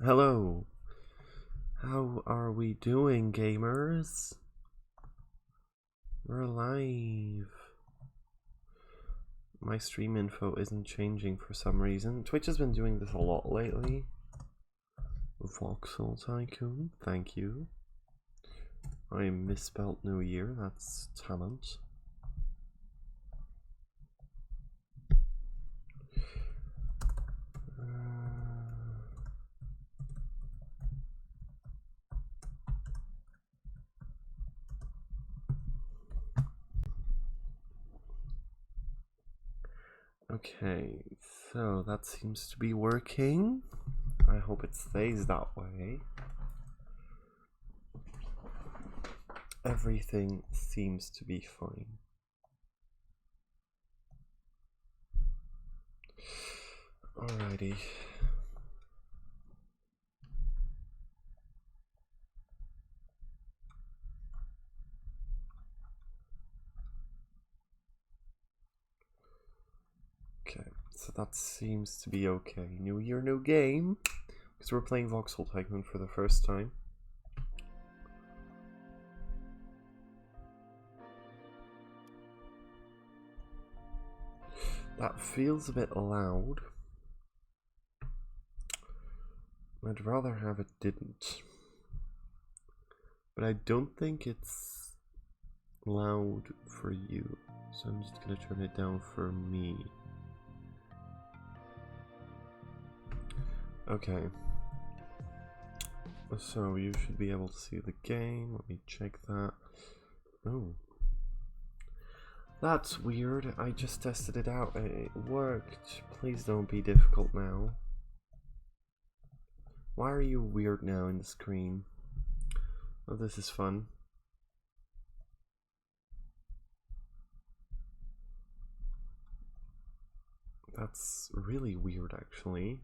Hello. How are we doing, gamers? We're live. My stream info isn't changing for some reason. Twitch has been doing this a lot lately. Voxel Tycoon, thank you. I misspelled New Year, that's talent. Okay, so that seems to be working. I hope it stays that way. Everything seems to be fine. Alrighty. Okay, so that seems to be okay. New year, new game. Because we're playing Voxel Tycoon for the first time. That feels a bit loud. I'd rather have it didn't. But I don't think it's loud for you. So I'm just gonna turn it down for me. Okay. So you should be able to see the game. Let me check that. Oh. That's weird. I just tested it out and it worked. Please don't be difficult now. Why are you weird now in the screen? Oh, this is fun. That's really weird, actually.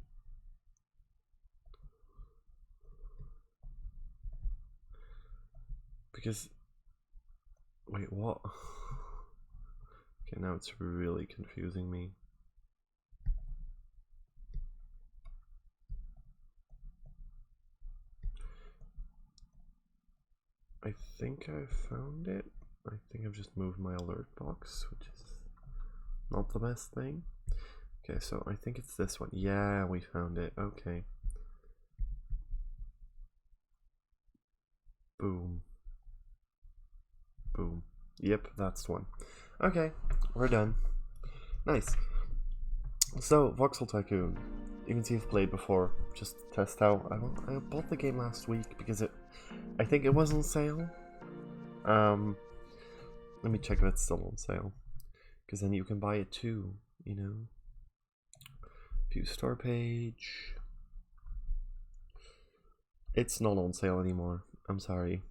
Because... Wait, what? Okay, now it's really confusing me. I think I found it. I think I've just moved my alert box, which is not the best thing. Okay, so I think it's this one. Yeah, we found it. Okay. Boom. Boom. Yep, that's one. Okay, we're done. Nice. So, Voxel Tycoon. You can see I've played before. Just to test out. I bought the game last week because I think it was on sale. Let me check if it's still on sale. Because then you can buy it too, you know. View store page. It's not on sale anymore. I'm sorry.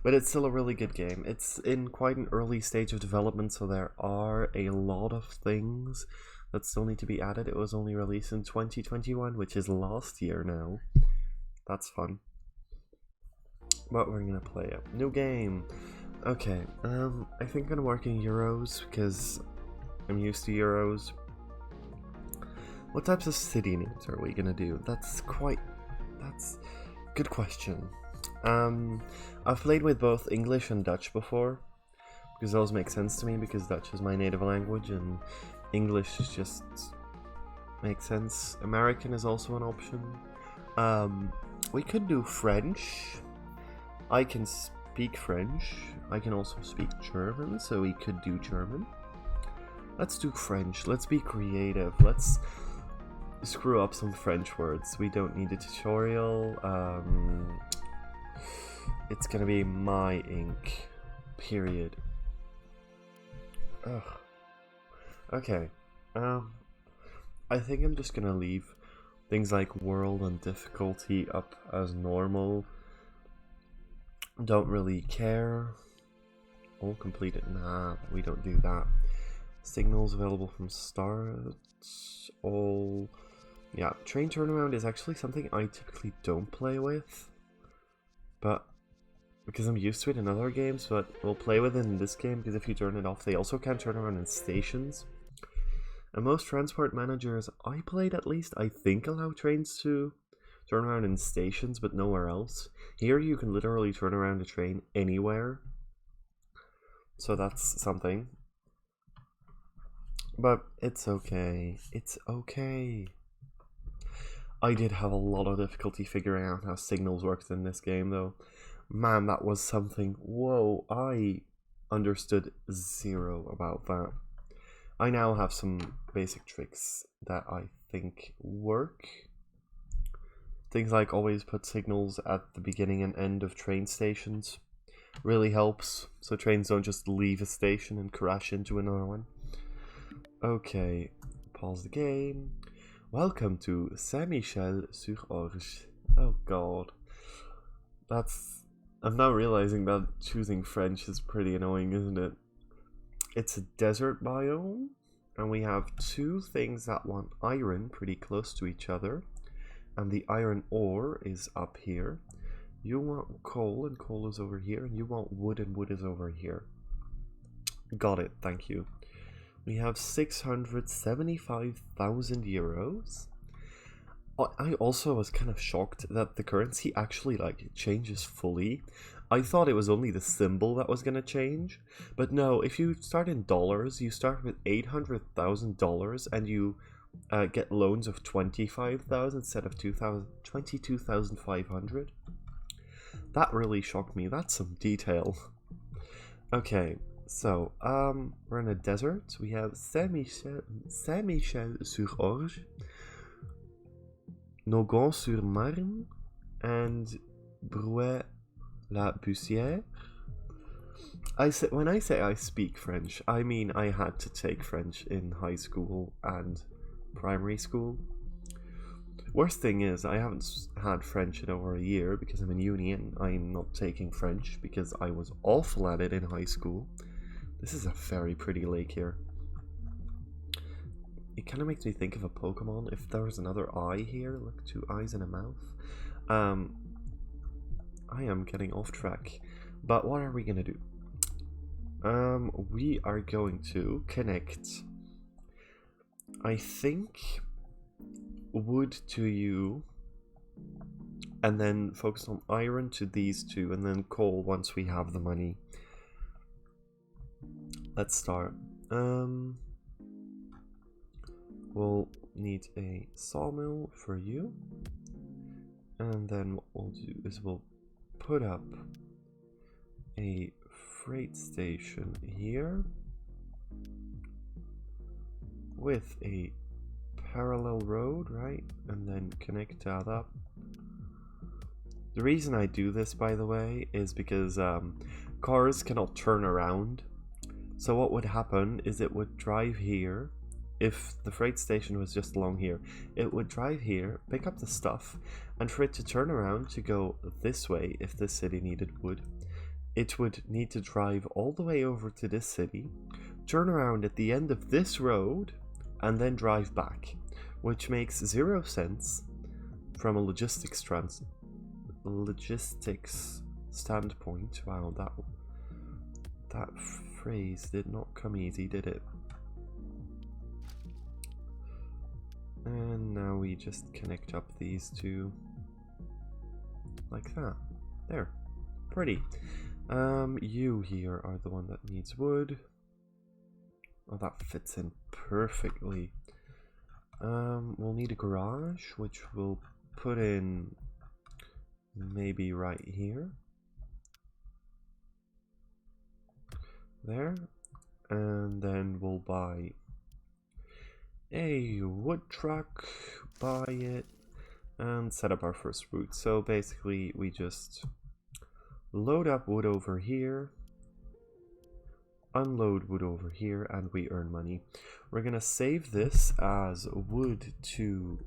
But it's still a really good game. It's in quite an early stage of development, so there are a lot of things that still need to be added. It was only released in 2021, which is last year now. That's fun. But we're gonna play it. New game. Okay, I think I'm gonna work in Euros because I'm used to Euros. What types of city names are we gonna do? That's good question. I've played with both English and Dutch before, because those make sense to me, because Dutch is my native language and English just makes sense. American is also an option. We could do French. I can speak French. I can also speak German, so we could do German. Let's do French. Let's be creative. Let's screw up some French words. We don't need a tutorial. It's gonna be my ink. Period. Ugh. Okay. I think I'm just gonna leave things like world and difficulty up as normal. Don't really care. All completed. Nah, we don't do that. Signals available from start. All. Yeah, train turnaround is actually something I typically don't play with. But because I'm used to it in other games, but we'll play with it in this game because if you turn it off, they also can't turn around in stations. And most transport managers I played, at least, I think allow trains to turn around in stations but nowhere else. Here you can literally turn around a train anywhere. So that's something. But it's okay. It's okay. I did have a lot of difficulty figuring out how signals worked in this game though. Man, that was something. Whoa, I understood zero about that. I now have some basic tricks that I think work. Things like always put signals at the beginning and end of train stations. Really helps, so trains don't just leave a station and crash into another one. Okay, pause the game. Welcome to Saint-Michel-sur-Orge. Oh god. I'm now realizing that choosing French is pretty annoying, isn't it? It's a desert biome, and we have two things that want iron pretty close to each other, and the iron ore is up here. You want coal, and coal is over here, and you want wood, and wood is over here. Got it, thank you. We have 675,000 euros. I also was kind of shocked that the currency actually like changes fully. I thought it was only the symbol that was gonna change, but no, if you start in dollars, you start with $800,000 and you get loans of 25,000 instead of 22,500. That really shocked me. That's some detail. Okay, so we're in a desert. We have Saint-Michel-sur-Orge, Nogent-sur-Marne, and Bruay-la-Bussière. When I say I speak French, I mean I had to take French in high school and primary school. Worst thing is, I haven't had French in over a year because I'm in uni and I'm not taking French because I was awful at it in high school. This is a very pretty lake here. It kind of makes me think of a Pokemon. If there was another eye here, like 2 eyes and a mouth. I am getting off track. But what are we going to do? We are going to connect, I think, wood to you, and then focus on iron to these two, and then coal once we have the money. Let's start. We'll need a sawmill for you, and then what we'll do is we'll put up a freight station here with a parallel road, right? And then connect that up. The reason I do this, by the way, is because cars cannot turn around. So what would happen is it would drive here. If the freight station was just along here, it would drive here, pick up the stuff, and for it to turn around to go this way, if this city needed wood, it would need to drive all the way over to this city, turn around at the end of this road, and then drive back, which makes 0 sense from a logistics standpoint. Wow, that phrase did not come easy, did it? And now we just connect up these two like that. There, pretty. You here are the one that needs wood. Oh, that fits in perfectly. We'll need a garage, which we'll put in maybe right here. There. And then we'll buy a wood truck, buy it, and set up our first route. So basically we just load up wood over here, unload wood over here, and we earn money. We're gonna save this as wood to,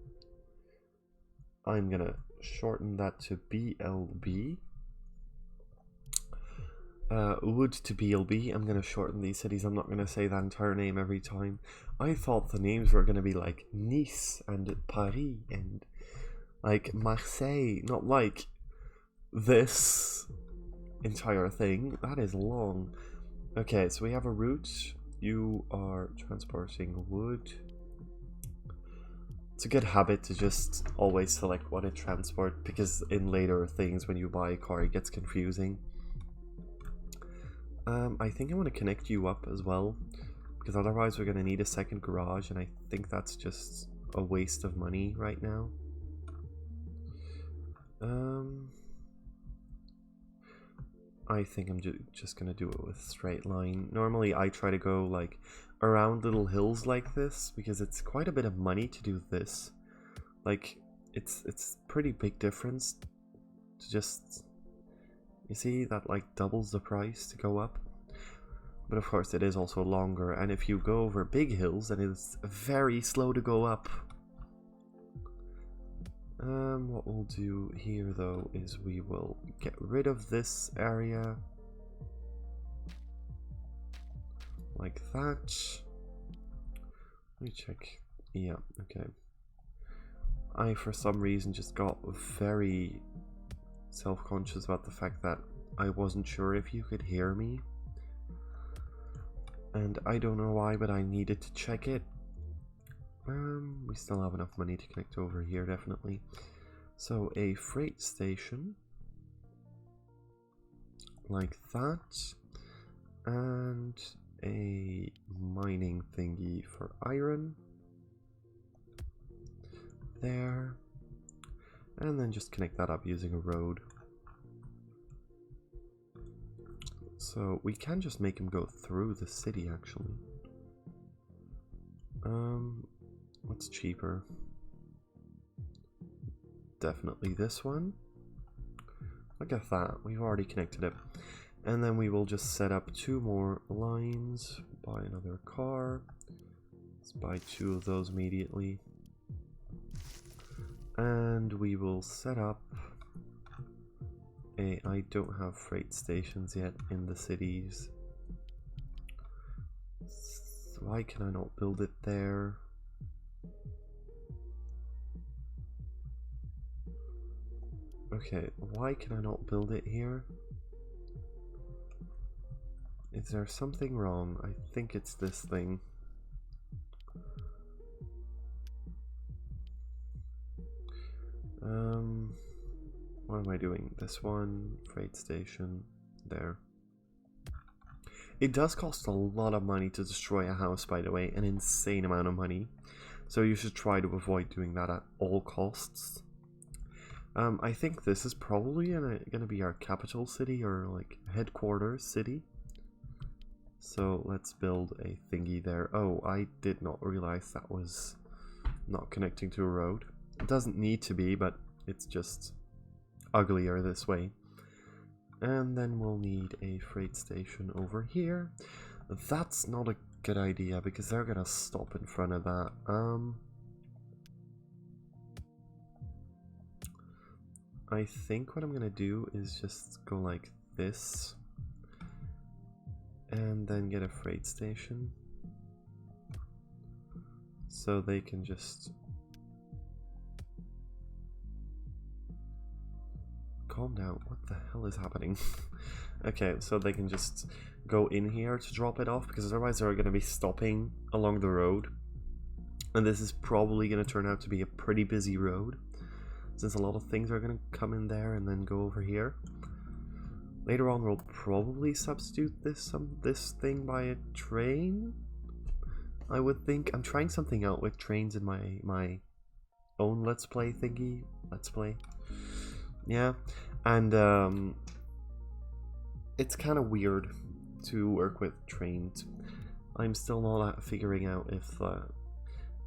I'm gonna shorten that to BLB. Wood to BLB. I'm gonna shorten these cities. I'm not gonna say that entire name every time. I thought the names were gonna be like Nice and Paris and like Marseille, not like this entire thing. That is long. Okay, so we have a route. You are transporting wood It's a good habit to just always select what it transport, because in later things when you buy a car it gets confusing. I think I want to connect you up as well, because otherwise we're going to need a second garage, and I think that's just a waste of money right now. I think I'm just going to do it with straight line. Normally I try to go like around little hills like this, because it's quite a bit of money to do this. Like, it's pretty big difference to just... You see, that like doubles the price to go up. But of course it is also longer, and if you go over big hills then it's very slow to go up. What we'll do here though is we will get rid of this area. Like that. Let me check. Yeah, okay. I for some reason just got very self-conscious about the fact that I wasn't sure if you could hear me, and I don't know why, but I needed to check it. We still have enough money to connect over here, definitely. So a freight station like that, and a mining thingy for iron there. And then just connect that up using a road. So we can just make him go through the city, actually. What's cheaper? Definitely this one. Look at that, we've already connected it. And then we will just set up 2 more lines. Buy another car. Let's buy 2 of those immediately. And we will set up a... I don't have freight stations yet in the cities. Why can I not build it there? Okay, why can I not build it here? Is there something wrong? I think it's this thing. What am I doing? This one, freight station, there. It does cost a lot of money to destroy a house, by the way, an insane amount of money. So you should try to avoid doing that at all costs. I think this is probably gonna be our capital city, or like headquarters city. So let's build a thingy there. Oh, I did not realize that was not connecting to a road. It doesn't need to be, but it's just uglier this way. And then we'll need a freight station over here. That's not a good idea, because they're gonna stop in front of that. I think what I'm gonna do is just go like this, and then get a freight station, so they can just... Calm down, what the hell is happening? Okay, so they can just go in here to drop it off, because otherwise they're going to be stopping along the road. And this is probably going to turn out to be a pretty busy road, since a lot of things are going to come in there and then go over here. Later on we'll probably substitute this thing by a train, I would think. I'm trying something out with trains in my own Let's Play thingy. Let's Play. Yeah, and it's kind of weird to work with trains. I'm still not figuring out if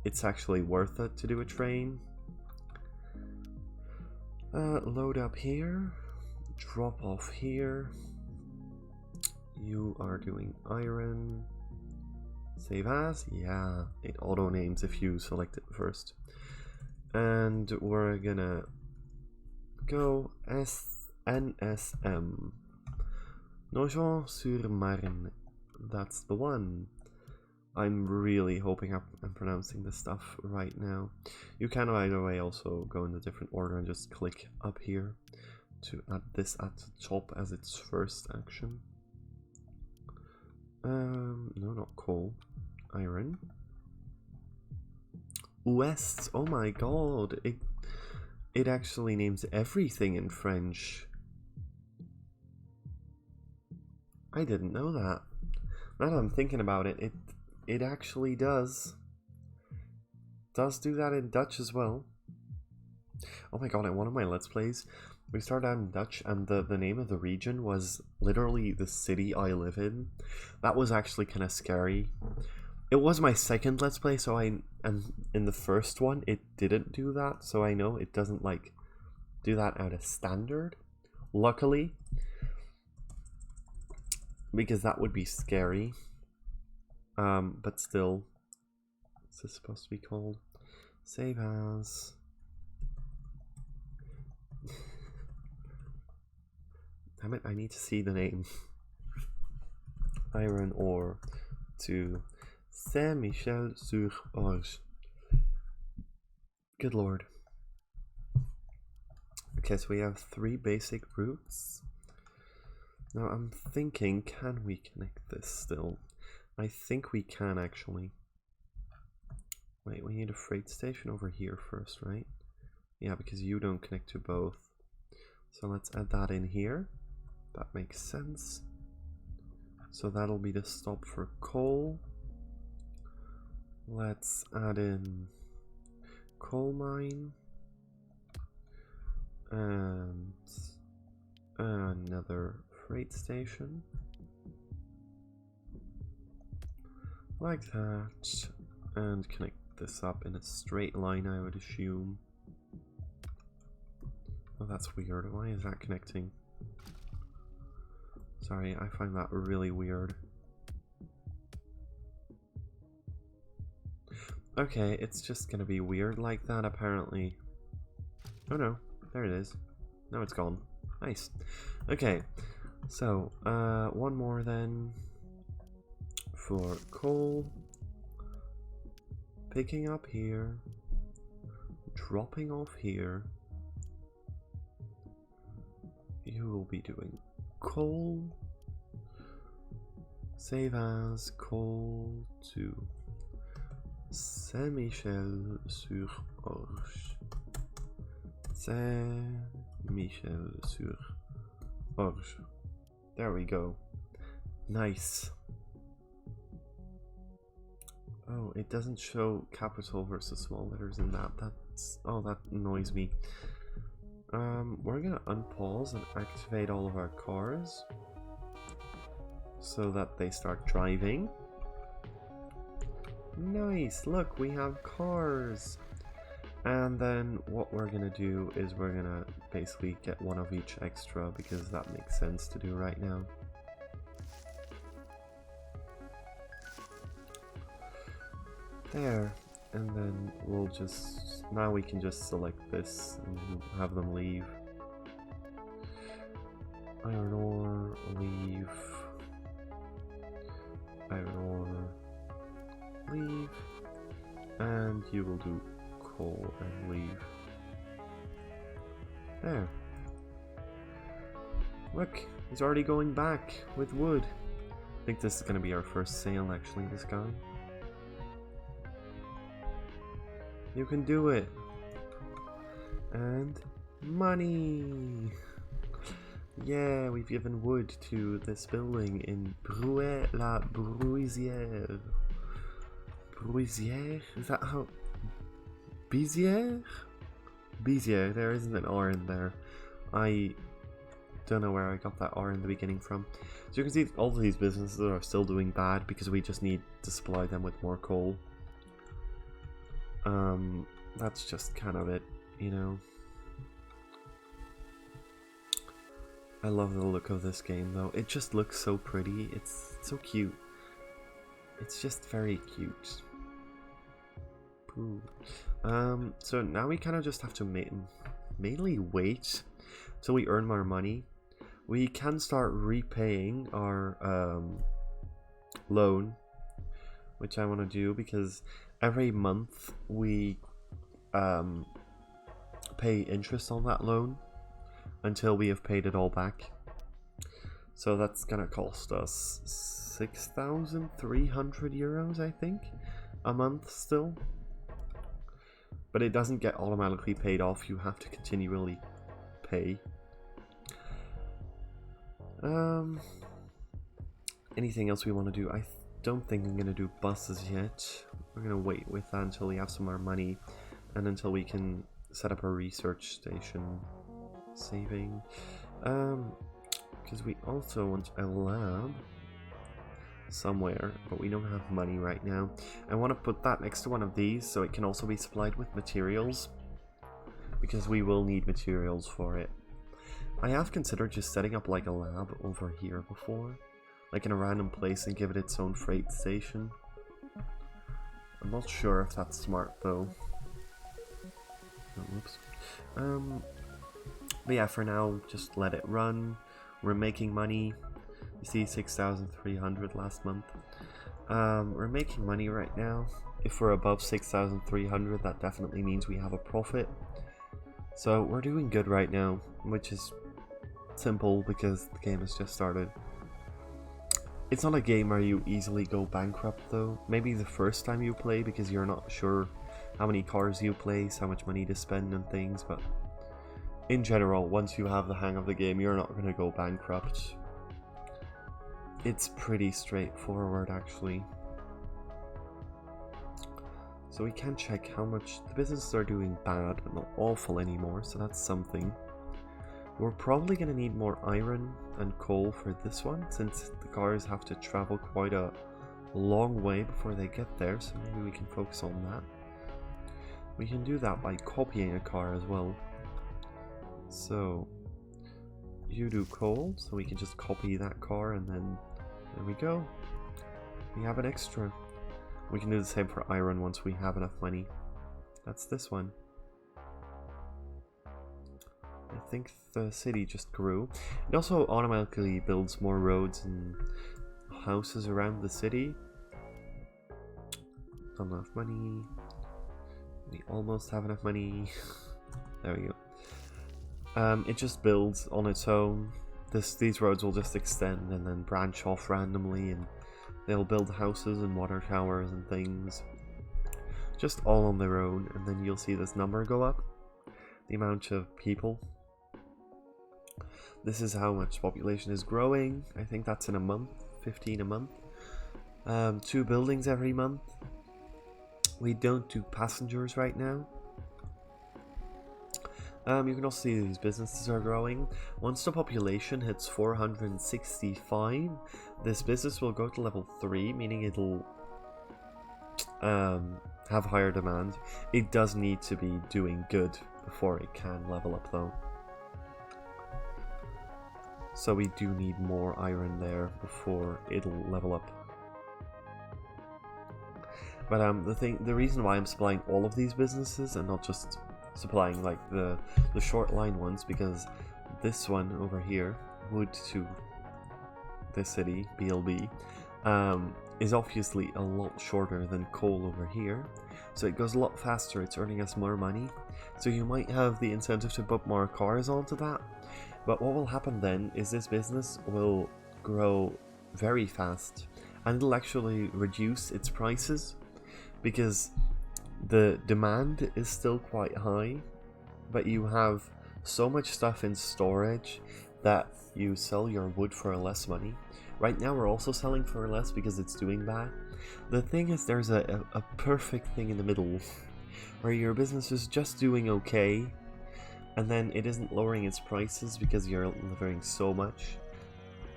it's actually worth it to do a train. Load up here, drop off here. You are doing iron. Save as? Yeah, it auto names if you select it first. And we're gonna go NSM. Nogent-sur-Marne. That's the one. I'm really hoping I'm pronouncing this stuff right now. You can, either way, also go in a different order and just click up here to add this at the top as its first action. No, not coal. Iron. Ouest. Oh my god. It actually names everything in French. I didn't know that. Now that I'm thinking about it, it actually does do that in Dutch as well. Oh my god, in one of my Let's Plays, we started out in Dutch, and the name of the region was literally the city I live in. That was actually kind of scary. It was my second Let's Play, so and in the first one, it didn't do that, so I know it doesn't, like, do that out of standard. Luckily. Because that would be scary. But still. What's this supposed to be called? Save as. Damn it, I need to see the name. Iron ore to Saint-Michel-sur-Orge. Good lord. Okay, so we have 3 basic routes. Now I'm thinking, can we connect this still? I think we can actually. Wait, we need a freight station over here first, right? Yeah, because you don't connect to both. So let's add that in here. That makes sense. So that'll be the stop for coal. Let's add in coal mine. And another freight station. Like that. And connect this up in a straight line, I would assume. Oh, that's weird. Why is that connecting? Sorry, I find that really weird. Okay, it's just gonna be weird like that, apparently. Oh no, there it is. Now it's gone. Nice. Okay, so, one more then. For coal. Picking up here. Dropping off here. You will be doing coal. Save as coal to Saint-Michel-sur-Orge. Saint-Michel-sur-Orge. There we go. Nice. Oh, it doesn't show capital versus small letters in that. That annoys me. We're gonna unpause and activate all of our cars so that they start driving. Nice, look, we have cars. And then what we're gonna do is we're gonna basically get one of each extra because that makes sense to do right now. There. And then we'll just, now we can just select this and have them leave. Iron ore, leave. Iron ore, leave. And you will do coal and leave. There. Look, he's already going back with wood. I think this is going to be our first sale actually, this guy. You can do it. And money. Yeah, we've given wood to this building in Bruy-la-Bruisière. Bruisière? Is that how? Bizière? Bizière, there isn't an R in there. I don't know where I got that R in the beginning from. So you can see all of these businesses are still doing bad because we just need to supply them with more coal. That's just kind of it, you know. I love the look of this game though. It just looks so pretty. It's so cute. It's just very cute. Ooh. So now we kind of just have to mainly wait till we earn more money. We can start repaying our loan, which I want to do because every month we pay interest on that loan until we have paid it all back. So that's gonna cost us 6,300 euros, I think, a month still. But it doesn't get automatically paid off, you have to continually pay. Anything else we want to do? I don't think I'm going to do buses yet. We're going to wait with that until we have some more money and until we can set up a research station. Saving. Because we also want a lab somewhere, but we don't have money right now. I want to put that next to one of these so it can also be supplied with materials, because we will need materials for it. I have considered just setting up like a lab over here before, like in a random place, and give it its own freight station. I'm not sure if that's smart though. Oh, whoops. But yeah, for now, just let it run. We're making money. You see 6,300 last month. We're making money right now. If we're above 6,300, that definitely means we have a profit. So we're doing good right now, which is simple because the game has just started. It's not a game where you easily go bankrupt though. Maybe the first time you play because you're not sure how many cars you place, how much money to spend and things, but in general, once you have the hang of the game, you're not going to go bankrupt. It's pretty straightforward, actually. So we can check how much the businesses are doing bad, but not awful anymore, so that's something. We're probably going to need more iron and coal for this one, since the cars have to travel quite a long way before they get there, so maybe we can focus on that. We can do that by copying a car as well. So, you do coal, so we can just copy that car, and then there we go. We have an extra. We can do the same for iron once we have enough money. That's this one. I think the city just grew. It also automatically builds more roads and houses around the city. Not enough money. We almost have enough money. There we go. It just builds on its own. These roads will just extend and then branch off randomly, and they'll build houses and water towers and things. Just all on their own, and then you'll see this number go up. The amount of people. This is how much population is growing. I think that's in a month. 15 a month. 2 buildings every month. We don't do passengers right now. You can also see these businesses are growing. Once the population hits 465, this business will go to level 3, meaning it'll have higher demand. It does need to be doing good before it can level up though. So we do need more iron there before it'll level up. But the reason why I'm supplying all of these businesses and not just supplying like the short line ones, because this one over here, wood to this city, BLB, is obviously a lot shorter than coal over here, so it goes a lot faster. It's earning us more money, so you might have the incentive to put more cars onto that. But what will happen then is this business will grow very fast, and it'll actually reduce its prices because the demand is still quite high, but you have so much stuff in storage that you sell your wood for less money. Right now we're also selling for less because it's doing that. The thing is, there's a perfect thing in the middle where your business is just doing okay, and then it isn't lowering its prices because you're delivering so much,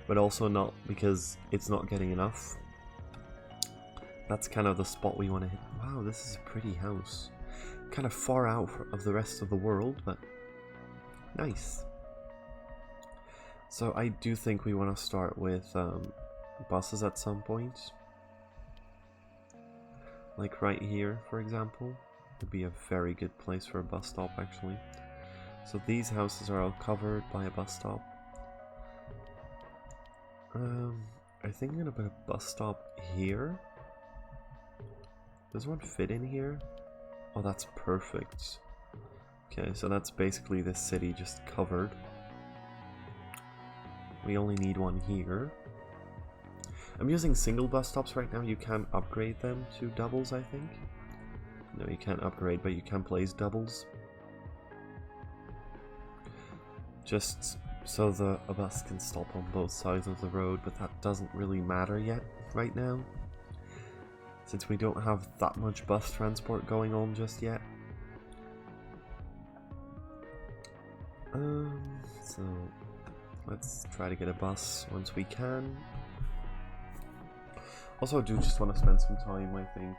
but also not because it's not getting enough. That's kind of the spot we want to hit. Wow, this is a pretty house. Kind of far out of the rest of the world, but nice. So I do think we want to start with buses at some point. Like right here, for example, would be a very good place for a bus stop actually. So these houses are all covered by a bus stop. I think I'm gonna put a bus stop here. Does one fit in here? Oh, that's perfect. Okay, so that's basically this city just covered. We only need one here. I'm using single bus stops right now. You can upgrade them to doubles, I think. No, you can't upgrade, but you can place doubles. Just so a bus can stop on both sides of the road, but that doesn't really matter yet, right now. Since we don't have that much bus transport going on just yet. So let's try to get a bus once we can. Also, I do just want to spend some time, I think,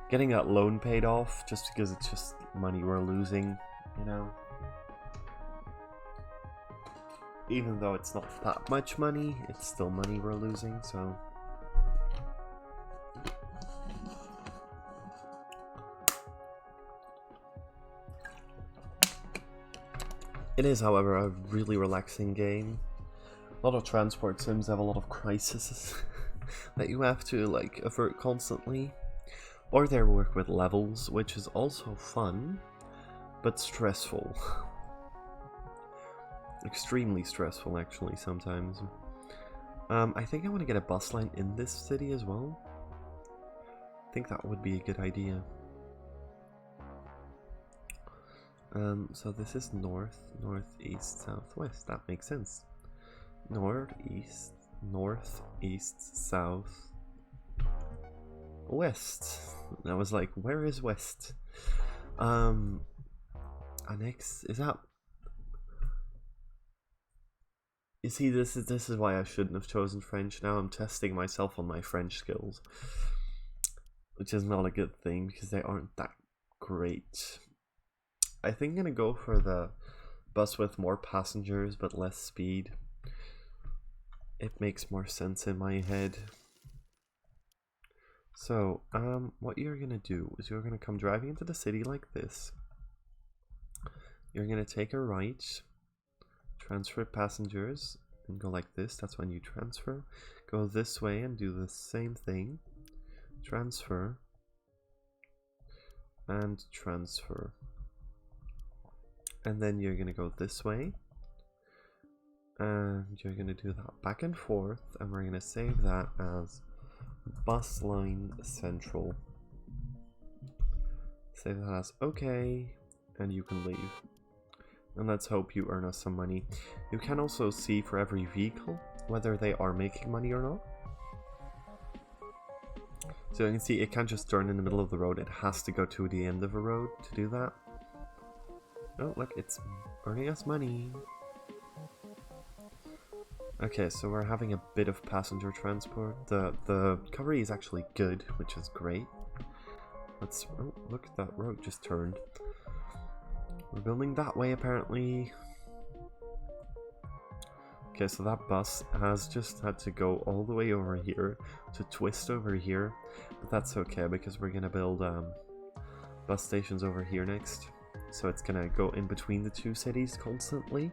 getting that loan paid off, just because it's just money we're losing, you know? Even though it's not that much money, it's still money we're losing, so... It is, however, a really relaxing game. A lot of transport sims have a lot of crises that you have to, like, avert constantly. Or they work with levels, which is also fun, but stressful. Extremely stressful, actually, sometimes. I think I want to get a bus line in this city as well. I think that would be a good idea. So this is north, northeast, southwest. That makes sense. Northeast, north, east, south, west. And I was like, where is west? Annex, is that... You see, this is why I shouldn't have chosen French. Now I'm testing myself on my French skills, which is not a good thing because they aren't that great. I think I'm gonna go for the bus with more passengers but less speed. It makes more sense in my head. So, what you're gonna do is you're gonna come driving into the city like this. You're gonna take a right, transfer passengers, and go like this. That's when you transfer. Go this way and do the same thing. Transfer. And transfer. And then you're gonna go this way. And you're gonna do that back and forth. And we're gonna save that as bus line central. Save that as okay. And you can leave. And let's hope you earn us some money. You can also see for every vehicle whether they are making money or not. So you can see it can't just turn in the middle of the road. It has to go to the end of a road to do that. Oh, look, it's earning us money. Okay, so we're having a bit of passenger transport. The recovery is actually good, which is great. Let's... Oh, look, that road just turned. We're building that way, apparently. Okay, so that bus has just had to go all the way over here to twist over here. But that's okay, because we're gonna build bus stations over here next. So it's gonna go in between the two cities constantly.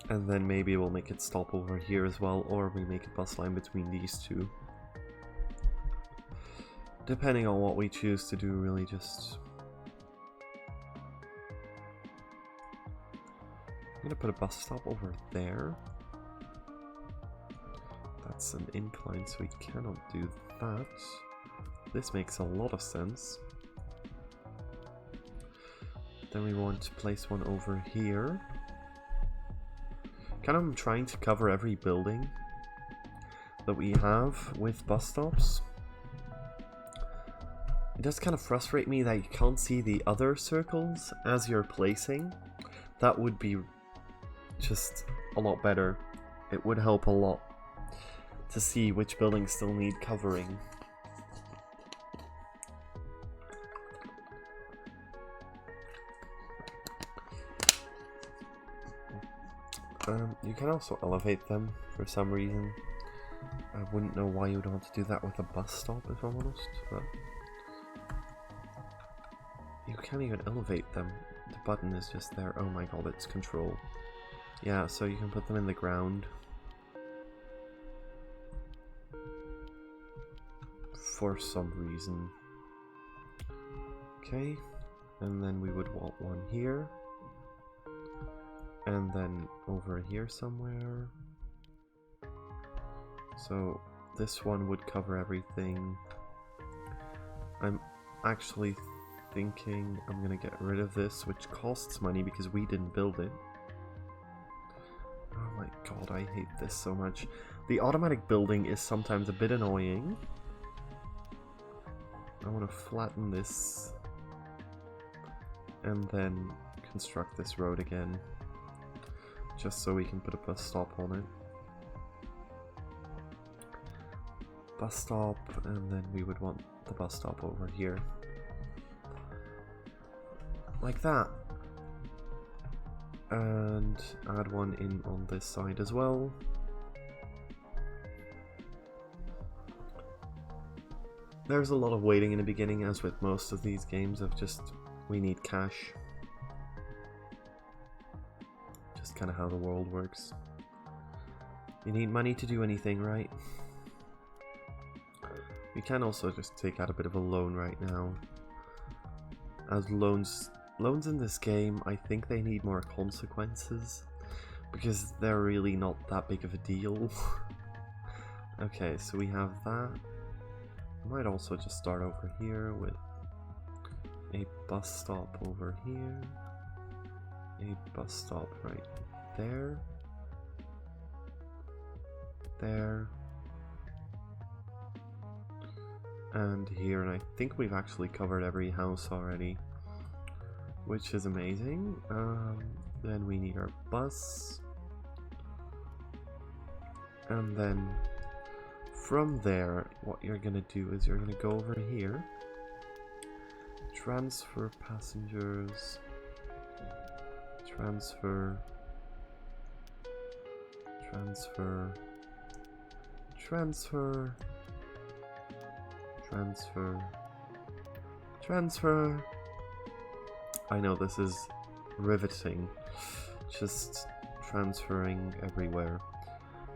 And then maybe we'll make it stop over here as well, or we make a bus line between these two. Depending on what we choose to do, really just... I'm gonna put a bus stop over there. That's an incline, so we cannot do that. This makes a lot of sense. Then we want to place one over here. Kind of trying to cover every building that we have with bus stops. It does kind of frustrate me that you can't see the other circles as you're placing. That would be just a lot better. It would help a lot to see which buildings still need covering. You can also elevate them for some reason. I wouldn't know why you would want to do that with a bus stop, if I'm honest, but you can't even elevate them. The button is just there. Oh my god, it's control. Yeah, so you can put them in the ground. For some reason. Okay, and then we would want one here. And then over here somewhere. So this one would cover everything. I'm actually thinking I'm gonna get rid of this, which costs money because we didn't build it. Oh my god, I hate this so much. The automatic building is sometimes a bit annoying. I want to flatten this and then construct this road again, just so we can put a bus stop on it. Bus stop, and then we would want the bus stop over here. Like that. And add one in on this side as well. There's a lot of waiting in the beginning, as with most of these games of just, we need cash. Just kind of how the world works. You need money to do anything, right? We can also just take out a bit of a loan right now. As loans in this game, I think they need more consequences, because they're really not that big of a deal. Okay, so we have that. Might also just start over here with a bus stop over here, a bus stop right there, and here, and I think we've actually covered every house already, which is amazing. Then we need our bus, and then from there, what you're gonna do is you're gonna go over here, transfer passengers, transfer, I know this is riveting, just transferring everywhere.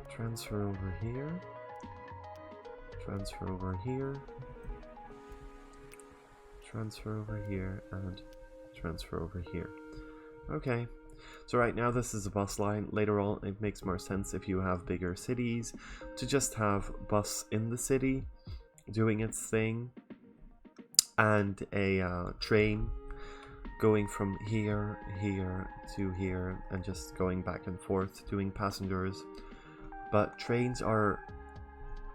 Transfer over here. Transfer over here, transfer over here, and transfer over here. Okay, so right now this is a bus line. Later on it makes more sense if you have bigger cities to just have bus in the city doing its thing, and a train going from here to here and just going back and forth doing passengers. But trains are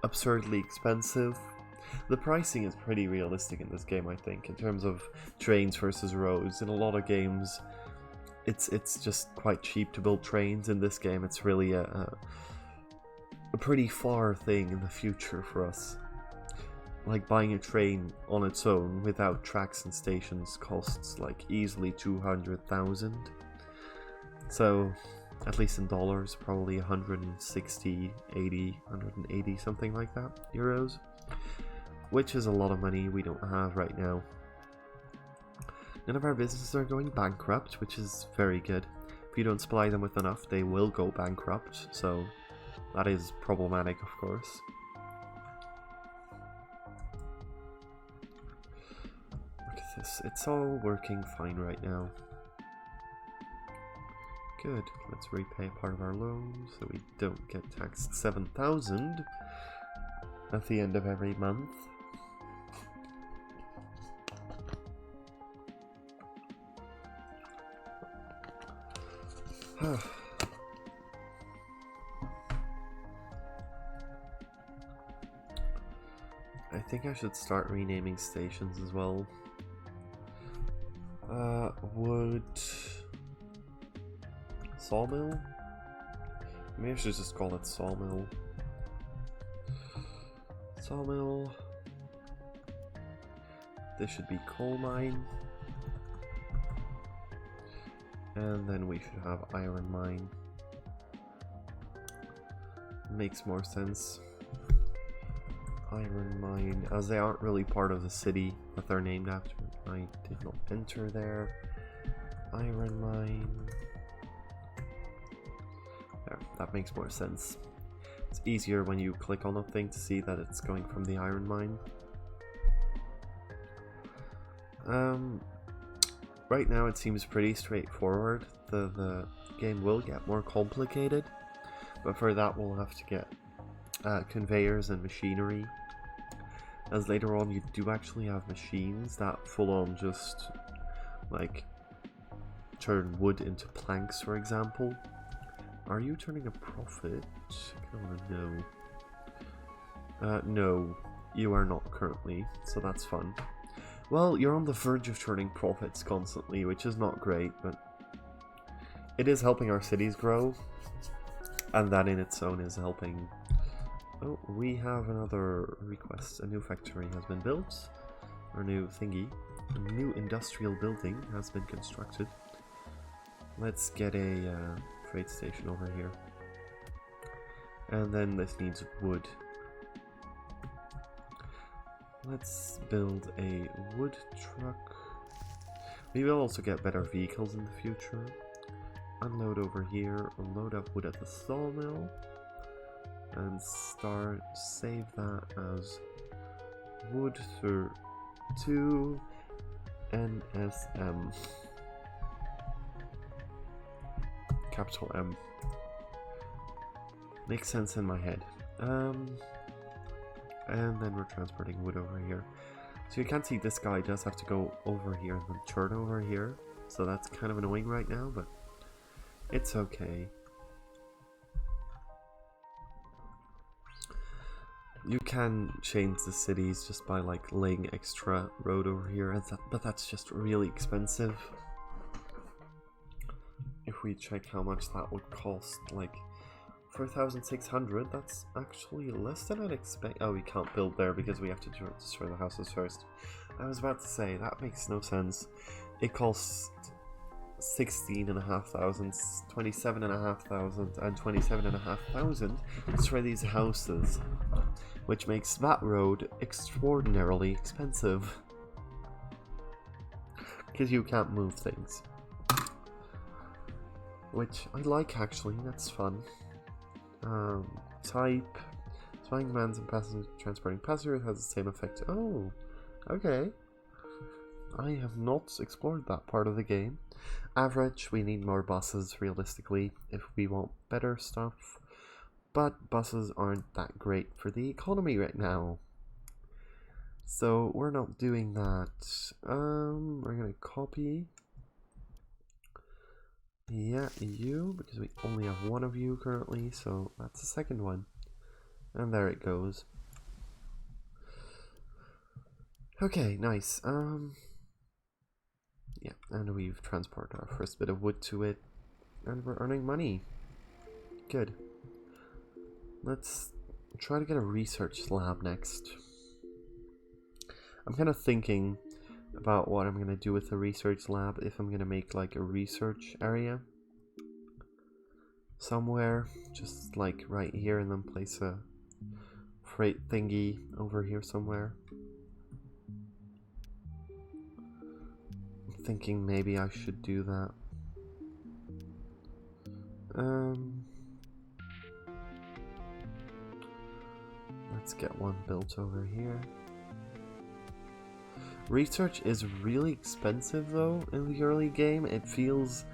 absurdly expensive. The pricing is pretty realistic in this game, I think, in terms of trains versus roads. In a lot of games, it's just quite cheap to build trains. In this game, it's really a pretty far thing in the future for us. Like buying a train on its own without tracks and stations costs like easily 200,000. So at least in dollars, probably 160, 80, 180, something like that, euros. Which is a lot of money we don't have right now. None of our businesses are going bankrupt, which is very good. If you don't supply them with enough, they will go bankrupt, so that is problematic, of course. Look at this, it's all working fine right now. Good, let's repay part of our loan so we don't get taxed 7,000 at the end of every month. I think I should start renaming stations as well. Wood... Sawmill? Maybe I should just call it Sawmill. Sawmill. This should be Coal Mine. And then we should have Iron Mine. Makes more sense. Iron Mine, as they aren't really part of the city that they're named after. I did not enter there. Iron Mine. There, that makes more sense. It's easier when you click on a thing to see that it's going from the Iron Mine. Right now it seems pretty straightforward. The game will get more complicated, but for that we'll have to get conveyors and machinery. As later on you do actually have machines that full on just like turn wood into planks, for example. Are you turning a profit? I kind of want to know. No, you are not currently, so that's fun. Well, you're on the verge of turning profits constantly, which is not great, but it is helping our cities grow, and that in its own is helping. Oh, we have another request. A new factory has been built, or new thingy. A new industrial building has been constructed. Let's get a freight station over here. And then this needs wood. Let's build a wood truck. We will also get better vehicles in the future. Unload over here, load up wood at the sawmill, and save that as wood for 2 NSM. Capital M. Makes sense in my head. And then we're transporting wood over here. So you can see this guy does have to go over here and then turn over here. So that's kind of annoying right now, but it's okay. You can change the cities just by like laying extra road over here, but that's just really expensive. If we check how much that would cost, like 4,600, that's actually less than I'd expect. Oh, we can't build there because we have to destroy the houses first. I was about to say, that makes no sense. It costs 16,500, 27,500, and 27,500 to destroy these houses, which makes that road extraordinarily expensive. Because you can't move things. Which I like, actually, that's fun. Type. Flying commands and passengers transporting passengers has the same effect. Oh, okay. I have not explored that part of the game. Average, we need more buses, realistically, if we want better stuff. But buses aren't that great for the economy right now. So we're not doing that. We're gonna copy. Yeah, you, because we only have one of you currently, so that's the second one. And there it goes. Okay, nice. Yeah, and we've transported our first bit of wood to it, and we're earning money. Good. Let's try to get a research lab next. I'm kind of thinking about what I'm going to do with the research lab, if I'm going to make like a research area somewhere, just like right here, and then place a freight thingy over here somewhere. I'm thinking maybe I should do that. Let's get one built over here. Research is really expensive though in the early game. It feels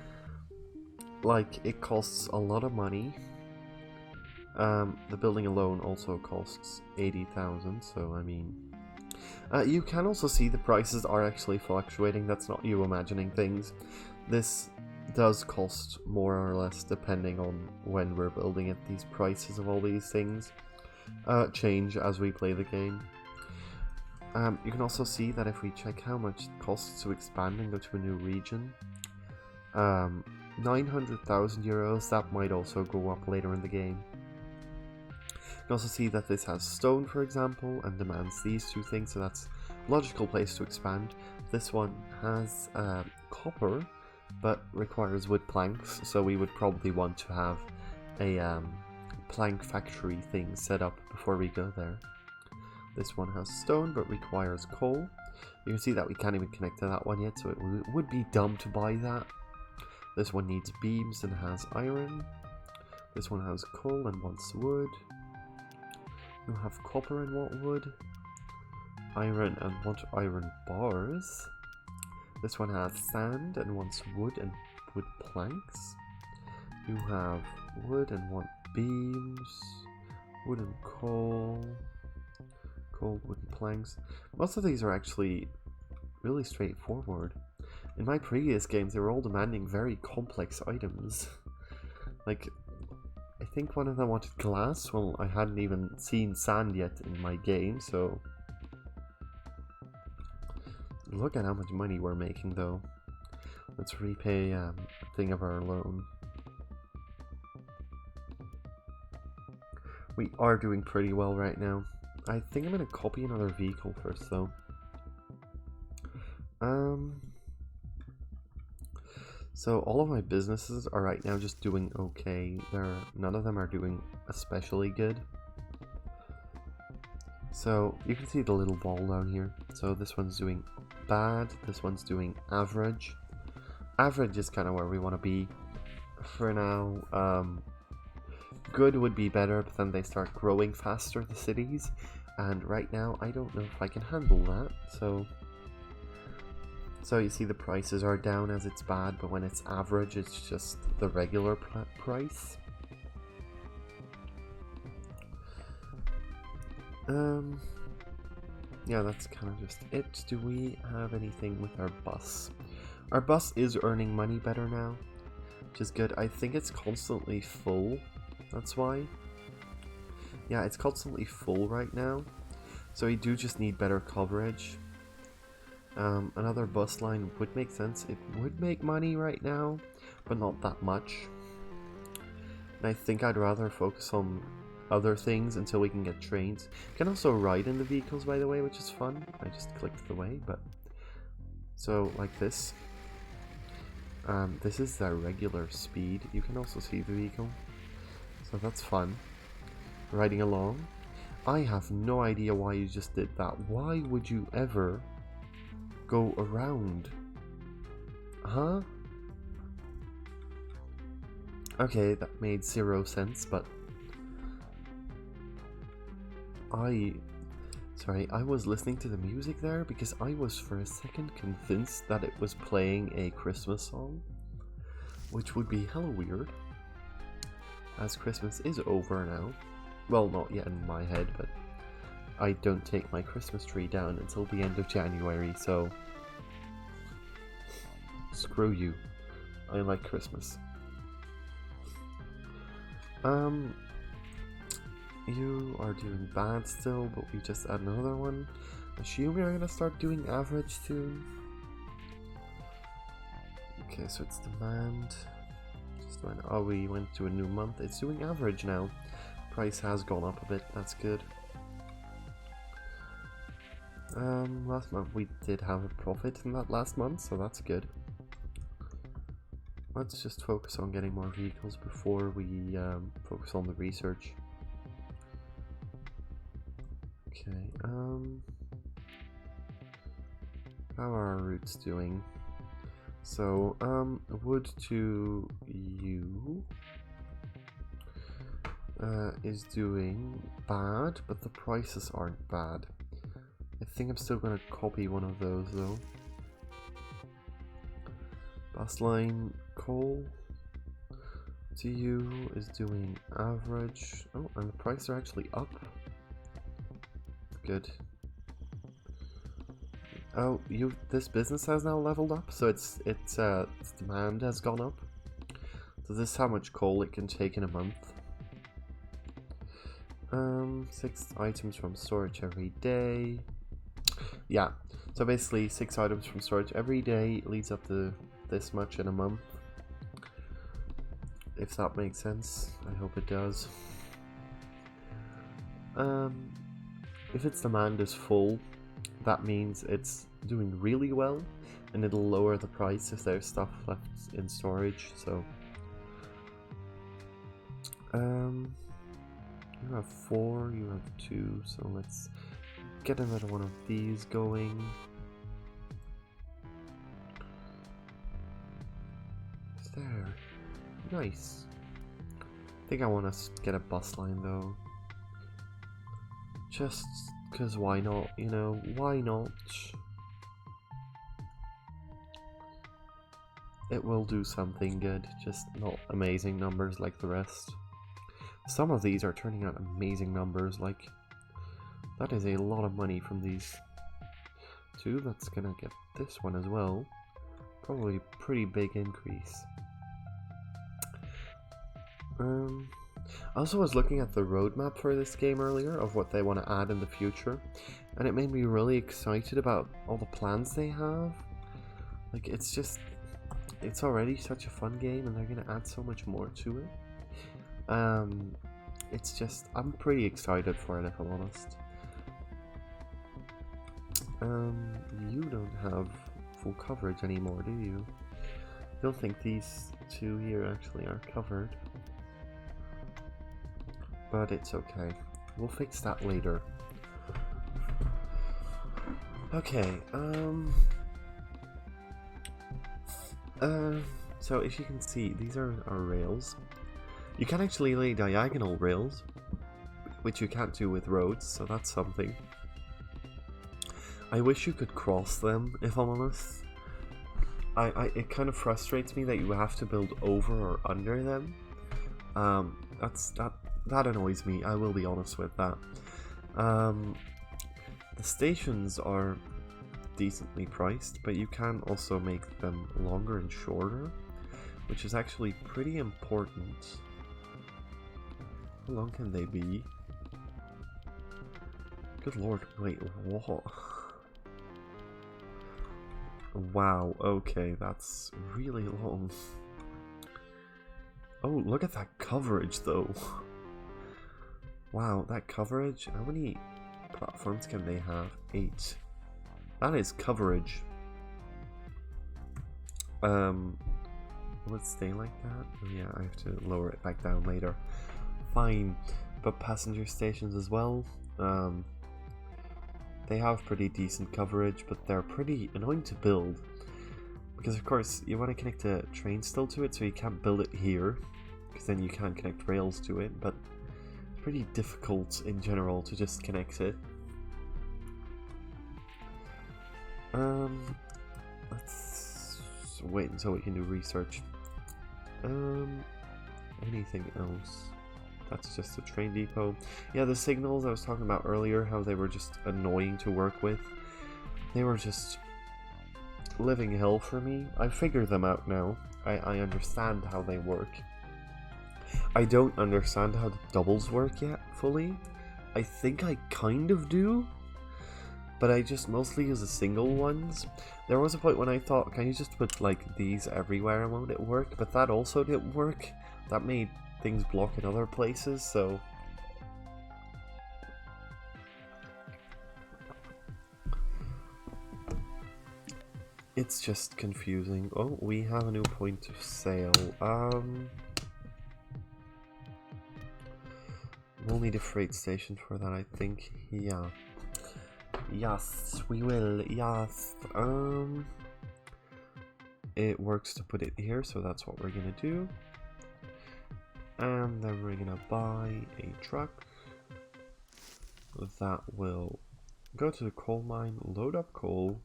like it costs a lot of money. The building alone also costs 80,000, so I mean... you can also see the prices are actually fluctuating. That's not you imagining things. This does cost more or less depending on when we're building it. These prices of all these things change as we play the game. You can also see that if we check how much it costs to expand and go to a new region, 900,000 euros, that might also go up later in the game. You can also see that this has stone, for example, and demands these two things, so that's a logical place to expand. This one has copper, but requires wood planks, so we would probably want to have a plank factory thing set up before we go there. This one has stone, but requires coal. You can see that we can't even connect to that one yet, so it would be dumb to buy that. This one needs beams and has iron. This one has coal and wants wood. You have copper and want wood. Iron and want iron bars. This one has sand and wants wood and wood planks. You have wood and want beams. Wood and coal. Coal, wooden planks. Most of these are actually really straightforward. In my previous games, they were all demanding very complex items. Like, I think one of them wanted glass. Well, I hadn't even seen sand yet in my game, so... Look at how much money we're making, though. Let's repay a thing of our loan. We are doing pretty well right now. I think I'm gonna copy another vehicle first, though. So all of my businesses are right now just doing okay. None of them are doing especially good. So you can see the little ball down here. So this one's doing bad. This one's doing average. Average is kind of where we want to be for now. Good would be better, but then they start growing faster, the cities. And right now, I don't know if I can handle that. So you see the prices are down as it's bad, but when it's average, it's just the regular price. Yeah, that's kind of just it. Do we have anything with our bus? Our bus is earning money better now, which is good. I think it's constantly full. That's why. Yeah, it's constantly full right now. So we do just need better coverage. Another bus line would make sense. It would make money right now, but not that much. And I think I'd rather focus on other things until we can get trains. You can also ride in the vehicles, by the way, which is fun. I just clicked the way, but... So, like this. This is the regular speed. You can also see the vehicle. So that's fun. Riding along. I have no idea why you just did that. Why would you ever go around? Huh? Okay, that made 0 sense, but... Sorry, I was listening to the music there because I was for a second convinced that it was playing a Christmas song, which would be hella weird, as Christmas is over now. Well, not yet in my head, but I don't take my Christmas tree down until the end of January, so screw you. I like Christmas. You are doing bad still, but we just add another one. Assume you're gonna start doing average soon. Okay, so it's demand. Oh, we went to a new month. It's doing average now. Price has gone up a bit. That's good. Last month we did have a profit in that last month, so that's good. Let's just focus on getting more vehicles before we focus on the research. Okay, how are our routes doing? So, wood to you is doing bad, but the prices aren't bad. I think I'm still gonna copy one of those though. Bus line coal to you is doing average. Oh, and the prices are actually up. Good. Oh, this business has now leveled up, so its demand has gone up. So this is how much coal it can take in a month. 6 items from storage every day. Yeah, so basically 6 items from storage every day leads up to this much in a month. If that makes sense, I hope it does. If its demand is full, that means it's doing really well, and it'll lower the price if there's stuff left in storage. So, you have 4, you have 2, so let's get another one of these going. It's there. Nice. I think I want to get a bus line though. Just because why not, you know, why not? It will do something good, just not amazing numbers like the rest. Some of these are turning out amazing numbers, like, that is a lot of money from these two. That's gonna get this one as well. Probably a pretty big increase. I also was looking at the roadmap for this game earlier of what they want to add in the future, and it made me really excited about all the plans they have. Like, it's already such a fun game, and they're gonna add so much more to it. I'm pretty excited for it, if I'm honest. You don't have full coverage anymore, do you? I don't think these two here actually are covered. But it's okay. We'll fix that later. Okay, so if you can see, these are our rails. You can actually lay diagonal rails, which you can't do with roads, so that's something. I wish you could cross them, if I'm honest. It kind of frustrates me that you have to build over or under them. That annoys me, I will be honest with that. The stations are decently priced, but you can also make them longer and shorter, which is actually pretty important. How long can they be? Good lord, wait, what? Wow, okay, that's really long. Oh, look at that coverage though. Wow, that coverage? How many platforms can they have? 8. That is coverage. Will it stay like that? Oh yeah, I have to lower it back down later. Fine, but passenger stations as well. They have pretty decent coverage, but they're pretty annoying to build. Because of course, you want to connect a train still to it, so you can't build it here. Because then you can't connect rails to it, but it's pretty difficult in general to just connect it. Let's wait until we can do research. Anything else? That's just a train depot. Yeah, the signals I was talking about earlier, how they were just annoying to work with. They were just living hell for me. I figured them out now. I understand how they work. I don't understand how the doubles work yet, fully. I think I kind of do, but I just mostly use the single ones. There was a point when I thought, can you just put like these everywhere and won't it work? But that also didn't work. That made things block in other places, so it's just confusing. Oh, we have a new point of sale. We'll need a freight station for that, I think. Yeah. Yes, we will. Yes. It works to put it here, so that's what we're gonna do. And then we're gonna buy a truck that will go to the coal mine, load up coal,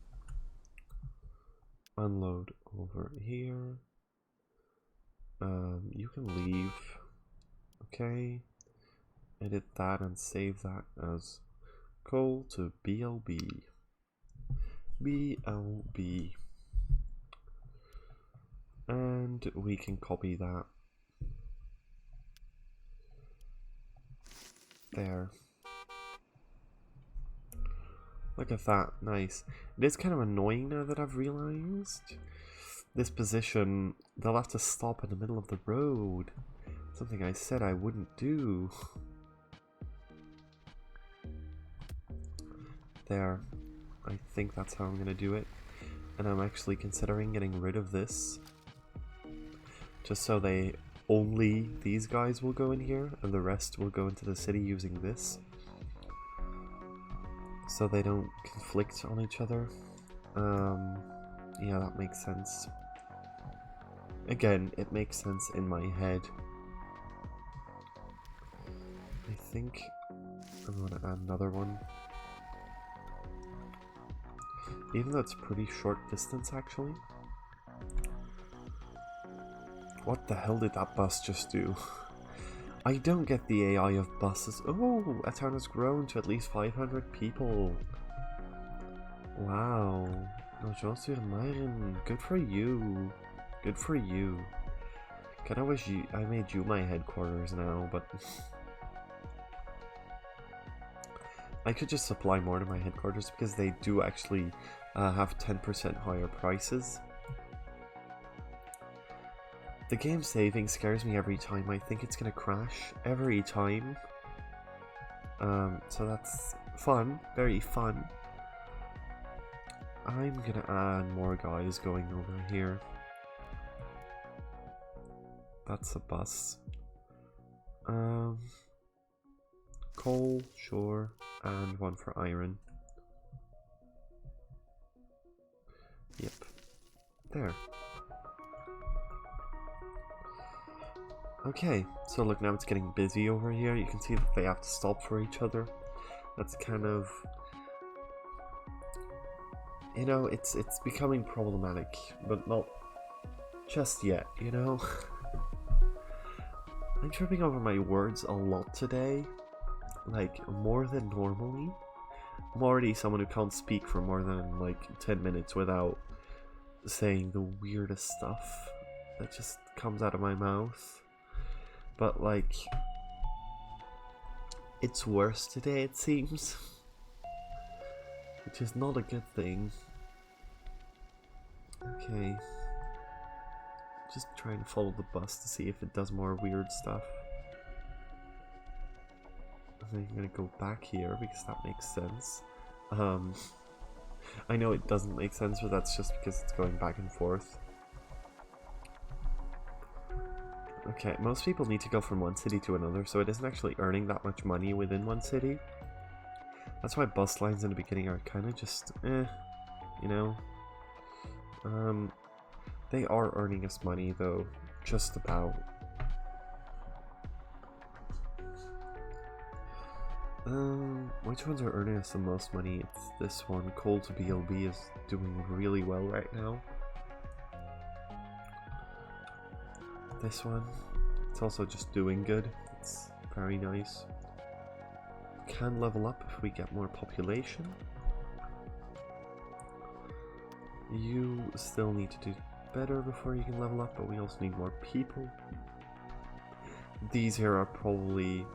unload over here. You can leave. Okay. Edit that and save that as coal to BLB. BLB. And we can copy that. There. Look at that, nice. It is kind of annoying now that I've realized. This position, they'll have to stop in the middle of the road. Something I said I wouldn't do. There. I think that's how I'm gonna do it. And I'm actually considering getting rid of this. Just so only these guys will go in here, and the rest will go into the city using this. So they don't conflict on each other. Yeah, that makes sense. Again, it makes sense in my head. I think I'm gonna add another one. Even though it's pretty short distance, actually. What the hell did that bus just do? I don't get the AI of buses. Oh, a town has grown to at least 500 people. Wow. Nou, zoals u admiring. Good for you. Good for you. Kinda wish I made you my headquarters now, but I could just supply more to my headquarters because they do actually have 10% higher prices. The game saving scares me every time. I think it's gonna crash every time. So that's fun, very fun. I'm gonna add more guys going over here. That's a bus. Coal, sure, and one for iron. Yep. There. Okay, so look, now it's getting busy over here. You can see that they have to stop for each other. That's kind of... You know, it's becoming problematic, but not just yet, you know? I'm tripping over my words a lot today. Like, more than normally. I'm already someone who can't speak for more than, like, 10 minutes without saying the weirdest stuff that just comes out of my mouth. But, like, it's worse today, it seems. Which is not a good thing. Okay. Just try and follow the bus to see if it does more weird stuff. I'm gonna go back here because that makes sense. I know it doesn't make sense, but that's just because it's going back and forth. Okay, most people need to go from one city to another, so it isn't actually earning that much money within one city. That's why bus lines in the beginning are kind of just, you know. They are earning us money though, just about. Which ones are earning us the most money? It's this one. Coal to BLB is doing really well right now. This one, it's also just doing good. It's very nice. Can level up if we get more population. You still need to do better before you can level up, but we also need more people. These here are probably...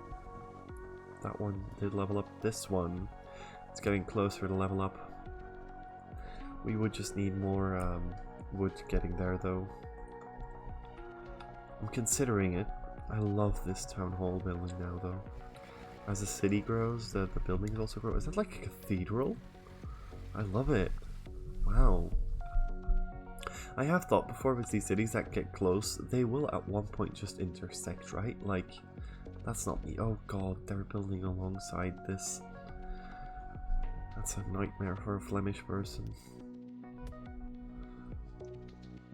That one did level up. This one, it's getting closer to level up. We would just need more wood getting there though. I'm considering it. I love this town hall building now though. As the city grows, the buildings also grow. Is that like a cathedral? I love it. Wow. I have thought before with these cities that get close, they will at one point just intersect, right? Like, that's not me. Oh god, they're building alongside this. That's a nightmare for a Flemish person.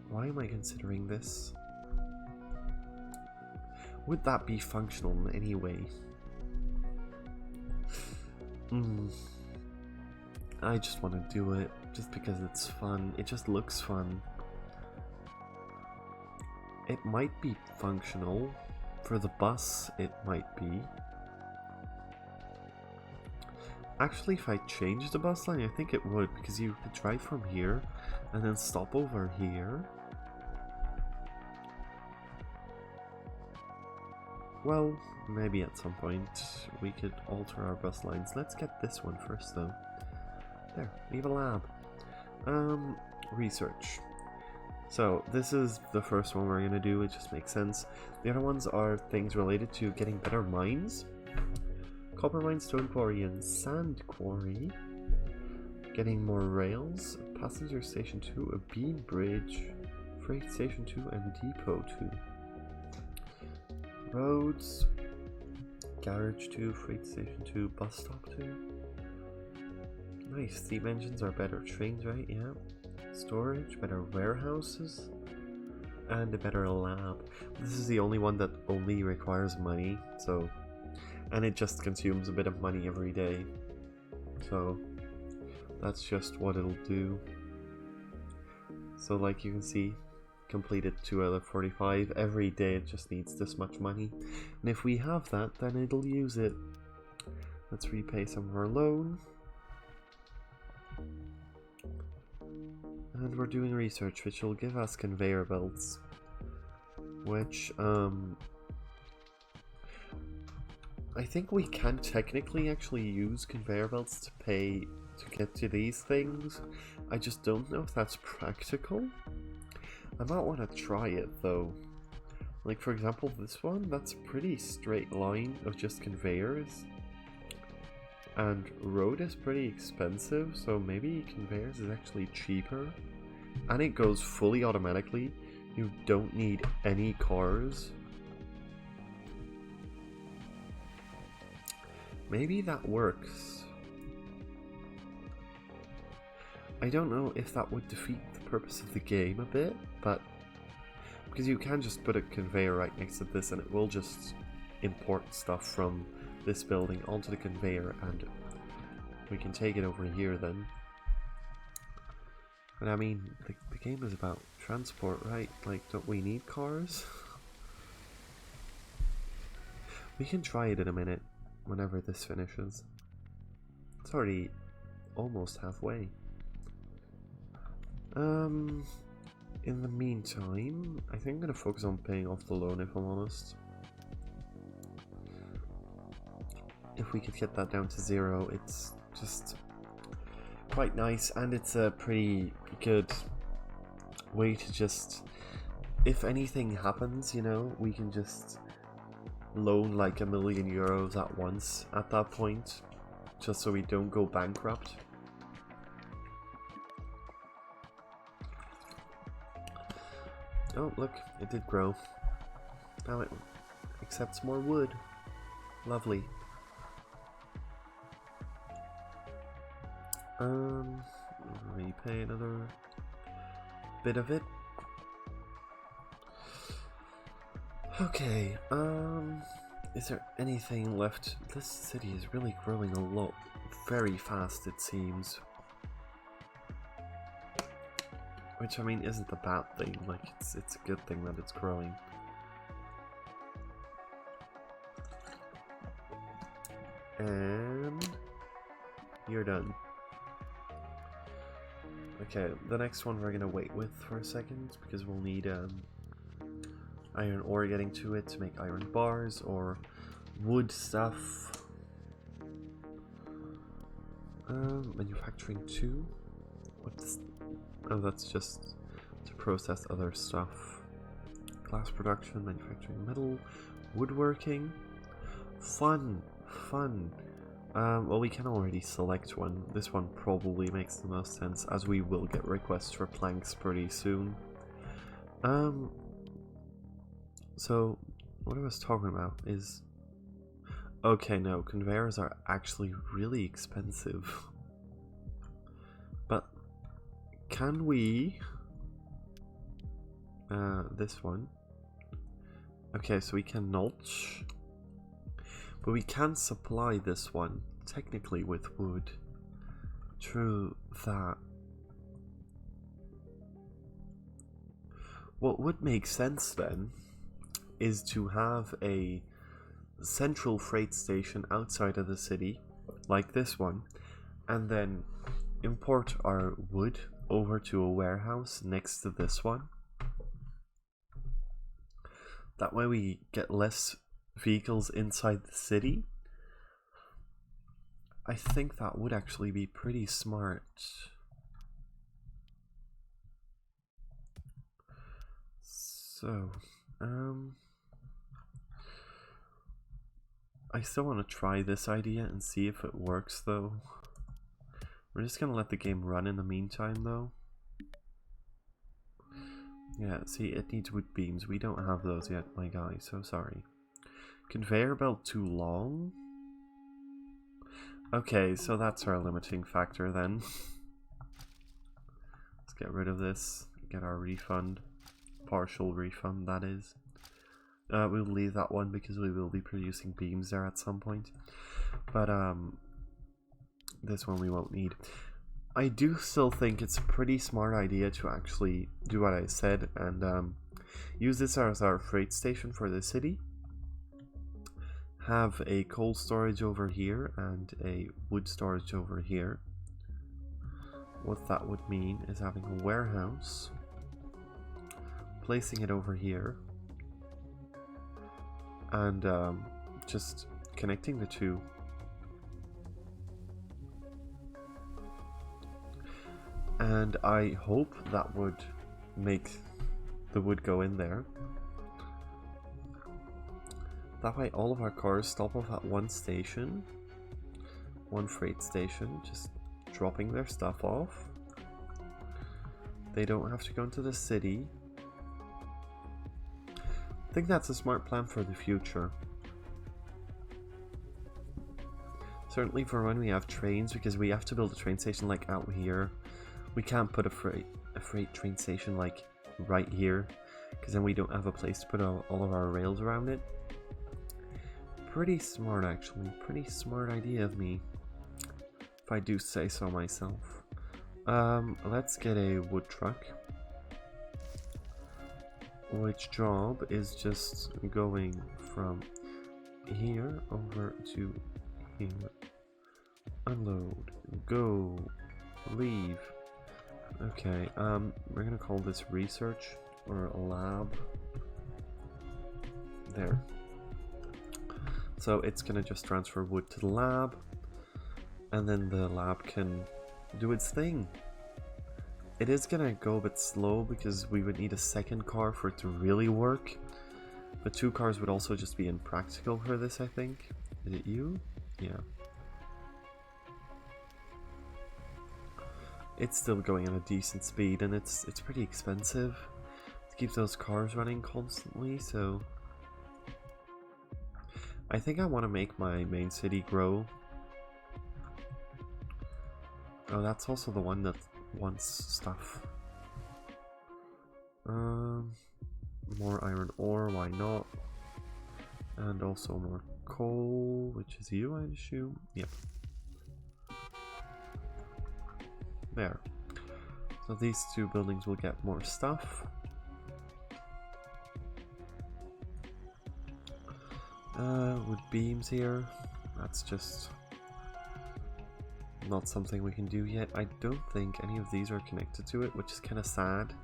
Why am I considering this? Would that be functional in any way? I just want to do it, just because it's fun. It just looks fun. It might be functional. For the bus, it might be. Actually, if I changed the bus line, I think it would, because you could drive from here and then stop over here. Well, maybe at some point we could alter our bus lines. Let's get this one first though. There, we have a lab. Research. So this is the first one we're going to do, it just makes sense. The other ones are things related to getting better mines. Copper mine, stone quarry, and sand quarry. Getting more rails. Passenger station 2, a beam bridge. Freight station 2, and depot 2. Roads. Garage 2, freight station 2, bus stop 2. Nice, steam engines are better trains, right? Yeah. Storage, better warehouses, and a better lab. This is the only one that only requires money, so, and it just consumes a bit of money every day, so that's just what it'll do. So like you can see, completed 2 out of 45. Every day it just needs this much money. And if we have that, then it'll use it. Let's repay some of our loan. And we're doing research, which will give us conveyor belts. Which, I think we can technically actually use conveyor belts to pay to get to these things. I just don't know if that's practical. I might want to try it though. Like for example this one, that's a pretty straight line of just conveyors. And road is pretty expensive, so maybe conveyors is actually cheaper. And it goes fully automatically. You don't need any cars. Maybe that works. I don't know if that would defeat the purpose of the game a bit, but because you can just put a conveyor right next to this and it will just import stuff from this building onto the conveyor and we can take it over here then. But I mean, the game is about transport, right? Like, don't we need cars? We can try it in a minute, whenever this finishes. It's already almost halfway. In the meantime, I think I'm gonna focus on paying off the loan if I'm honest. If we could get that down to 0, it's just quite nice, and it's a pretty good way to just, if anything happens, you know, we can just loan like €1 million at once at that point, just so we don't go bankrupt. Oh look, it did grow. Now it accepts more wood. Lovely. Repay another bit of it. Okay, is there anything left? This city is really growing a lot, very fast it seems. Which, I mean, isn't a bad thing, like, it's a good thing that it's growing. And you're done. Okay, the next one we're gonna wait with for a second, because we'll need iron ore getting to it to make iron bars or wood stuff. Manufacturing 2? What's... Oh, that's just to process other stuff. Glass production, manufacturing metal, woodworking. Fun! Fun! Well, we can already select one. This one probably makes the most sense, as we will get requests for planks pretty soon. So, what I was talking about is... Okay, no, conveyors are actually really expensive. But, can we... this one. Okay, so we can notch. But we can supply this one, technically, with wood. True that. What would make sense then is to have a central freight station outside of the city, like this one, and then import our wood over to a warehouse next to this one. That way we get less vehicles inside the city. I think that would actually be pretty smart. So, I still want to try this idea and see if it works though. We're just gonna let the game run in the meantime though. Yeah, see, it needs wood beams. We don't have those yet, my guy, so sorry. Conveyor belt too long? Okay, so that's our limiting factor then. Let's get rid of this, get our refund. Partial refund, that is. We'll leave that one because we will be producing beams there at some point. But, this one we won't need. I do still think it's a pretty smart idea to actually do what I said and use this as our freight station for the city. Have a coal storage over here and a wood storage over here. What that would mean is having a warehouse, placing it over here, and just connecting the two. And I hope that would make the wood go in there. That way all of our cars stop off at one station, one freight station, just dropping their stuff off. They don't have to go into the city. I think that's a smart plan for the future. Certainly for when we have trains, because we have to build a train station like out here. We can't put a freight train station like right here, because then we don't have a place to put all of our rails around it. Pretty smart actually, pretty smart idea of me, if I do say so myself. Let's get a wood truck, which job is just going from here over to here. Unload, go, leave. Okay, we're gonna call this research or a lab. There. So it's gonna just transfer wood to the lab, and then the lab can do its thing. It is gonna go a bit slow because we would need a second car for it to really work, but 2 cars would also just be impractical for this, I think. Is it you? Yeah. It's still going at a decent speed, and it's pretty expensive to keep those cars running constantly, so I think I want to make my main city grow. Oh, that's also the one that wants stuff. More iron ore, why not? And also more coal, which is you, I assume. Yep. There. So these 2 buildings will get more stuff. With beams here, that's just not something we can do yet. I don't think any of these are connected to it, which is kind of sad.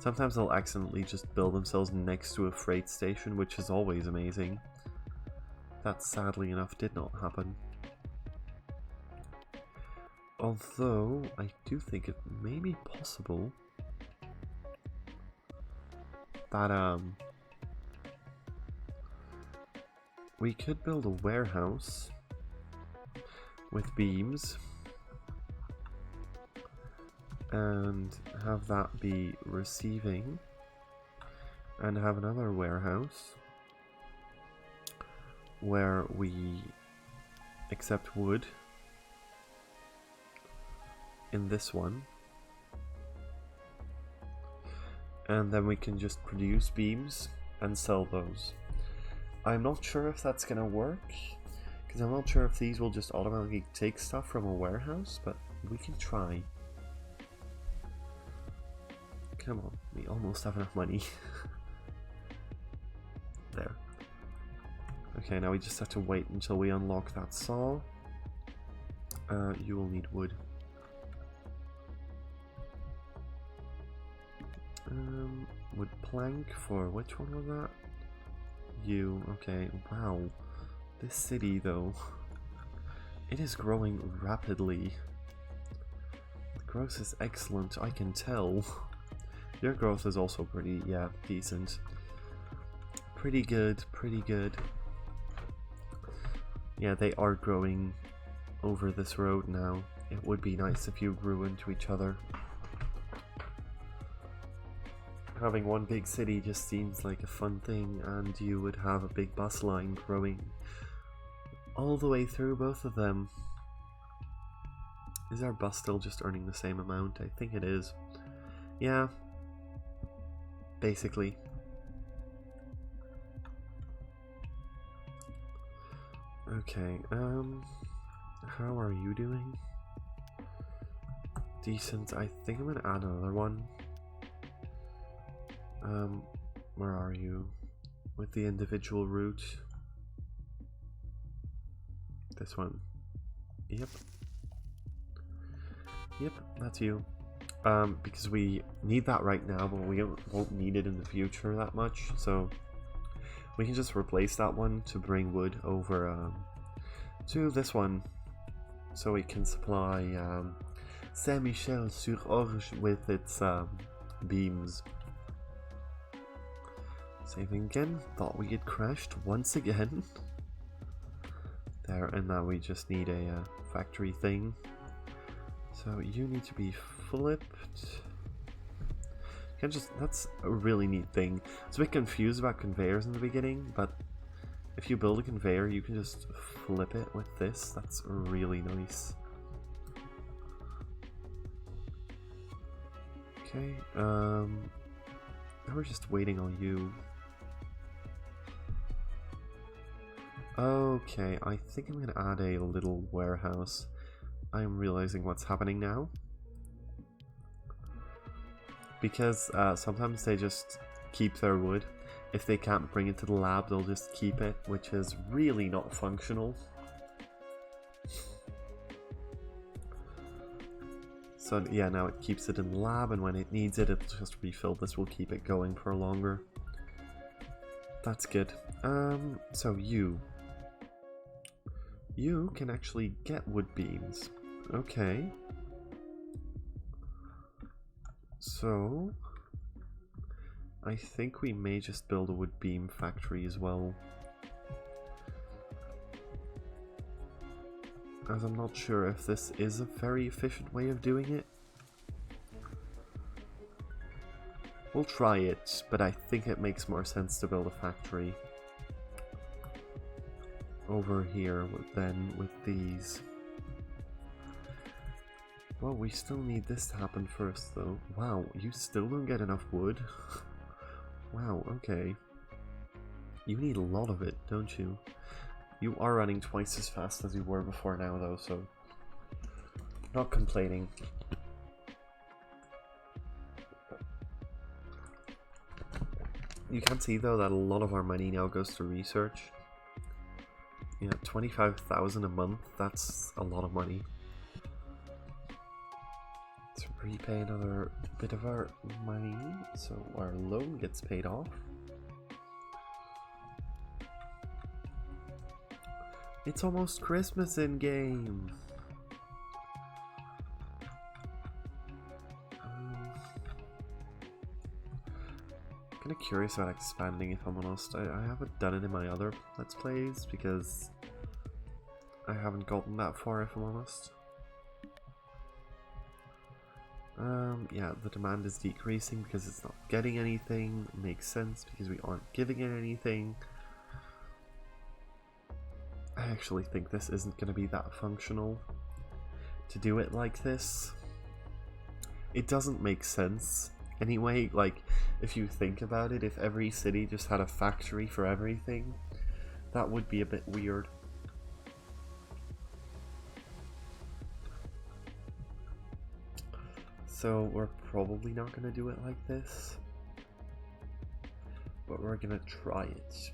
Sometimes they'll accidentally just build themselves next to a freight station, which is always amazing. That sadly enough did not happen. Although, I do think it may be possible that we could build a warehouse with beams and have that be receiving, and have another warehouse where we accept wood in this one, and then we can just produce beams and sell those. I'm not sure if that's gonna work, because I'm not sure if these will just automatically take stuff from a warehouse, but we can try. Come on, we almost have enough money. There. Okay, now we just have to wait until we unlock that saw. You will need wood. Wood plank for which one was that? You, okay, wow. This city though, it is growing rapidly. The growth is excellent, I can tell. Your growth is also pretty, yeah, decent. Pretty good, pretty good. Yeah, they are growing over this road now. It would be nice if you grew into each other. Having one big city just seems like a fun thing, and you would have a big bus line growing all the way through both of them. Is our bus still just earning the same amount? I think it is. Yeah. Basically. Okay, how are you doing? decent. I think I'm gonna add another one. Where are you? With the individual route. This one. Yep. Yep, that's you. Because we need that right now, but we won't need it in the future that much, so we can just replace that one to bring wood over to this one, so we can supply Saint-Michel-sur-Orge with its beams. Saving again, thought we had crashed once again. There, and now we just need a factory thing. So you need to be flipped. Can't just, that's a really neat thing. I was a bit confused about conveyors in the beginning, but if you build a conveyor, you can just flip it with this. That's really nice. Okay, now we're just waiting on you. Okay, I think I'm gonna add a little warehouse. I'm realizing what's happening now. Because sometimes they just keep their wood. If they can't bring it to the lab, they'll just keep it, which is really not functional. So yeah, now it keeps it in the lab, and when it needs it, it'll just refill. This will keep it going for longer. That's good. So you can actually get wood beams. Okay. So I think we may just build a wood beam factory as well. As I'm not sure if this is a very efficient way of doing it. We'll try it, but I think it makes more sense to build a factory over here than with these. Well, we still need this to happen first, though. Wow, you still don't get enough wood? Wow, okay. You need a lot of it, don't you? You are running twice as fast as you were before now, though, so... not complaining. You can see, though, that a lot of our money now goes to research. Yeah, 25,000 a month, that's a lot of money. Let's repay another bit of our money, so our loan gets paid off. It's almost Christmas in game! Kind of curious about expanding, if I'm honest. I haven't done it in my other Let's Plays because I haven't gotten that far, if I'm honest. Yeah, the demand is decreasing because it's not getting anything. It makes sense because we aren't giving it anything. I actually think this isn't going to be that functional to do it like this. It doesn't make sense. Anyway, like, if you think about it, if every city just had a factory for everything, that would be a bit weird. So we're probably not going to do it like this, but we're going to try it.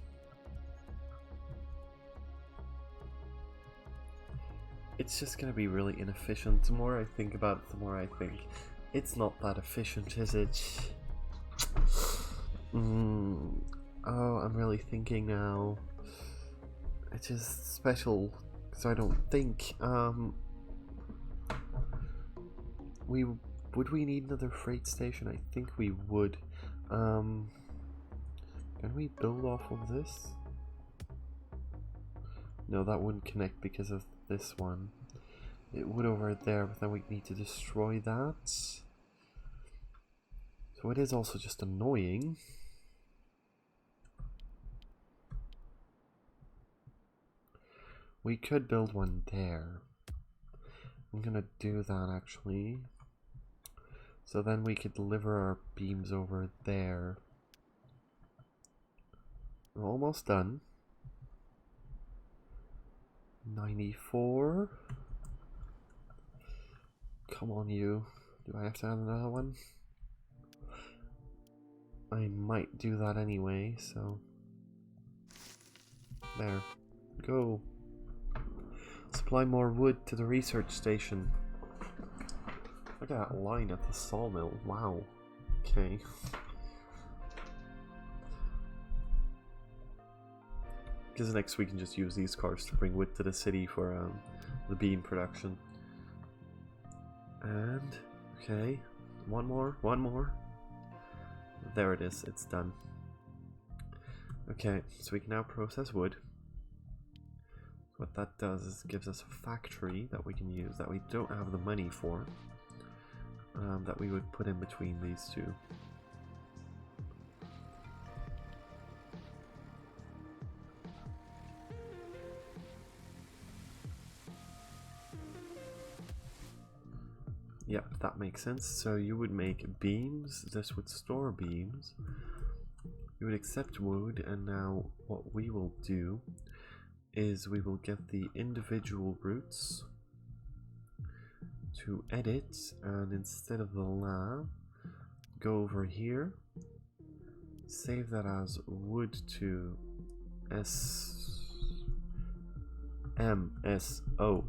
It's just going to be really inefficient. The more I think about it, the more I think it's not that efficient, is it? Oh, I'm really thinking now. It's just special, because I don't think, would we need another freight station? I think we would. Can we build off of this? No, that wouldn't connect because of this one. It would over there, but then we need to destroy that. So it is also just annoying. We could build one there. I'm gonna do that actually. So then we could deliver our beams over there. We're almost done. 94. Come on, you. Do I have to add another one? I might do that anyway, so... There. Go. Supply more wood to the research station. Look at that line at the sawmill. Wow. Okay. Because next we can just use these cars to bring wood to the city for the beam production. And, okay, one more. There it is, it's done. Okay, so we can now process wood. What that does is it gives us a factory that we can use that we don't have the money for, that we would put in between these two. Yep, that makes sense. So you would make beams, this would store beams, you would accept wood, and now what we will do is we will get the individual routes to edit, and instead of the lab, go over here, save that as wood to MSO.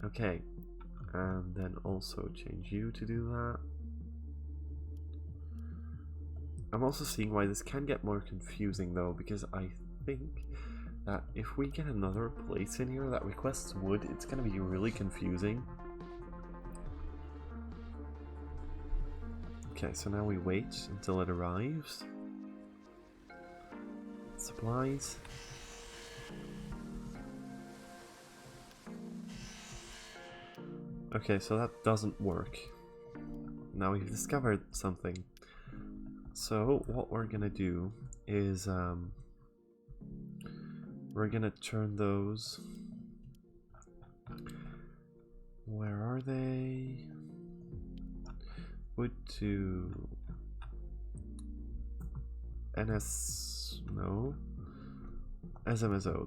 Okay. And then also change you to do that. I'm also seeing why this can get more confusing though, because I think that if we get another place in here that requests wood, it's going to be really confusing. Okay, so now we wait until it arrives. Supplies. Okay, so that doesn't work. Now we've discovered something. So what we're gonna do is we're gonna turn those. Where are they? Wood to SMSO,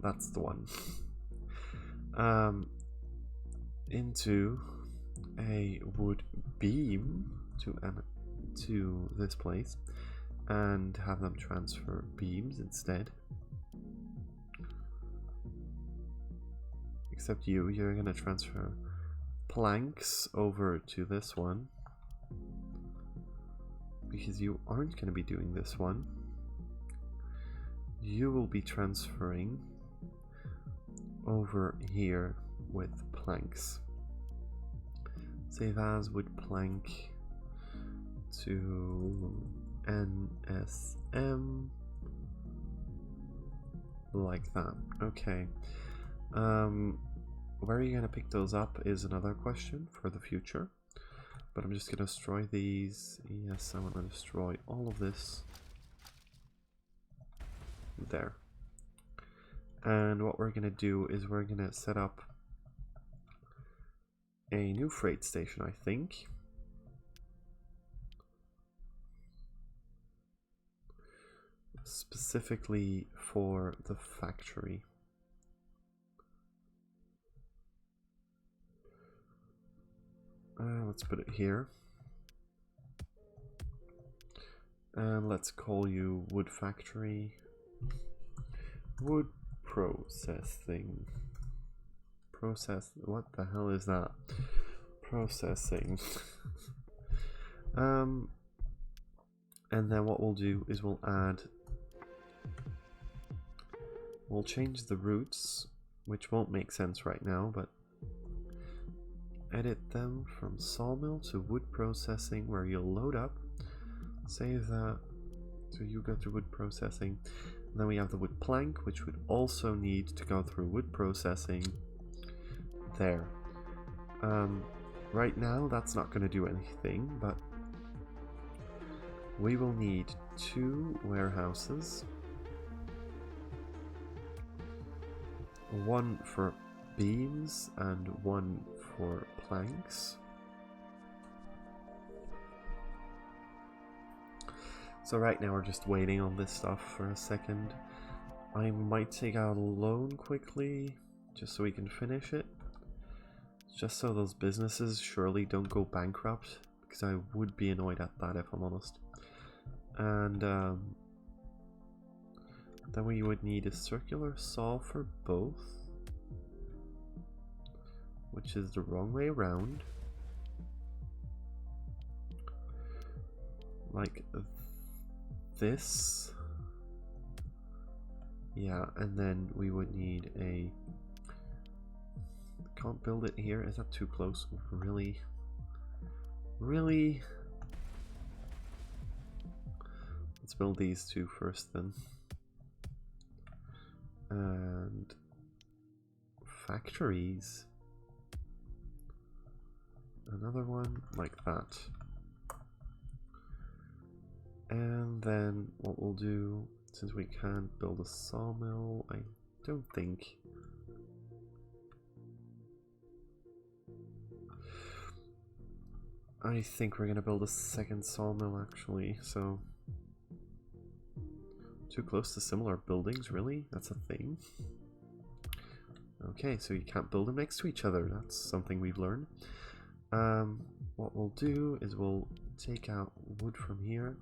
that's the one. Into a wood beam to this place and have them transfer beams instead. Except you're gonna transfer planks over to this one because you aren't gonna be doing this one. You will be transferring over here with planks. Save as wood plank to NSM like that. Okay. Where are you gonna pick those up is another question for the future. But I'm just gonna destroy these. Yes, I'm gonna destroy all of this. There. And what we're gonna do is we're gonna set up a new freight station, I think. Specifically for the factory. Let's put it here. And let's call you Wood Factory. Wood Processing. What the hell is that? Processing. And then what we'll do is we'll change the routes, which won't make sense right now, but edit them from sawmill to wood processing, where you'll load up, save that, so you go to wood processing, and then we have the wood plank, which would also need to go through wood processing. There. Right now that's not going to do anything, but we will need 2 warehouses, one for beams and one for planks. So right now we're just waiting on this stuff for a second. I might take out a loan quickly just so we can finish it. Just so those businesses surely don't go bankrupt, because I would be annoyed at that if I'm honest. And then we would need a circular saw for both, which is the wrong way around. Like this. Yeah, and then we would need a... Can't build it here. Is that too close? Really? Really? Let's build these two first then. And factories. Another one like that. And then what we'll do, since we can't build a sawmill, I don't think... I think we're gonna build a second sawmill actually, so... Too close to similar buildings, really? That's a thing? Okay, so you can't build them next to each other, that's something we've learned. What we'll do is we'll take out wood from here.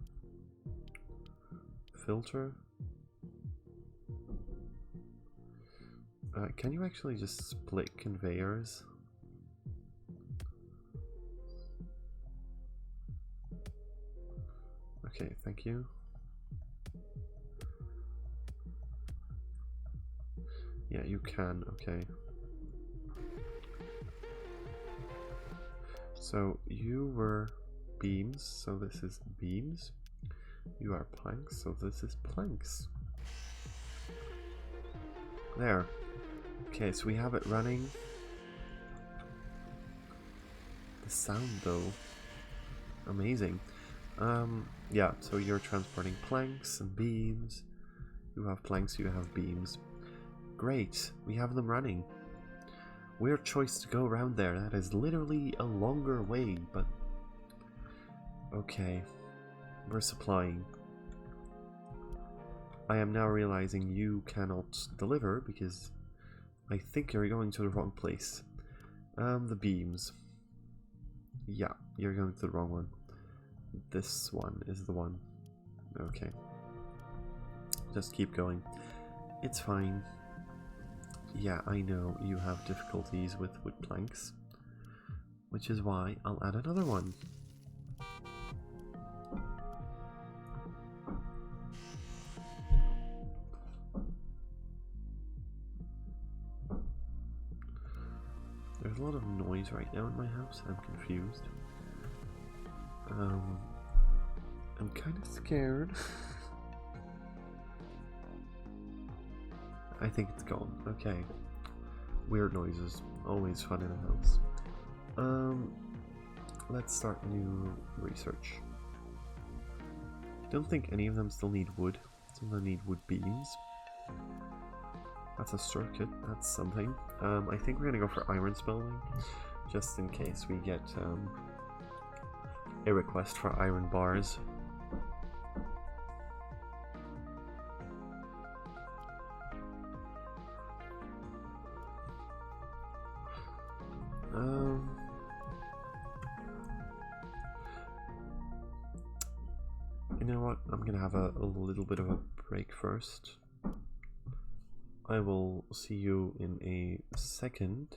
Filter. Can you actually just split conveyors? Okay, thank you. Yeah, you can, okay. So you were beams, so this is beams. You are planks, so this is planks. There. Okay, so we have it running. The sound though, amazing. Yeah, so you're transporting planks and beams. You have planks, you have beams. Great, we have them running. Weird choice to go around there. That is literally a longer way, but okay. We're supplying. I am now realizing you cannot deliver because I think you're going to the wrong place. The beams. Yeah, you're going to the wrong one. This one is the one. Okay. Just keep going. It's fine. Yeah, I know you have difficulties with wood planks, which is why I'll add another one. There's a lot of noise right now in my house. I'm confused. I'm kind of scared. I think it's gone. Okay. Weird noises. Always fun in a house. Let's start new research. Don't think any of them still need wood. Some of them need wood beams. That's a circuit. That's something. I think we're gonna go for iron smelting, just in case we get a request for iron bars. You know what? I'm gonna have a little bit of a break first. I will see you in a second.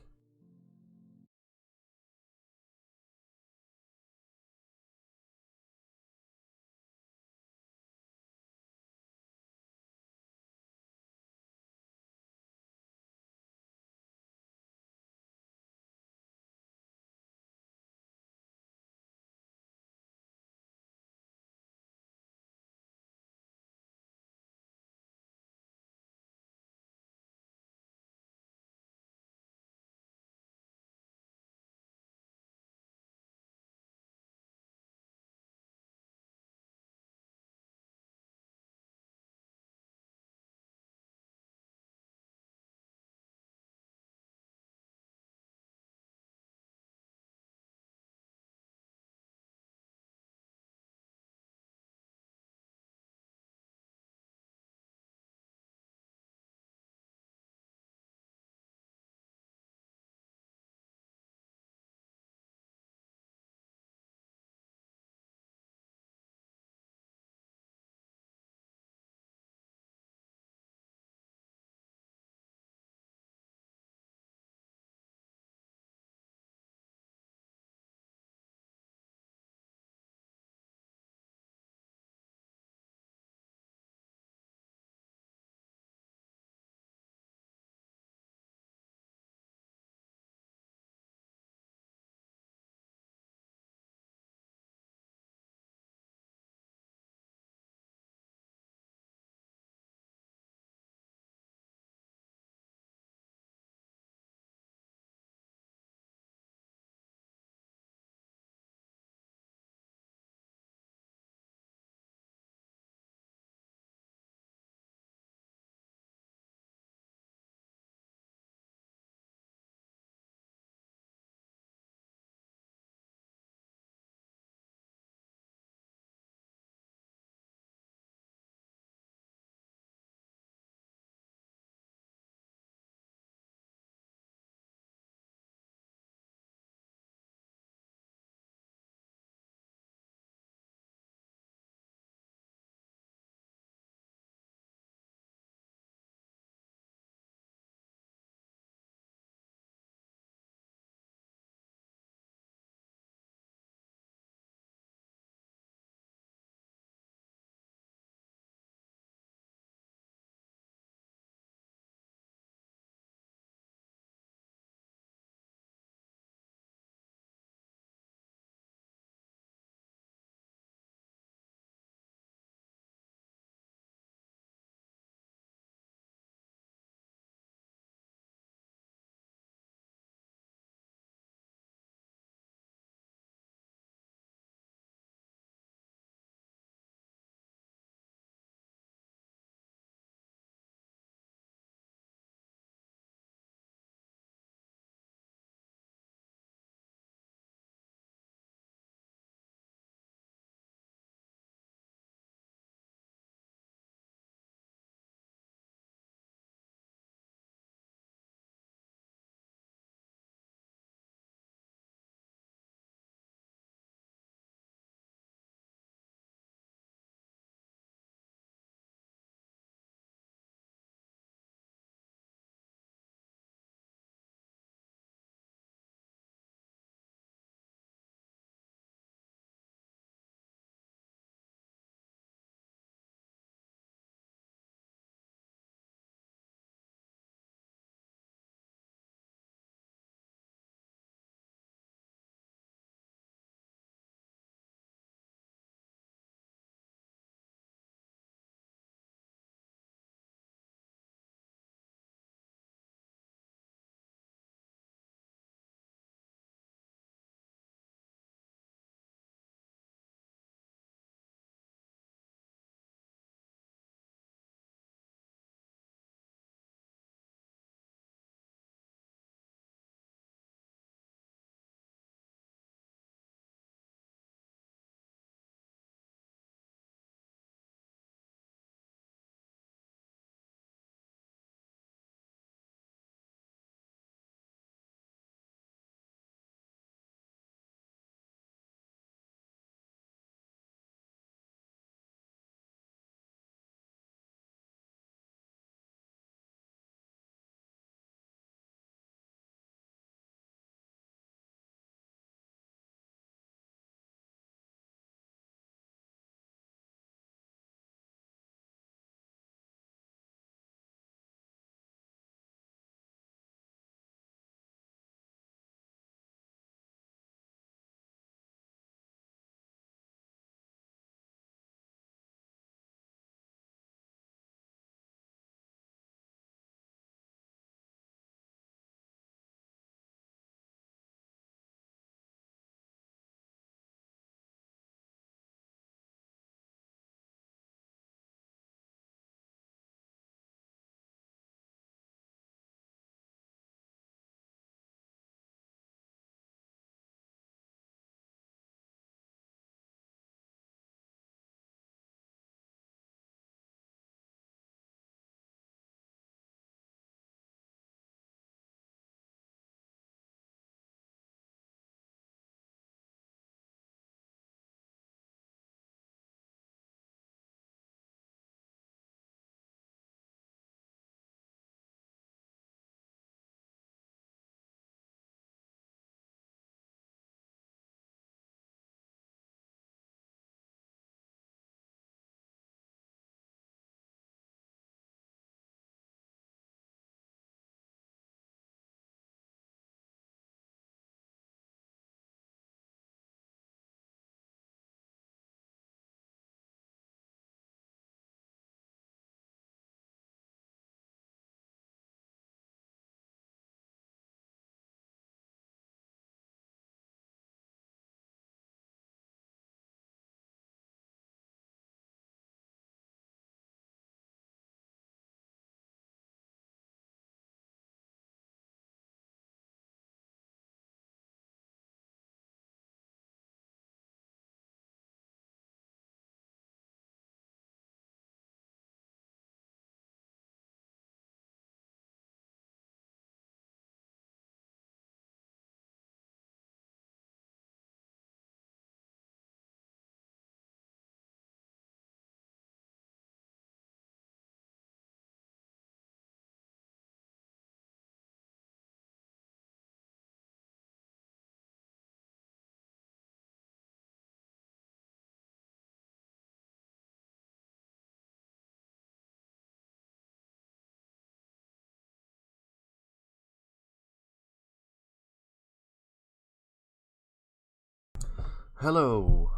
Hello,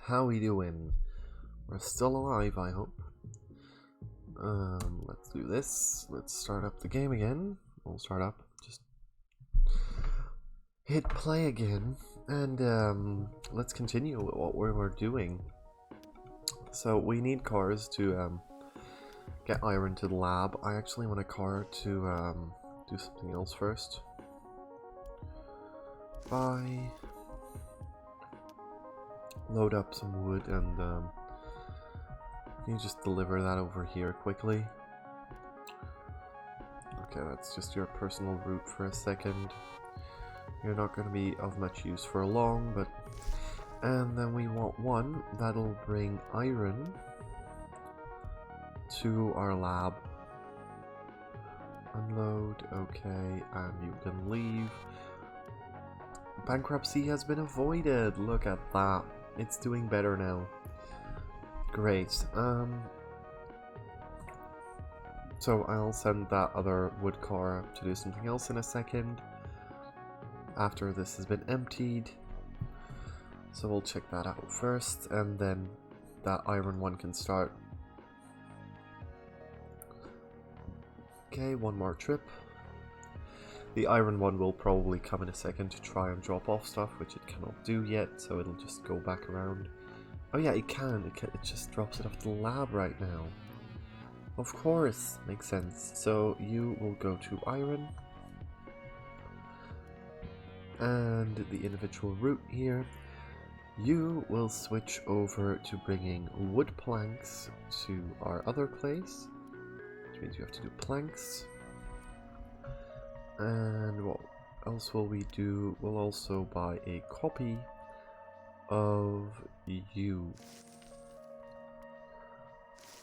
how we doing? We're still alive, I hope. Let's do this. Let's start up the game again. We'll start up. Just hit play again, and let's continue with what we were doing. So we need cars to get iron to the lab. I actually want a car to do something else first. Bye. Load up some wood and can you just deliver that over here quickly? Okay, that's just your personal route for a second. You're not going to be of much use for long, but... And then we want one that'll bring iron to our lab. Unload, okay, and you can leave. Bankruptcy has been avoided, look at that. It's doing better now. Great. So I'll send that other wood car to do something else in a second. After this has been emptied. So we'll check that out first, and then that iron one can start. Okay, one more trip. The iron one will probably come in a second to try and drop off stuff, which it cannot do yet, so it'll just go back around. Oh yeah, it can. It just drops it off to the lab right now. Of course, makes sense. So you will go to iron. And the individual route here. You will switch over to bringing wood planks to our other place. Which means you have to do planks. And what else will we do? We'll also buy a copy of you.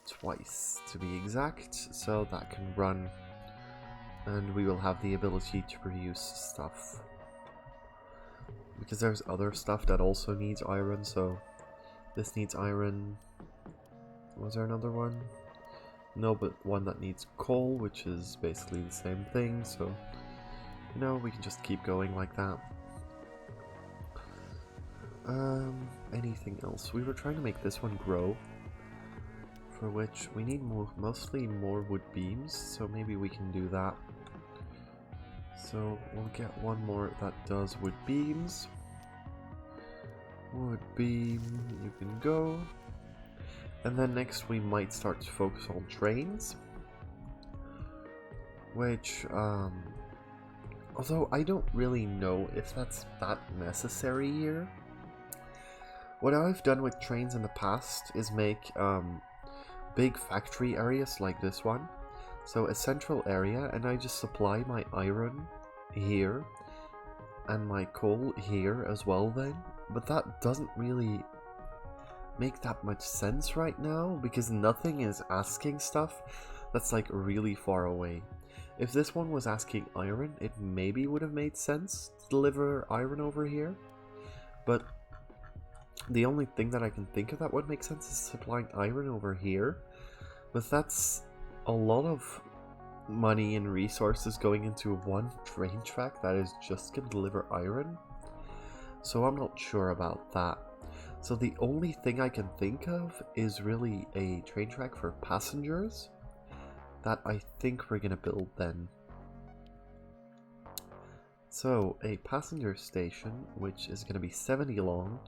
Twice, to be exact, so that can run. And we will have the ability to produce stuff. Because there's other stuff that also needs iron, so this needs iron. Was there another one? No, but one that needs coal, which is basically the same thing, so you know, we can just keep going like that. Anything else? We were trying to make this one grow, for which we need mostly more wood beams, so maybe we can do that. So we'll get one more that does wood beams. Wood beam, you can go. And then next we might start to focus on trains. Which, although I don't really know if that's that necessary here. What I've done with trains in the past is make big factory areas like this one. So a central area, and I just supply my iron here and my coal here as well then. But that doesn't really make that much sense right now because nothing is asking stuff that's like really far away. If this one was asking iron, it maybe would have made sense to deliver iron over here. But the only thing that I can think of that would make sense is supplying iron over here. But that's a lot of money and resources going into one train track that is just going to deliver iron. So I'm not sure about that. So the only thing I can think of is really a train track for passengers that I think we're going to build then. So a passenger station, which is going to be 70 long,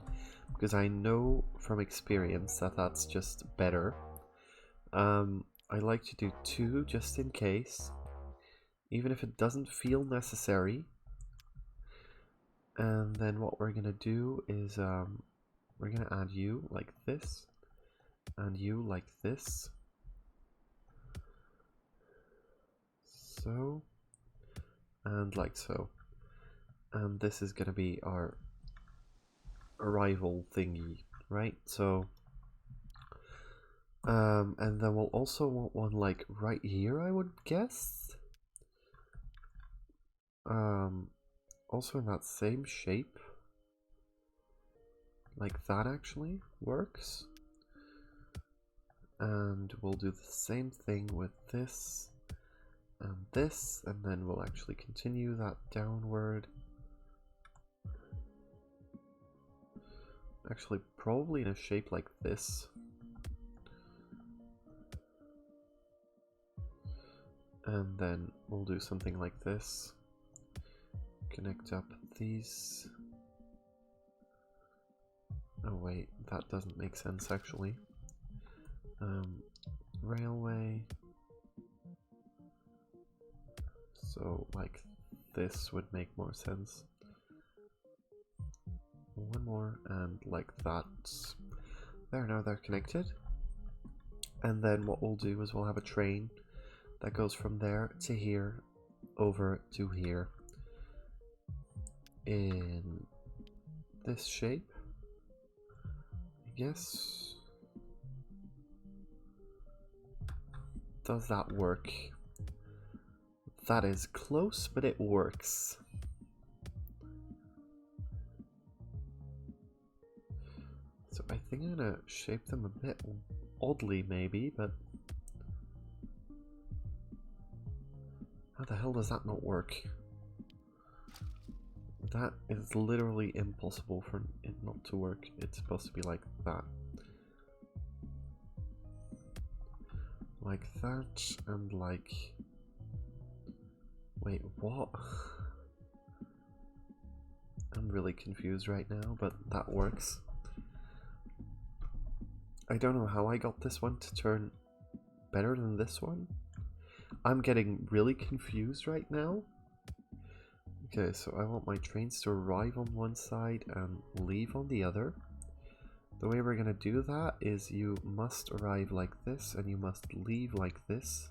because I know from experience that that's just better. I like to do 2 just in case, even if it doesn't feel necessary. And then what we're going to do is we're going to add you like this, and you like this. So, and like so. And this is going to be our arrival thingy, right? So, and then we'll also want one like right here, I would guess. Also in that same shape. Like that actually works. And we'll do the same thing with this and this, and then we'll actually continue that downward. Actually, probably in a shape like this. And then we'll do something like this. Connect up these. Oh wait, that doesn't make sense actually. Railway. So like this would make more sense. One more and like that. There, now they're connected. And then what we'll do is we'll have a train that goes from there to here, over to here. In this shape, I guess. Does that work? That is close, but it works. So I think I'm gonna shape them a bit oddly maybe, but how the hell does that not work? That is literally impossible for it not to work. It's supposed to be like that. Like that, and like... Wait, what? I'm really confused right now, but that works. I don't know how I got this one to turn better than this one. I'm getting really confused right now. Okay, so I want my trains to arrive on one side and leave on the other. The way we're gonna do that is you must arrive like this and you must leave like this.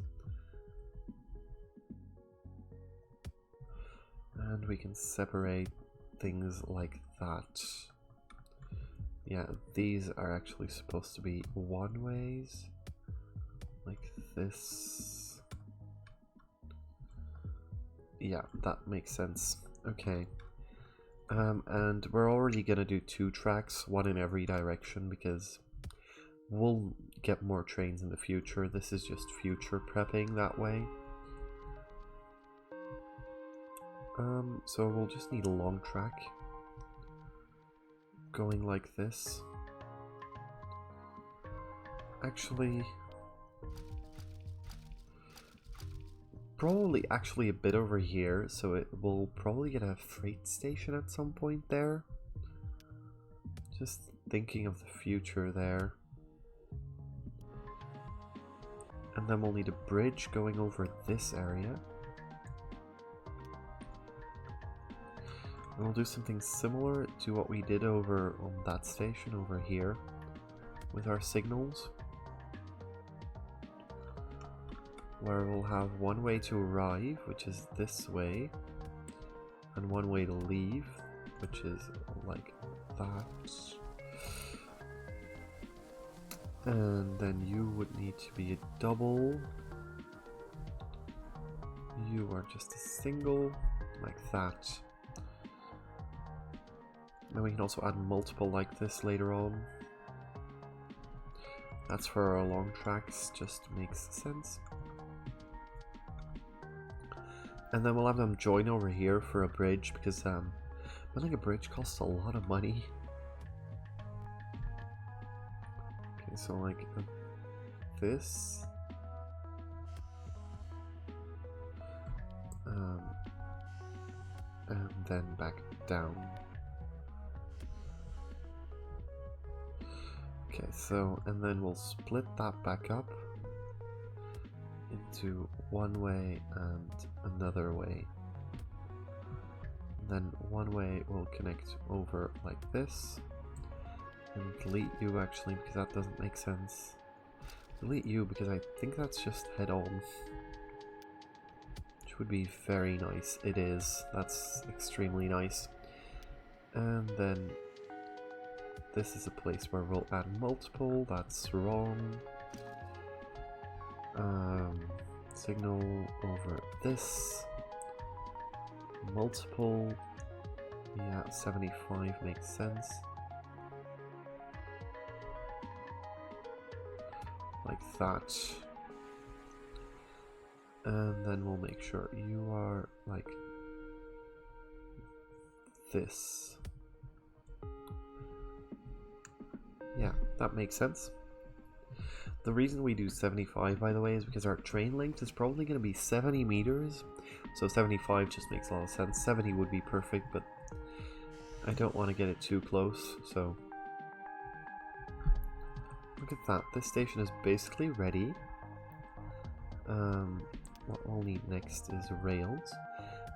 And we can separate things like that. Yeah, these are actually supposed to be one-ways. Like this. Yeah, that makes sense. Okay. And we're already gonna do 2 tracks, one in every direction, because we'll get more trains in the future. This is just future prepping that way. So we'll just need a long track going like this. Actually, probably actually a bit over here, so it will probably get a freight station at some point there. Just thinking of the future there. And then we'll need a bridge going over this area. And we'll do something similar to what we did over on that station over here with our signals, where we'll have one way to arrive, which is this way, and one way to leave, which is like that. And then you would need to be a double. You are just a single, like that. And we can also add multiple like this later on. That's for our long tracks, just makes sense. And then we'll have them join over here for a bridge, because building a bridge costs a lot of money. Okay, so like this. And then back down. Okay, so, and then we'll split that back up into one way and another way. Then one way will connect over like this. And delete you actually, because that doesn't make sense. Delete you because I think that's just head on. Which would be very nice. It is. That's extremely nice. And then this is a place where we'll add multiple. That's wrong. Signal over this. Multiple. Yeah, 75 makes sense. Like that. And then we'll make sure you are like this. that makes sense. The reason we do 75, by the way, is because our train length is probably going to be 70 meters. So 75 just makes a lot of sense. 70 would be perfect, but I don't want to get it too close, so... Look at that. This station is basically ready. What we'll need next is rails.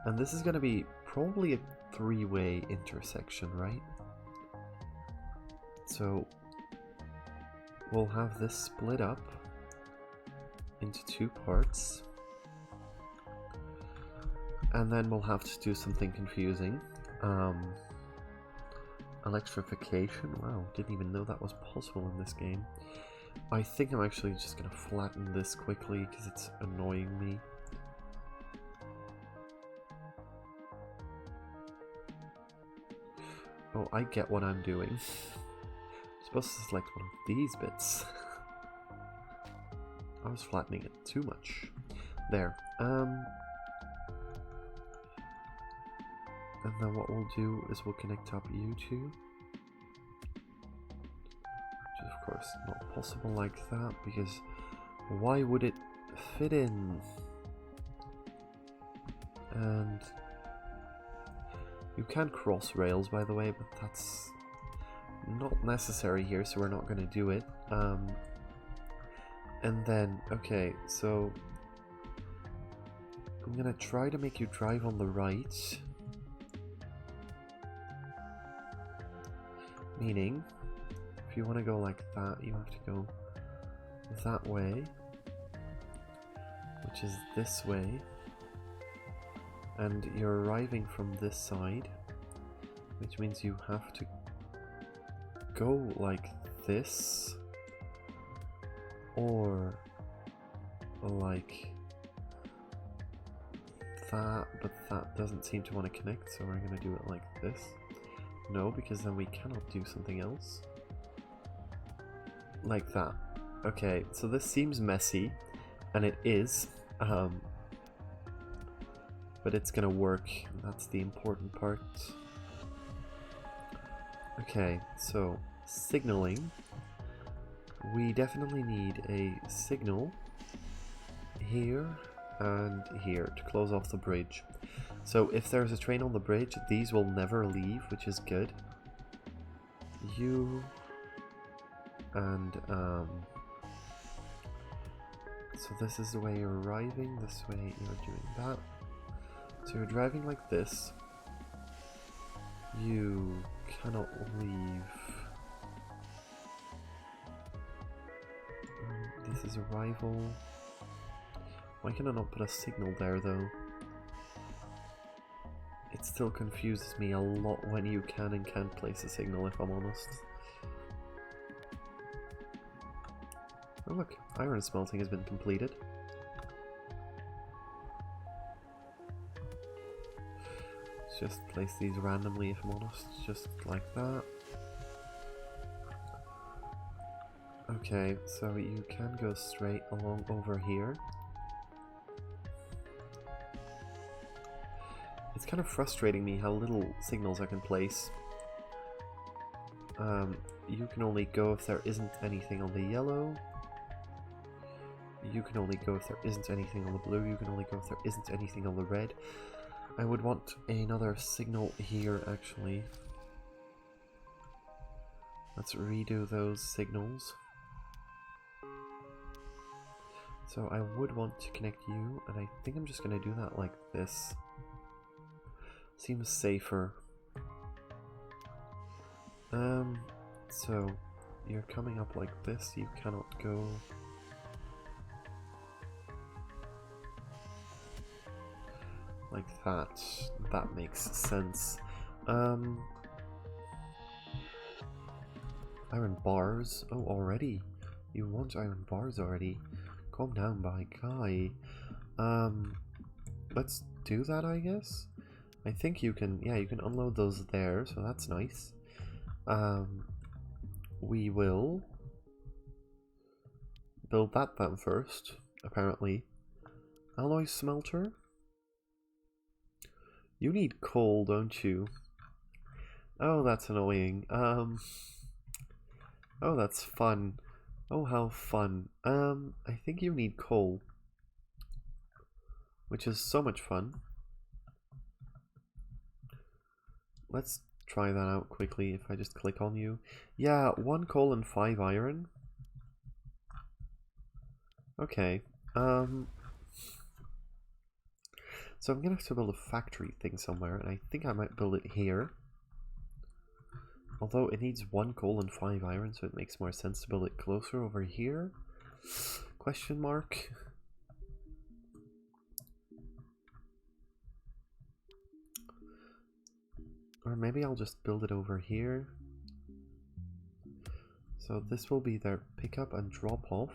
And this is going to be probably a three-way intersection, right? So we'll have this split up into two parts. And then we'll have to do something confusing. Electrification. Wow, didn't even know that was possible in this game. I think I'm actually just going to flatten this quickly because it's annoying me. Oh, I get what I'm doing. I'm supposed to select one of these bits. I was flattening it too much. There. And then what we'll do is we'll connect up you two. Which is of course not possible like that, because why would it fit in? And you can cross rails, by the way, but that's not necessary here, so we're not going to do it. And then, okay, so I'm going to try to make you drive on the right. Meaning, if you want to go like that, you have to go that way, which is this way. And you're arriving from this side, which means you have to go like this, or like that, but that doesn't seem to want to connect, so we're going to do it like this. No, because then we cannot do something else. Like that. Okay, so this seems messy, and it is, but it's gonna work, and that's the important part. Okay, so signaling. We definitely need a signal here and here to close off the bridge. So if there's a train on the bridge, these will never leave, which is good. You and so this is the way you're arriving, this way you're doing that. So you're driving like this. You cannot leave. This is arrival. Why can I not put a signal there though? It still confuses me a lot when you can and can't place a signal, if I'm honest. Oh look, iron smelting has been completed. Let's just place these randomly, if I'm honest, just like that. Okay, so you can go straight along over here. It's kind of frustrating me how little signals I can place. You can only go if there isn't anything on the yellow. You can only go if there isn't anything on the blue. You can only go if there isn't anything on the red. I would want another signal here, actually. Let's redo those signals. So I would want to connect you, and I think I'm just going to do that like this. Seems safer. So you're coming up like this, you cannot go like that. That makes sense. Iron bars? Oh, already? You want iron bars already? Calm down, by guy. Let's do that, I guess? I think you can, yeah, you can unload those there, so that's nice. We will build that then first, apparently. Alloy smelter? You need coal, don't you? Oh, that's annoying. Oh, that's fun. Oh, how fun. I think you need coal, which is so much fun. Let's try that out quickly if I just click on you. Yeah, 1 coal and 5 iron. Okay. So I'm gonna have to build a factory thing somewhere, and I think I might build it here. Although it needs 1 coal and 5 iron, so it makes more sense to build it closer over here. Question mark. Or maybe I'll just build it over here. So this will be their pickup and drop off.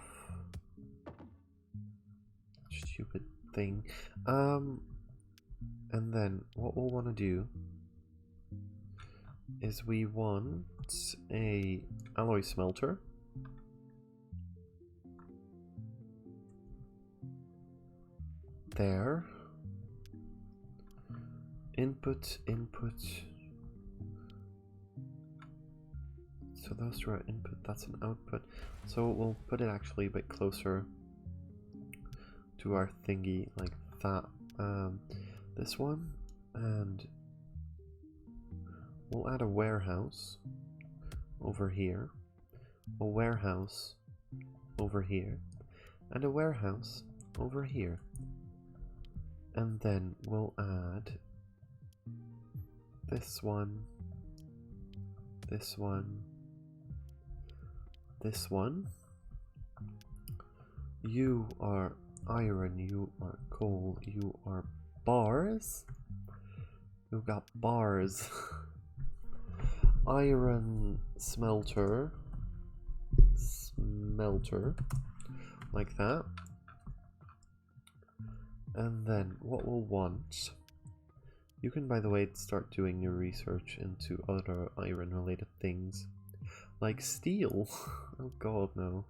Stupid thing. And then what we'll want to do is we want a alloy smelter. There. Input. So those two are input, that's an output. So we'll put it actually a bit closer to our thingy, like that. This one, and we'll add a warehouse over here, a warehouse over here, and a warehouse over here. And then we'll add this one, this one, this one. You are iron, you are coal, you are bars. You got bars. Iron smelter, like that. And then what we'll want, you can, by the way, start doing your research into other iron related things, like steel. Oh god, no.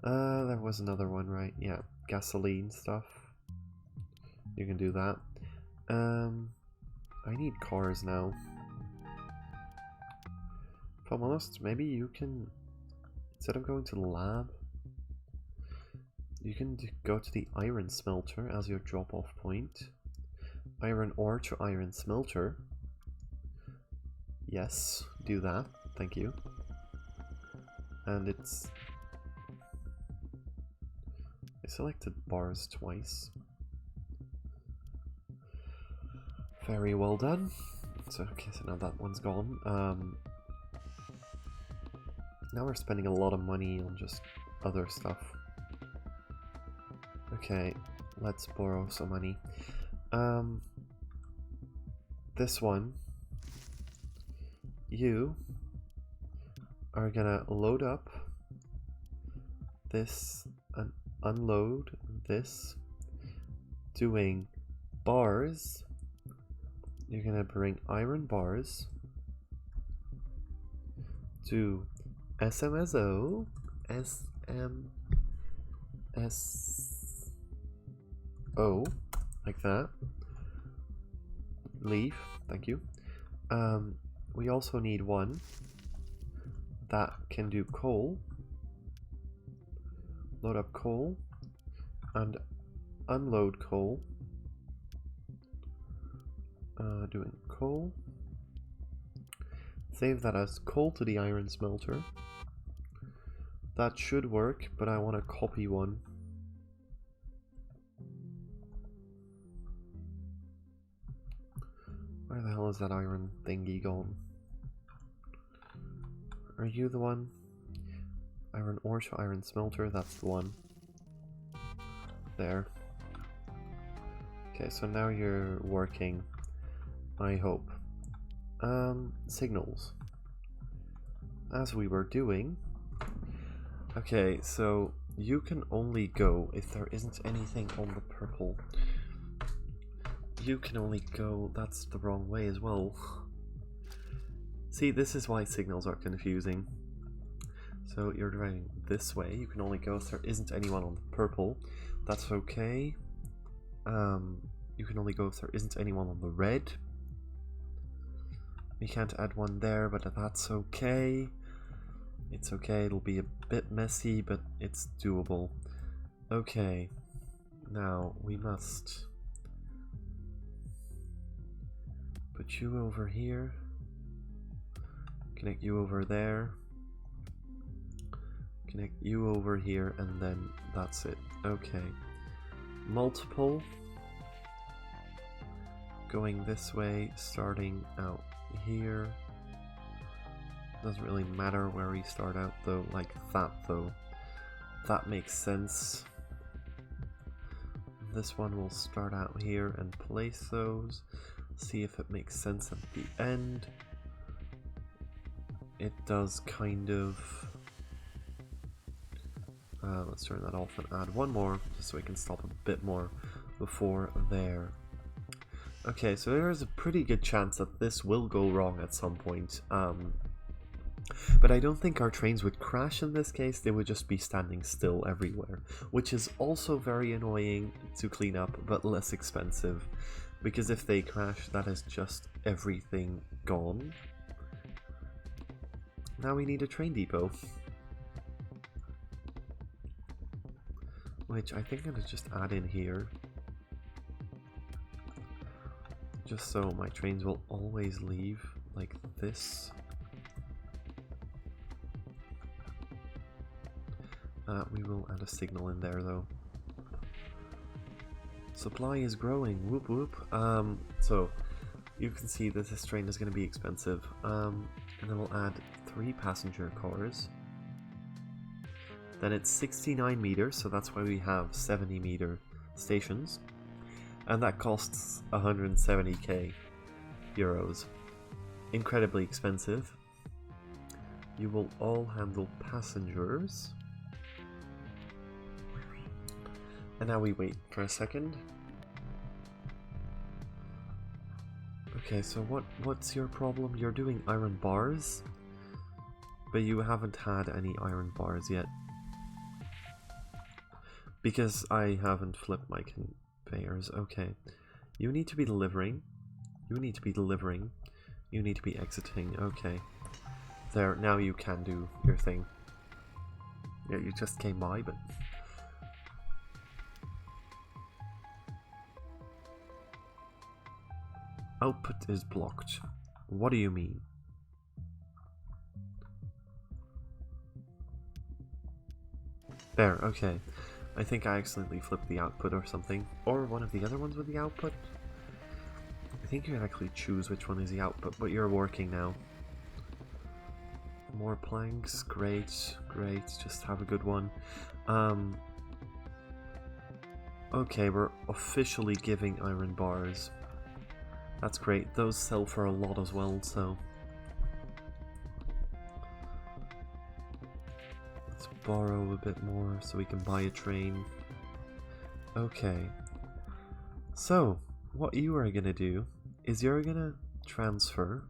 There was another one, right? Yeah, gasoline stuff. You can do that. I need cars now. If I'm honest, maybe you can, instead of going to the lab, you can go to the iron smelter as your drop-off point. Iron ore to iron smelter. Yes, do that. Thank you. And it's... I selected bars twice. Very well done. So, okay, so now that one's gone. Now we're spending a lot of money on just other stuff. Okay, let's borrow some money. This one, you are gonna load up this and unload this, doing bars. You're gonna bring iron bars to SMSO, SMSO, like that. Leave, thank you. We also need one that can do coal. Load up coal and unload coal. Doing coal. Save that as coal to the iron smelter. That should work, but I want to copy one. Where the hell is that iron thingy gone? Are you the one? Iron ore to iron smelter, that's the one. There. Okay, so now you're working, I hope. Signals. As we were doing. Okay, so you can only go if there isn't anything on the purple. You can only go, that's the wrong way as well. See, this is why signals are confusing. So you're driving this way, you can only go if there isn't anyone on the purple. That's okay. You can only go if there isn't anyone on the red. We can't add one there, but that's okay. It's okay, it'll be a bit messy, but it's doable. Okay, now we must put you over here, connect you over there, connect you over here, and then that's it. Okay, multiple going this way, starting out here. Doesn't really matter where we start out though, like that though. That makes sense. This one will start out here and place those. See if it makes sense at the end. It does kind of. Let's turn that off and add one more, just so we can stop a bit more before there. Okay, so there is a pretty good chance that this will go wrong at some point. But I don't think our trains would crash in this case, they would just be standing still everywhere, which is also very annoying to clean up, but less expensive, because if they crash, that is just everything gone. Now we need a train depot, which I think I'm going to just add in here, just so my trains will always leave like this. We will add a signal in there though. Supply is growing, whoop whoop. So you can see that this train is going to be expensive. And then we'll add 3 passenger cars. Then it's 69 meters, so that's why we have 70 meter stations. And that costs 170k euros. Incredibly expensive. You will all handle passengers. And now we wait for a second. Okay, so what's your problem? You're doing iron bars, but you haven't had any iron bars yet. Because I haven't flipped my conveyors. Okay. You need to be delivering. You need to be delivering. You need to be exiting. Okay. There, now you can do your thing. Yeah, you just came by, but... Output is blocked. What do you mean? There, okay. I think I accidentally flipped the output or something. Or one of the other ones with the output. I think you can actually choose which one is the output, but you're working now. More planks, great, great, just have a good one. Okay, we're officially giving iron bars. That's great, those sell for a lot as well, so... Let's borrow a bit more so we can buy a train. Okay. So, what you are gonna do is you're gonna transfer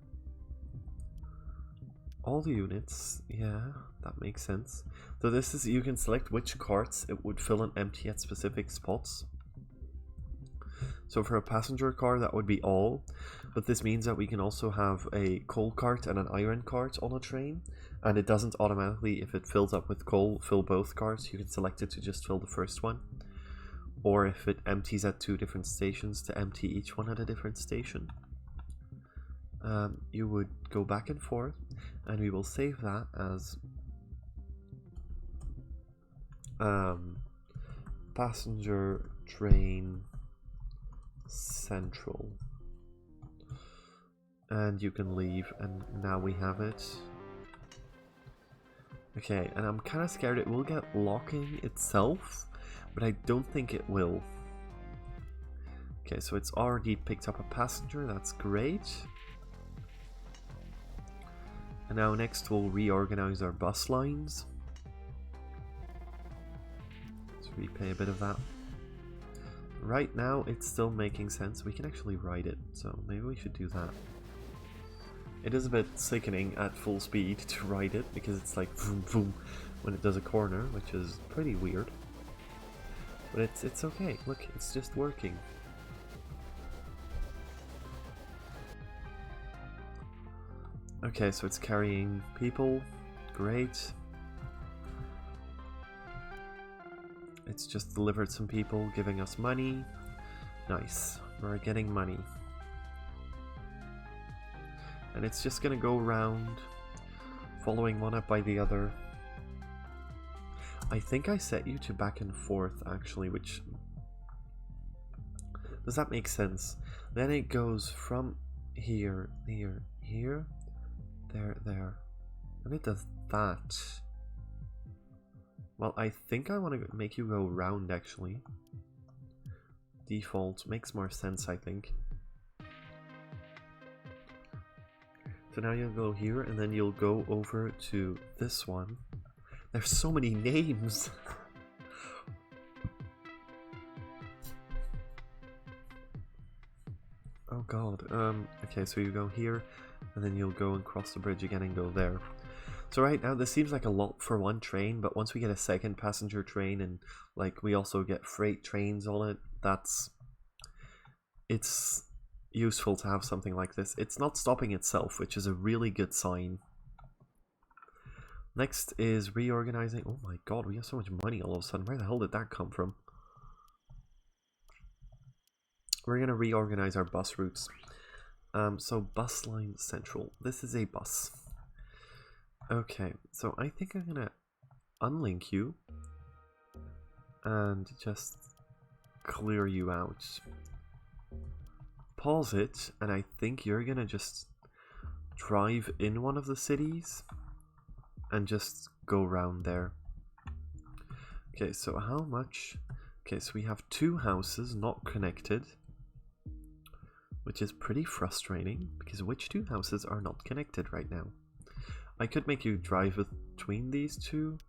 all the units. Yeah, that makes sense. So this is, you can select which carts it would fill and empty at specific spots. So for a passenger car, that would be all, but this means that we can also have a coal cart and an iron cart on a train, and it doesn't automatically, if it fills up with coal, fill both carts. You can select it to just fill the first one, or if it empties at 2 different stations, to empty each one at a different station. You would go back and forth, and we will save that as passenger train central, and you can leave, and now we have it. Okay, and I'm kind of scared it will get locking itself, but I don't think it will. Okay, so it's already picked up a passenger, that's great. And now next we'll reorganize our bus lines. Let's repay a bit of that. Right now it's still making sense. We can actually ride it, so maybe we should do that. It is a bit sickening at full speed to ride it, because it's like vroom vroom when it does a corner, which is pretty weird. But it's okay, look, it's just working. Okay, so it's carrying people. Great. It's just delivered some people giving us money. Nice. We're getting money. And it's just gonna go around, following one up by the other. I think I set you to back and forth, actually, which... Does that make sense? Then it goes from here, here, here, there, there. And it does that. Well, I think I want to make you go round, actually. Default makes more sense, I think. So now you'll go here, and then you'll go over to this one. There's so many names! Oh god. Okay, so you go here, and then you'll go and cross the bridge again and go there. So right now, this seems like a lot for one train, but once we get a second passenger train, and like we also get freight trains on it, it's useful to have something like this. It's not stopping itself, which is a really good sign. Next is reorganizing. Oh my god, we have so much money all of a sudden. Where the hell did that come from? We're going to reorganize our bus routes. So bus line central. This is a bus. Okay, so I think I'm going to unlink you and just clear you out. Pause it, and I think you're gonna just drive in one of the cities and just go around there. Okay, so how much? Okay, so we have 2 houses not connected, which is pretty frustrating, because which 2 houses are not connected right now? I could make you drive between these 2.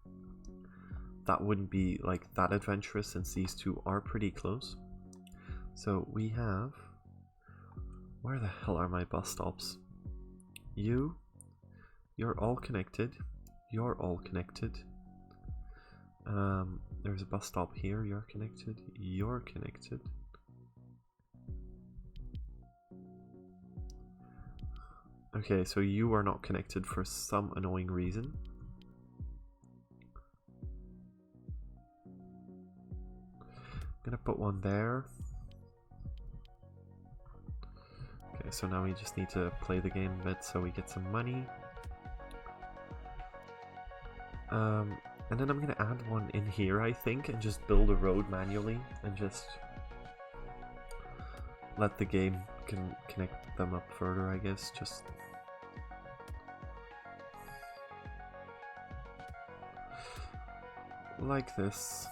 That wouldn't be like that adventurous, since these 2 are pretty close. So we have... Where the hell are my bus stops? You're all connected. You're all connected. There's a bus stop here. You're connected. You're connected. Okay, so you are not connected for some annoying reason. I'm gonna put one there. Okay, so now we just need to play the game a bit so we get some money. And then I'm gonna add one in here, I think, and just build a road manually and just let the game connect them up further, I guess. Just like this.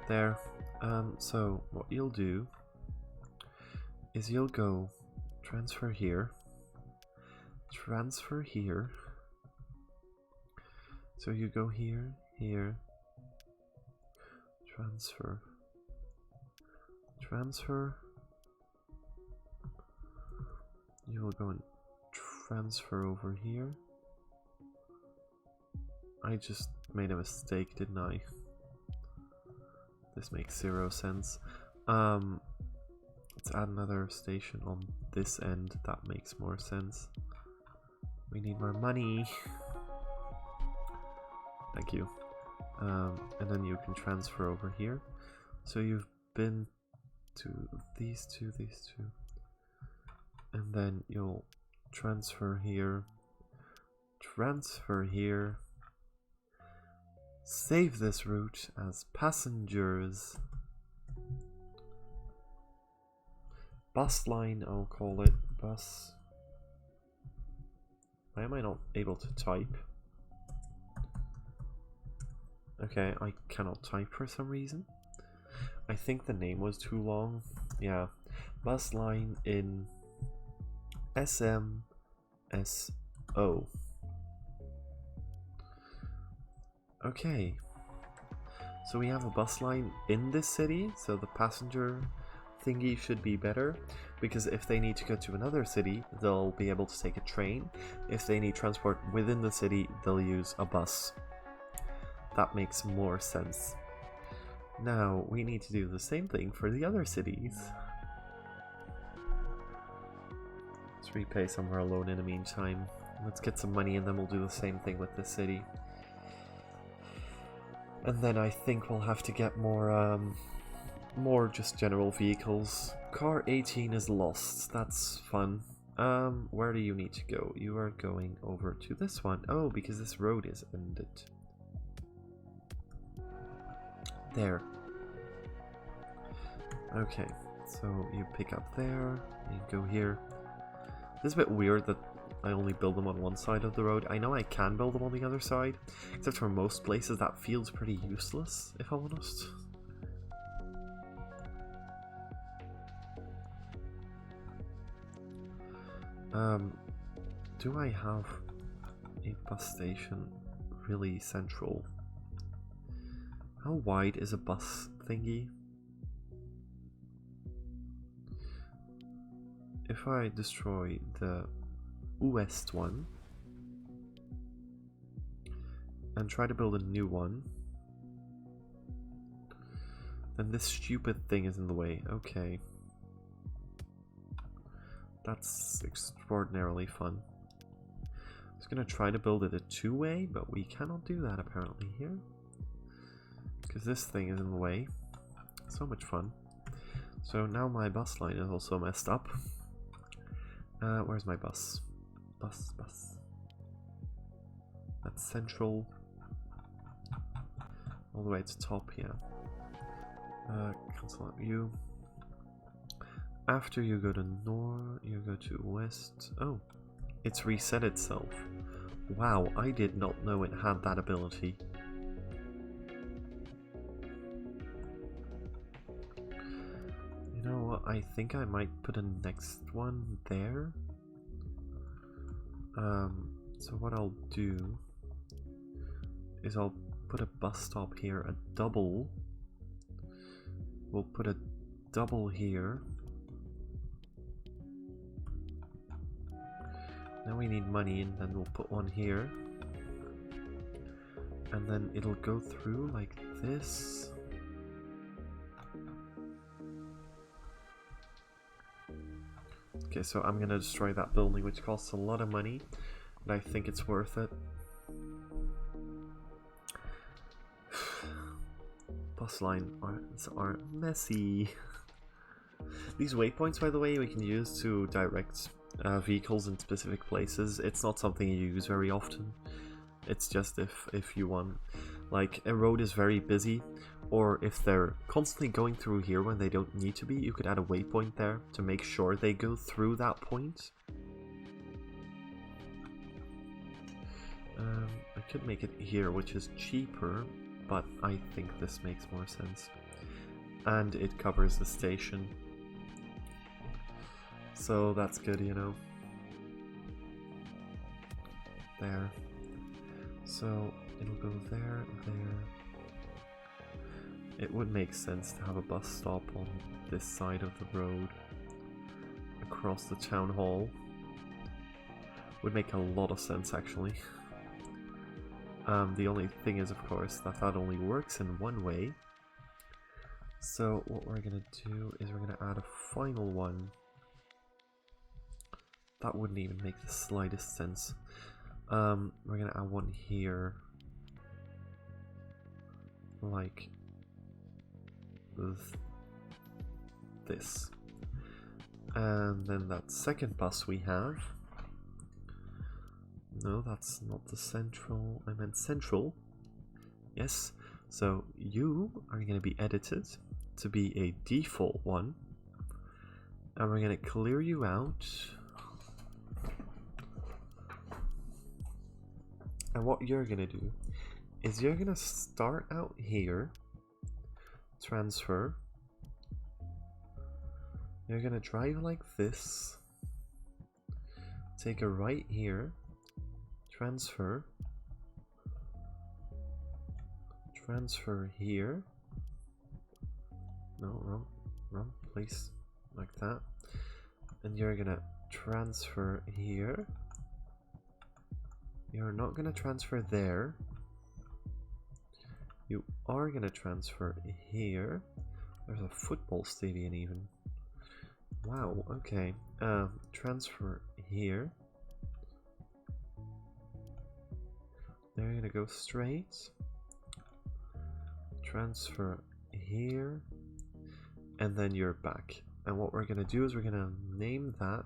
There. So what you'll do is you'll go transfer here, transfer here. So you go here, here, transfer, transfer. You will go and transfer over here. I just made a mistake, didn't I? This makes 0 sense. Let's add another station on this end. That makes more sense. We need more money. Thank you. And then you can transfer over here. So you've been to these two, and then you'll transfer here, transfer here, save this route as passengers. Bus line, I'll call it bus. Why am I not able to type? Okay, I cannot type for some reason. I think the name was too long. Yeah, bus line in SMSO. Okay, so we have a bus line in this city, so the passenger thingy should be better, because if they need to go to another city, they'll be able to take a train. If they need transport within the city, they'll use a bus. That makes more sense. Now, we need to do the same thing for the other cities. Let's repay some of our loan in the meantime. Let's get some money and then we'll do the same thing with the city. And then I think we'll have to get more just general vehicles. Car 18 is lost. That's fun. Where do you need to go? You are going over to this one. Oh, because this road is ended. There. Okay, so you pick up there, you go here. This is a bit weird that I only build them on one side of the road. I know I can build them on the other side, except for most places that feels pretty useless, if I'm honest. Do I have a bus station really central? How wide is a bus thingy? If I destroy the west one and try to build a new one, then this stupid thing is in the way. Okay. That's extraordinarily fun. I was gonna try to build it a two-way, but we cannot do that apparently here. Because this thing is in the way. So much fun. So now my bus line is also messed up. Where's my bus? Bus. That's central. All the way to top here. Cancel out you. After you go to north, you go to west. Oh, it's reset itself. Wow, I did not know it had that ability. You know what, I think I might put a next one there. So what I'll do is I'll put a bus stop here, a double. We'll put a double here. Now we need money, and then we'll put one here. And then it'll go through like this. Okay, so I'm gonna destroy that building, which costs a lot of money, but I think it's worth it. Bus lines are messy. These waypoints, by the way, we can use to direct vehicles in specific places. It's not something you use very often. It's just if you want, like, a road is very busy, or if they're constantly going through here when they don't need to be, you could add a waypoint there to make sure they go through that point. I could make it here, which is cheaper, but I think this makes more sense. And it covers the station. So that's good, you know. There. So it'll go there, there. It would make sense to have a bus stop on this side of the road across the town hall. Would make a lot of sense, actually. The only thing is, of course, that only works in one way. So what we're gonna do is we're gonna add a final one. That wouldn't even make the slightest sense. We're gonna add one here, like this, and then that second bus we have. No, that's not the central. I meant central. Yes. So you are going to be edited to be a default one, and we're going to clear you out. And what you're going to do is you're going to start out here, transfer. You're going to drive like this, take a right here, transfer here. No, wrong place, like that. And you're gonna transfer here. You're not gonna transfer there. You are gonna transfer here. There's a football stadium even. Wow, okay. Transfer here. they're gonna go straight. Transfer here. And then you're back. And what we're gonna do is we're gonna name that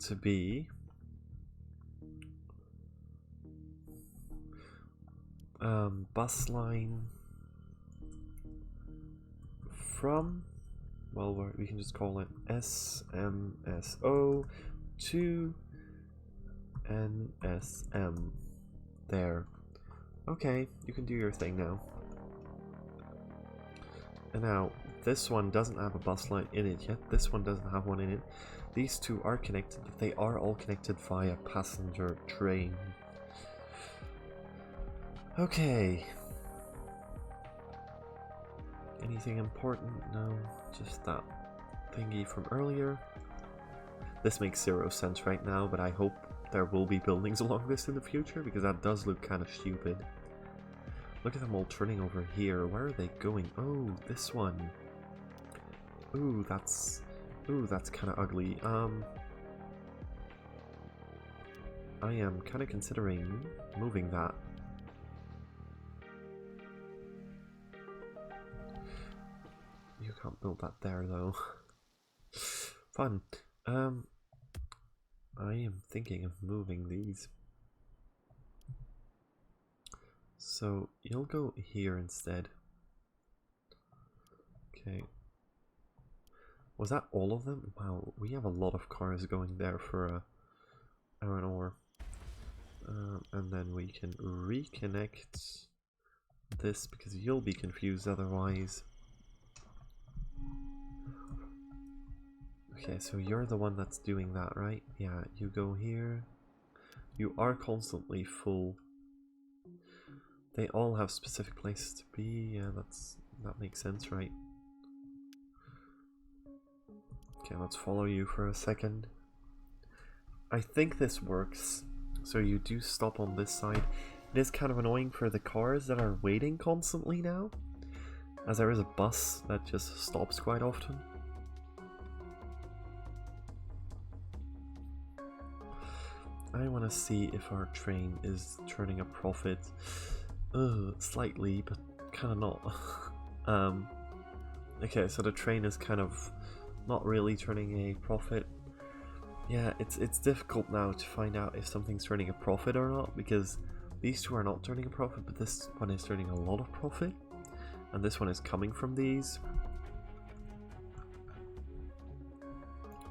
to be bus line from, well, we can just call it SMSO to NSM. There. Okay, you can do your thing now. And now, this one doesn't have a bus line in it yet. This one doesn't have one in it. These two are connected, but they are all connected via passenger train. Okay. Anything important? No, just that thingy from earlier. This makes 0 sense right now, but I hope there will be buildings along this in the future, because that does look kind of stupid. Look at them all turning over here. Where are they going? Oh, this one. Ooh, that's kind of ugly. I am kind of considering moving that. You can't build that there though. Fun. I am thinking of moving these. So you'll go here instead. Okay. Was that all of them? Wow, we have a lot of cars going there for an hour. And then we can reconnect this because you'll be confused otherwise. Okay, so you're the one that's doing that, right? Yeah, you go here. You are constantly full. They all have specific places to be. Yeah, that makes sense, right? Okay, let's follow you for a second. I think this works. So you do stop on this side. It is kind of annoying for the cars that are waiting constantly now, as there is a bus that just stops quite often. I want to see if our train is turning a profit. Slightly, but kind of not. Okay, so the train is kind of not really turning a profit. Yeah, it's difficult now to find out if something's turning a profit or not, because these two are not turning a profit, but this one is turning a lot of profit, and this one is coming from these.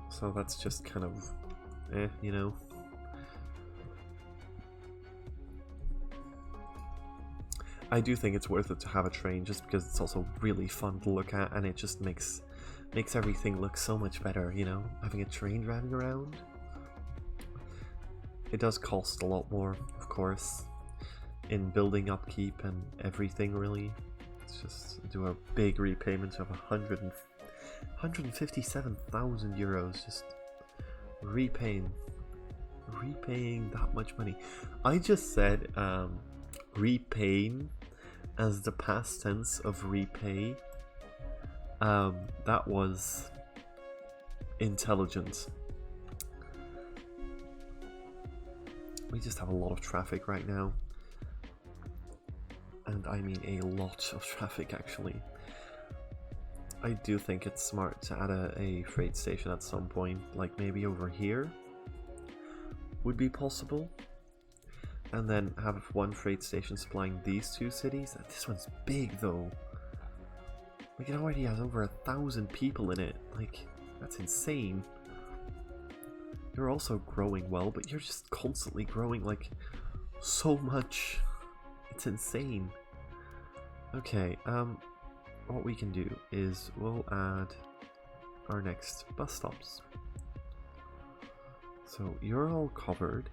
So that's just kind of, you know. I do think it's worth it to have a train, just because it's also really fun to look at, and it just makes everything look so much better, you know, having a train driving around. It does cost a lot more, of course, in building upkeep and everything, really. It's just do a big repayment of 157,000 euros, just repaying that much money. I just said repaying as the past tense of repay. That was intelligent. We just have a lot of traffic right now. And I mean a lot of traffic, actually. I do think it's smart to add a freight station at some point, like maybe over here would be possible. And then have one freight station supplying these two cities. This one's big though. Like, it already has over 1,000 people in it. Like, that's insane. You're also growing well, but you're just constantly growing, like, so much. It's insane. Okay, what we can do is we'll add our next bus stops. So you're all covered.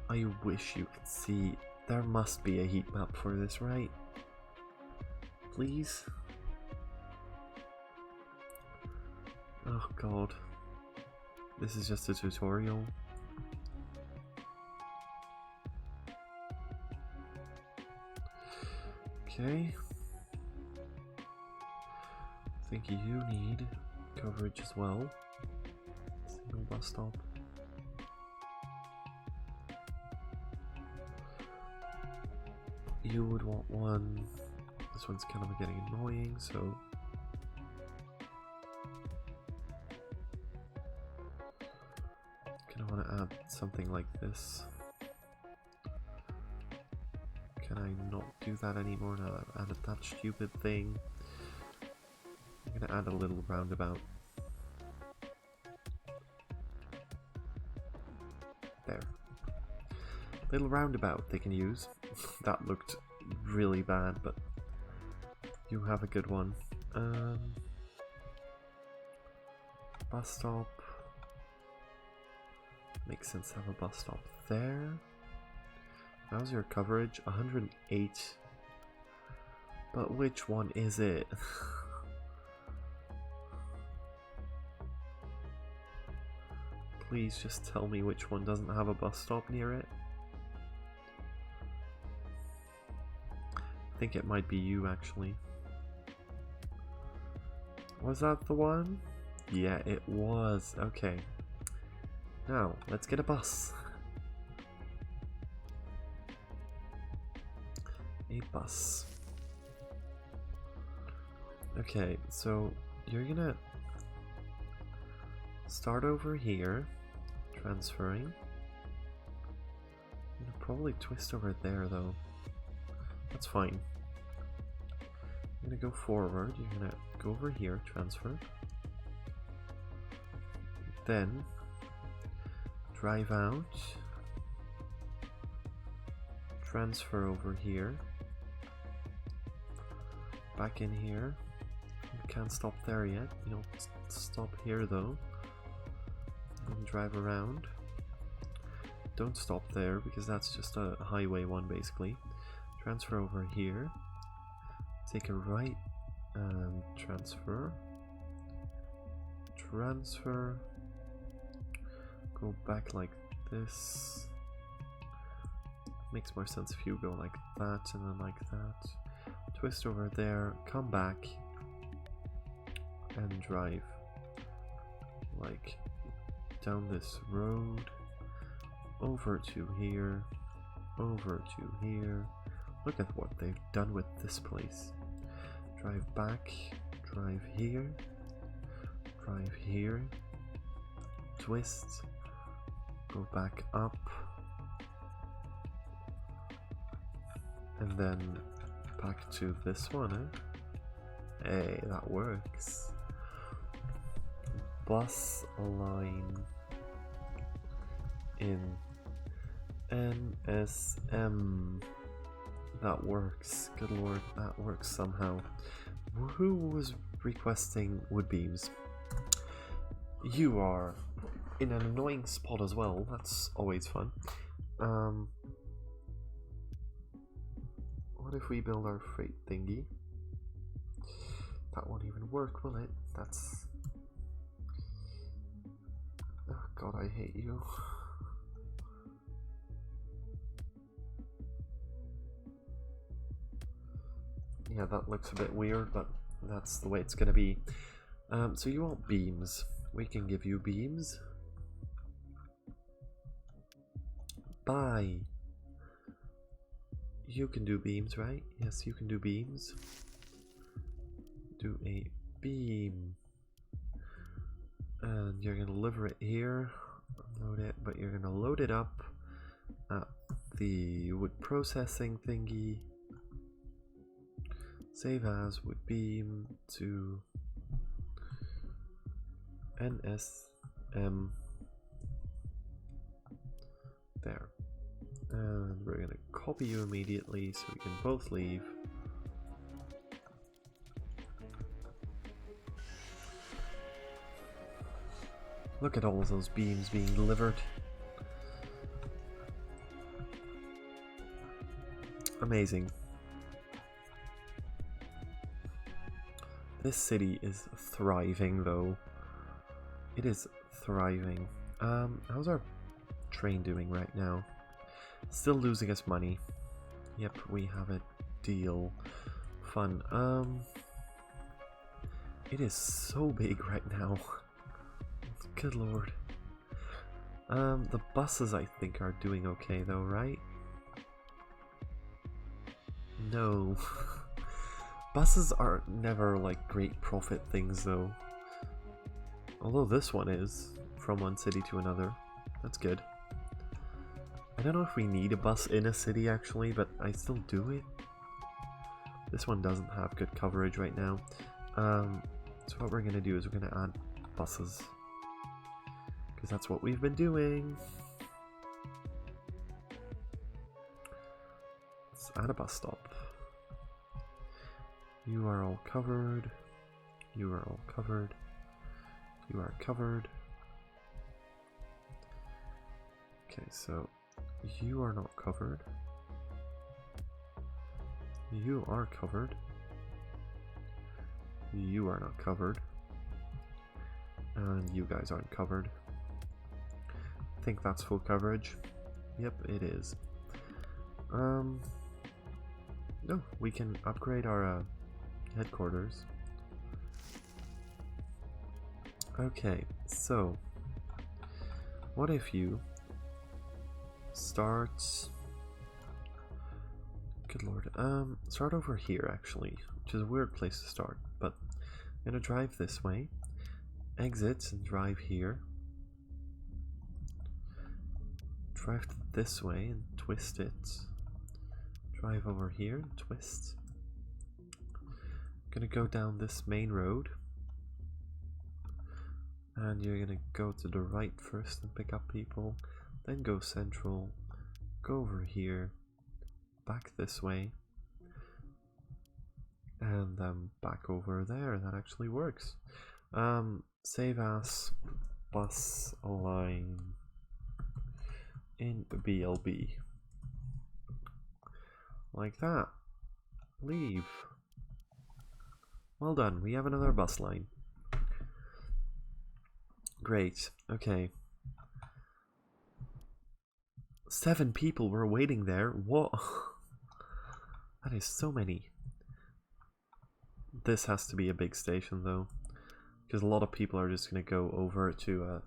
I wish you could see. There must be a heat map for this, right? Please? Oh god. This is just a tutorial. Okay. I think you need coverage as well. Single bus stop. you would want one. This one's kind of getting annoying, so kind of want to add something like this. Can I not do that anymore now that I've added that stupid thing? I'm gonna add a little roundabout. There. Little roundabout they can use. That looked really bad, but you have a good one. Bus stop. Makes sense to have a bus stop there. How's your coverage? 108. But which one is it? Please just tell me which one doesn't have a bus stop near it. I think it might be you, actually. Was that the one? Yeah, it was. Okay. Now, let's get a bus. A bus. Okay, so you're gonna start over here, transferring. I'm gonna probably twist over there though. That's fine. I'm gonna go forward, you're gonna go over here, transfer. Then drive out. Transfer over here. Back in here. You can't stop there yet. You don't stop here though. And drive around. Don't stop there because that's just a highway one basically. Transfer over here. Take a right and transfer. Transfer. Go back like this. Makes more sense if you go like that and then like that. Twist over there, come back and drive like down this road, over to here, over to here. Look at what they've done with this place. Drive back, drive here, twist, go back up, and then back to this one, eh? Hey, that works. Bus line in NSM. That works. Good lord, that works somehow. Who was requesting wood beams? You are in an annoying spot as well. That's always fun. What if we build our freight thingy? That won't even work, will it? That's... Oh god, I hate you. Yeah, that looks a bit weird, but that's the way it's gonna be. So you want beams. We can give you beams. Buy. You can do beams, right? Yes, you can do beams. Do a beam. And you're gonna deliver it here. Load it, but you're gonna load it up at the wood processing thingy. Save as would beam to NSM. There. And we're gonna copy you immediately so we can both leave. Look at all of those beams being delivered. Amazing. This city is thriving though. It is thriving. How's our train doing right now? Still losing us money. Yep, we have a deal. Fun. It is so big right now. Good lord. The buses I think are doing okay though, right? No. Buses are never like great profit things though. Although this one is, from one city to another. That's good. I don't know if we need a bus in a city actually, but I still do it. This one doesn't have good coverage right now. So what we're going to do is we're going to add buses. Because that's what we've been doing. Let's add a bus stop. You are all covered. You are all covered. You are covered. Okay, so you are not covered. You are covered. You are not covered. And you guys aren't covered. I think that's full coverage. Yep, it is. No, we can upgrade our headquarters. Okay, so what if you start... Good lord. Start over here actually, which is a weird place to start, but I'm gonna drive this way, exit and drive here, drive this way and twist it, drive over here and twist. Gonna go down this main road, and you're gonna go to the right first and pick up people, then go central, go over here, back this way, and then back over there. That actually works. Save as bus line in BLB. Like that. Leave. Well done, we have another bus line. Great, okay. 7 people were waiting there. What? That is so many. This has to be a big station though, because a lot of people are just going to go over to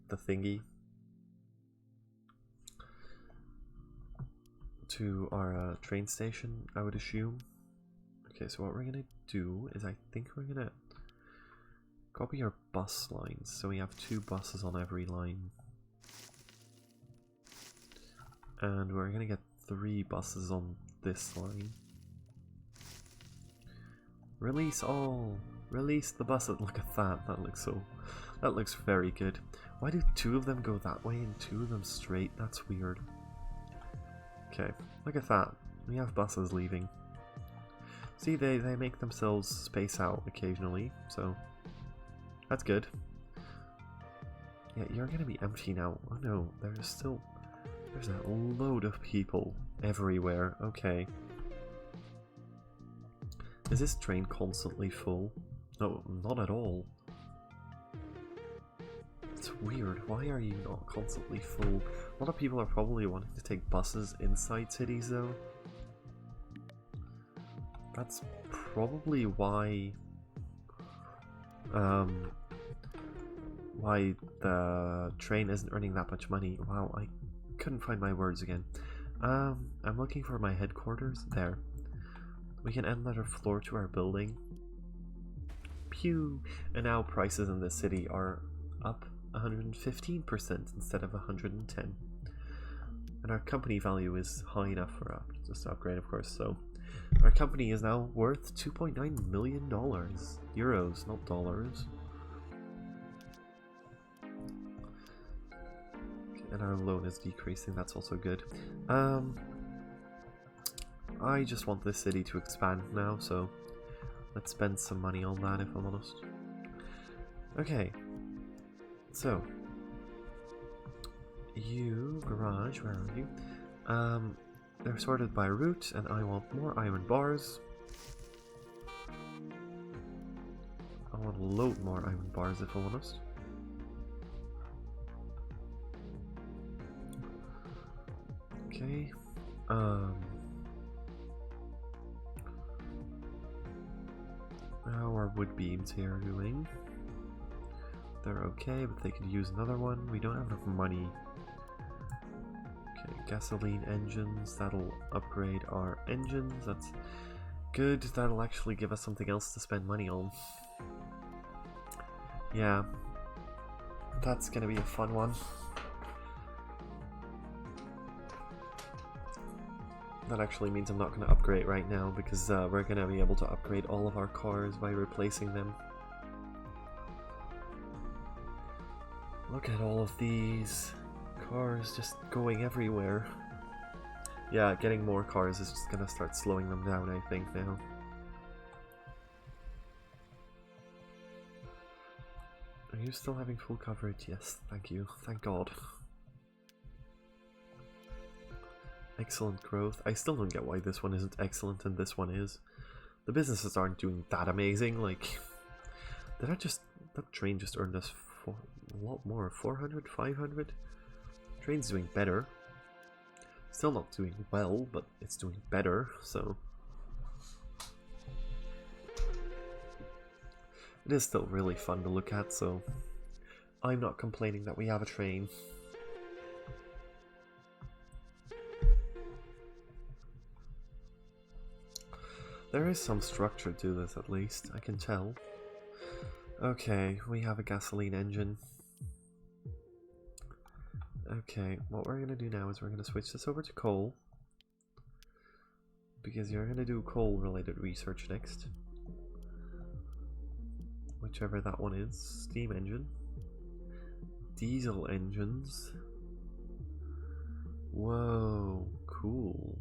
the thingy. To our train station, I would assume. Okay, so what we're going to do is I think we're going to copy our bus lines, so we have 2 buses on every line. And we're going to get 3 buses on this line. Release all! Release the buses! Look at that, that looks very good. Why do 2 of them go that way and 2 of them straight? That's weird. Okay, look at that. We have buses leaving. See, they make themselves space out occasionally, so that's good. Yeah, you're gonna be empty now. Oh no, there's a load of people everywhere. Okay. Is this train constantly full? No, not at all. It's weird. Why are you not constantly full? A lot of people are probably wanting to take buses inside cities though. That's probably why the train isn't earning that much money. Wow, I couldn't find my words again. I'm looking for my headquarters. There. We can add another floor to our building. Pew! And now prices in this city are up 115% instead of 110. And our company value is high enough for us to upgrade, of course. So our company is now worth $2.9 million. Euros, not dollars. And our loan is decreasing, that's also good. I just want this city to expand now, so let's spend some money on that if I'm honest. Okay, so you, garage, where are you? They're sorted by route, and I want more iron bars. I want a load more iron bars if I'm honest. Okay, how are wood beams here doing? They're okay, but they could use another one. We don't have enough money. Okay, gasoline engines, that'll upgrade our engines, that's good, that'll actually give us something else to spend money on. Yeah, that's gonna be a fun one. That actually means I'm not going to upgrade right now because we're going to be able to upgrade all of our cars by replacing them. Look at all of these cars just going everywhere. Yeah, getting more cars is just going to start slowing them down, I think, now. Are you still having full coverage? Yes, thank you. Thank God. Excellent growth. I still don't get why this one isn't excellent and this one is. The businesses aren't doing that amazing. Like, that train just earned us a lot more. 400, 500? Train's doing better. Still not doing well, but it's doing better, so. It is still really fun to look at, so I'm not complaining that we have a train. There is some structure to this, at least, I can tell. Okay, we have a gasoline engine. Okay, what we're going to do now is we're going to switch this over to coal. Because you're going to do coal-related research next. Whichever that one is. Steam engine. Diesel engines. Whoa, cool.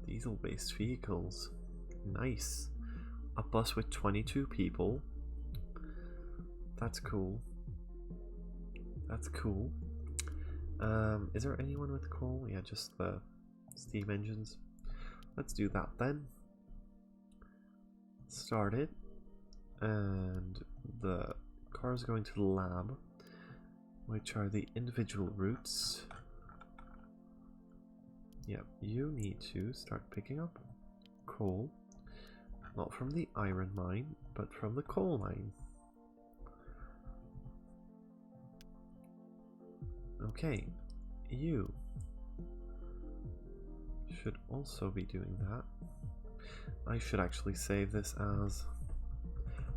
Diesel-based vehicles. Nice. A bus with 22 people. That's cool. That's cool. Is there anyone with coal? Yeah, just the steam engines. Let's do that then. Start it. And the cars going to the lab, which are the individual routes. Yep, you need to start picking up coal, not from the iron mine, but from the coal mine. Okay, you should also be doing that. I should actually save this as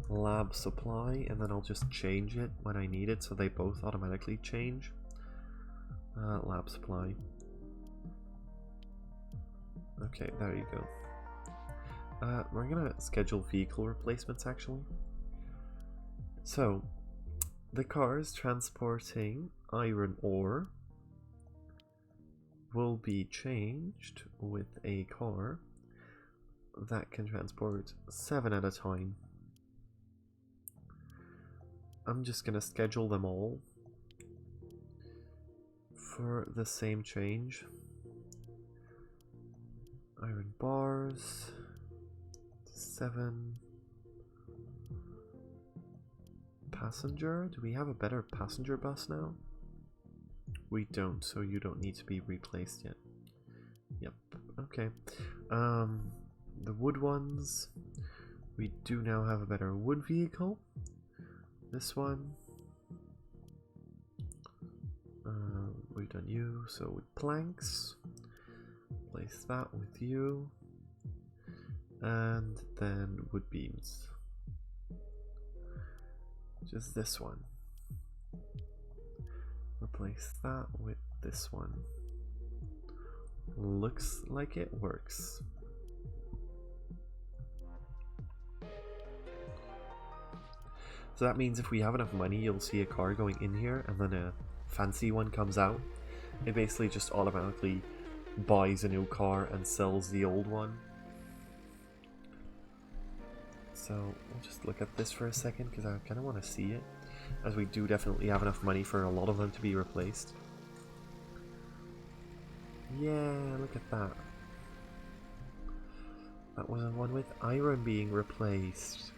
lab supply, and then I'll just change it when I need it, so they both automatically change. Lab supply. Okay, there you go. We're gonna schedule vehicle replacements actually. So, the cars transporting iron ore will be changed with a car that can transport 7 at a time. I'm just gonna schedule them all for the same change. Iron bars, 7. Passenger? Do we have a better passenger bus now? We don't, so you don't need to be replaced yet. Yep, okay. The wood ones, we do now have a better wood vehicle. This one, we've done you, so with planks. Place that with you, and then wood beams. Just this one. Replace that with this one. Looks like it works. So that means if we have enough money, you'll see a car going in here, and then a fancy one comes out. It basically just automatically buys a new car and sells the old one. So we'll just look at this for a second because I kind of want to see it, as we do definitely have enough money for a lot of them to be replaced. Yeah, look at that. That was the one with iron being replaced.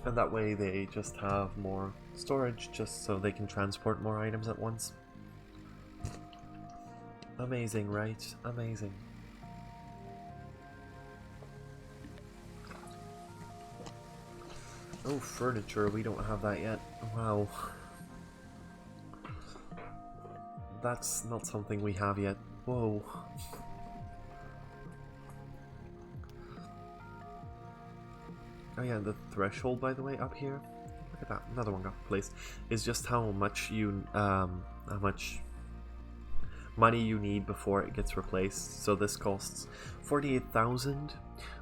And that way they just have more storage, just so they can transport more items at once. Amazing, right? Amazing. Oh, furniture, we don't have that yet. Wow. that's not something we have yet. Whoa. Oh yeah, the threshold, by the way, up here. Look at that, another one got replaced. Is just how much how much money you need before it gets replaced. So this costs 48,000.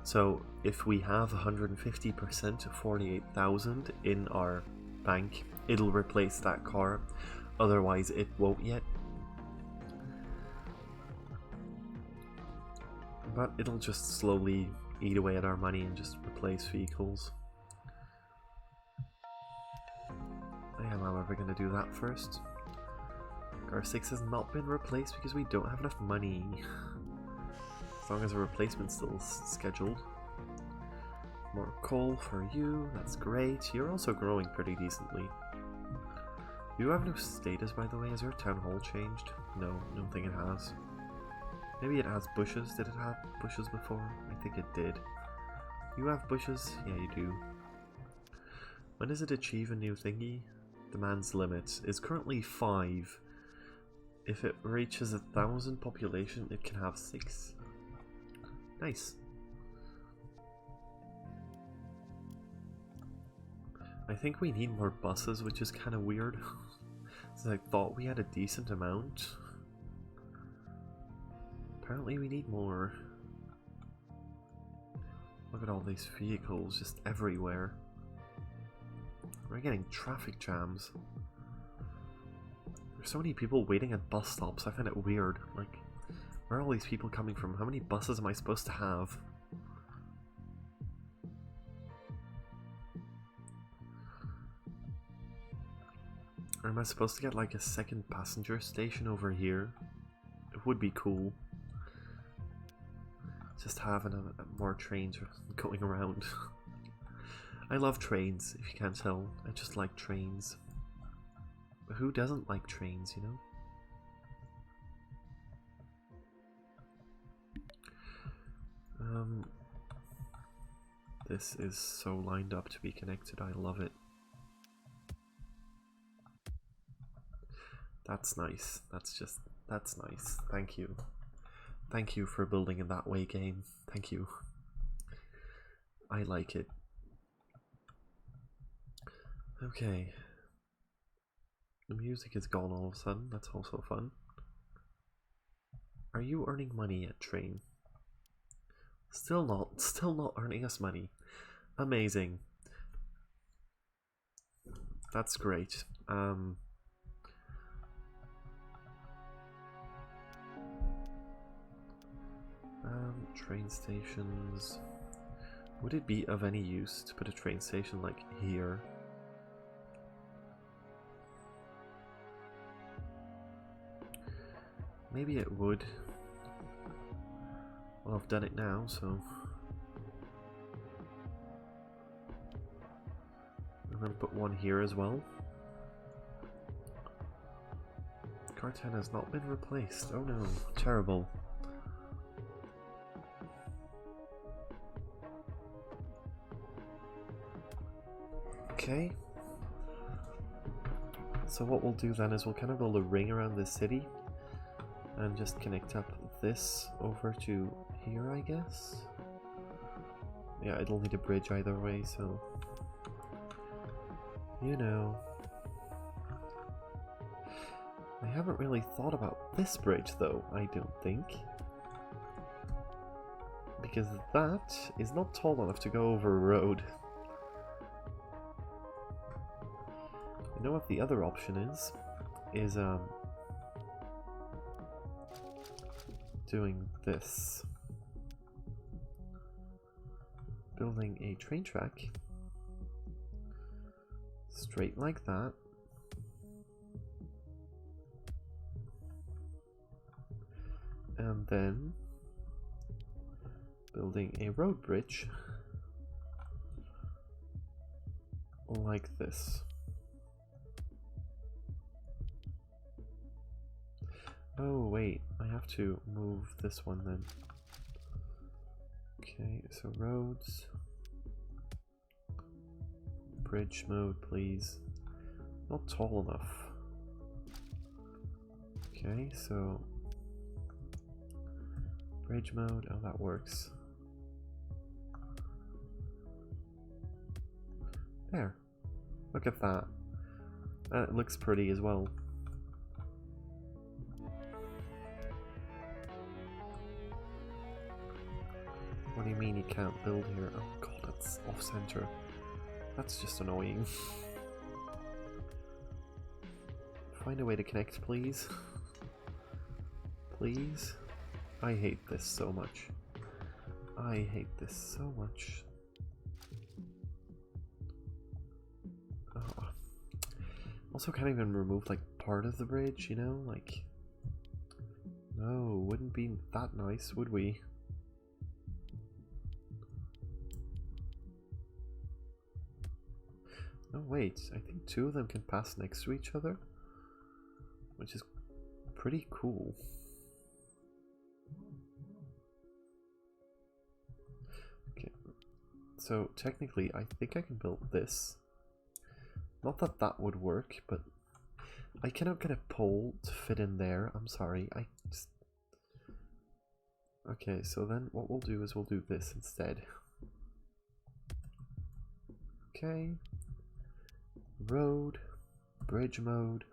So if we have 150% of 48,000 in our bank, it'll replace that car. Otherwise, it won't yet. But it'll just slowly eat away at our money and just replace vehicles. I am, however, going to do that first. Car 6 has not been replaced because we don't have enough money. As long as a replacement's still scheduled. More coal for you, that's great. You're also growing pretty decently. You have no status, by the way. Has your town hall changed? No, I don't think it has. Maybe it has bushes. Did it have bushes before? I think it did. You have bushes? Yeah, you do. When does it achieve a new thingy? Demands limit is currently 5. If it reaches 1,000 population, it can have 6. Nice. I think we need more buses, which is kind of weird. So I thought we had a decent amount. Apparently we need more. Look at all these vehicles just everywhere. We're getting traffic jams. There's so many people waiting at bus stops. I find it weird. Like, where are all these people coming from? How many buses am I supposed to have? Or am I supposed to get like a second passenger station over here? It would be cool. Just having more trains going around. I love trains, if you can't tell. I just like trains. But who doesn't like trains, you know? This is so lined up to be connected. I love it. That's nice. That's nice. Thank you. Thank you for building in that way, game. Thank you. I like it. Okay. The music is gone all of a sudden. That's also fun. Are you earning money yet, train? Still not earning us money. Amazing. That's great. Train stations. Would it be of any use to put a train station like here? Maybe it would. Well, I've done it now, so I'm going to put one here as well. Car 10 has not been replaced. Oh no, terrible. Okay. So what we'll do then is we'll kind of build a ring around this city and just connect up this over to here, I guess. Yeah, it'll need a bridge either way, so you know. I haven't really thought about this bridge though, I don't think. Because that is not tall enough to go over a road. You know what the other option is doing this. Building a train track straight like that. And then building a road bridge like this. Oh wait, I have to move this one then. Okay, so roads. Bridge mode, please. Not tall enough. Okay, so bridge mode, oh that works. There, look at that. And it looks pretty as well. What do you mean you can't build here? Oh god, that's off center. That's just annoying. Find a way to connect, please. Please? I hate this so much. I hate this so much. Oh. Also can't even remove like part of the bridge, you know? Like, no, wouldn't be that nice, would we? Oh wait, I think two of them can pass next to each other, which is pretty cool. Okay, so technically I think I can build this. Not that that would work, but I cannot get a pole to fit in there. I'm sorry, I just... Okay, so then what we'll do is we'll do this instead. Okay. Road, bridge mode.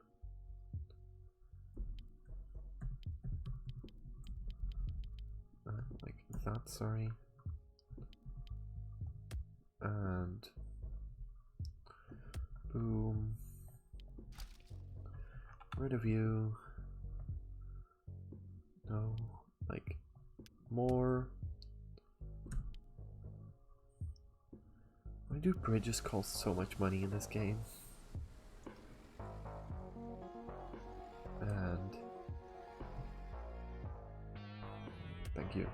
Like that, sorry. And boom. Rid of you. No, like more. Why do bridges cost so much money in this game? And thank you.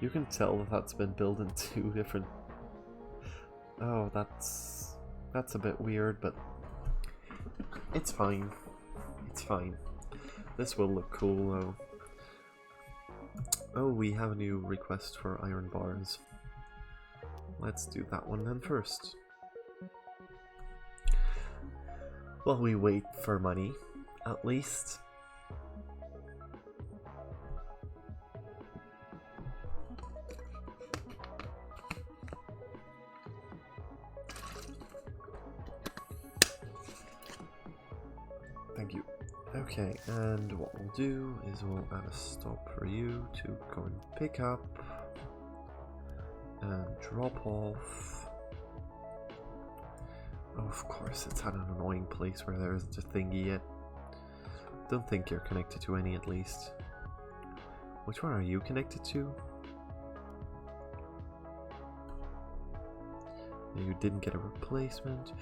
You can tell that that's been built in two different... Oh, that's a bit weird, but it's fine. It's fine. This will look cool though. Oh, we have a new request for iron bars. Let's do that one then first. Well, we wait for money, at least. Thank you. Okay, and what we'll do is we'll add a stop for you to go and pick up and drop off. Oh, of course, it's at an annoying place where there isn't a thingy yet. Don't think you're connected to any, at least. Which one are you connected to? You didn't get a replacement.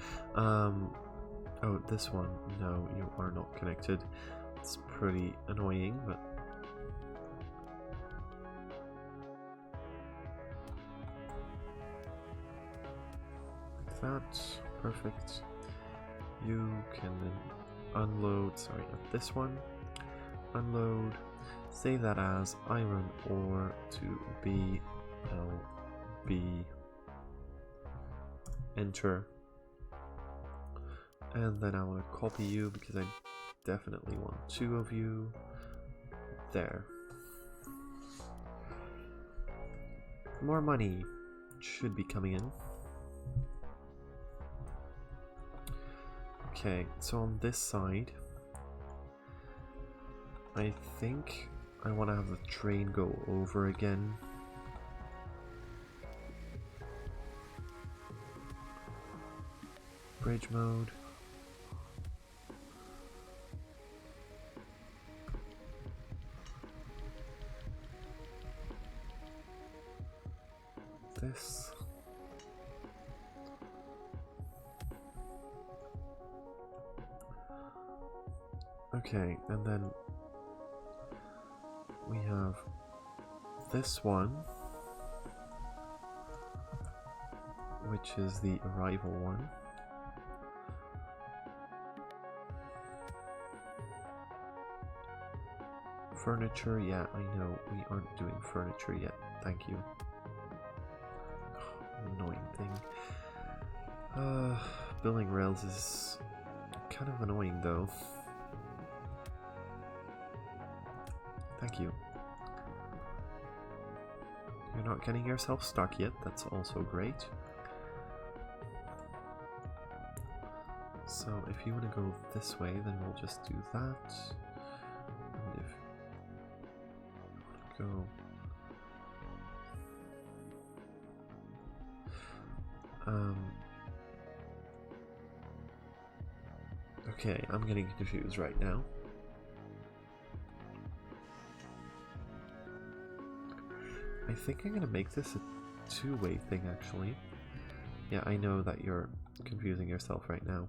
Oh, this one. No, you are not connected. It's pretty annoying, but... Like that. Perfect. You can then unload, sorry, not this one. Unload. Save that as iron ore to BLB. Enter. And then I want to copy you because I definitely want two of you. There. More money should be coming in. Okay, so on this side, I think I want to have the train go over again. Bridge mode. This. Okay, and then we have this one, which is the arrival one. Furniture, yeah, I know, we aren't doing furniture yet, thank you. Annoying thing. Building rails is kind of annoying though. Thank you. You're not getting yourself stuck yet, that's also great. So if you want to go this way, then we'll just do that. And if you want to go... Okay, I'm getting confused right now. I think I'm gonna make this a two-way thing, actually. Yeah, I know that you're confusing yourself right now.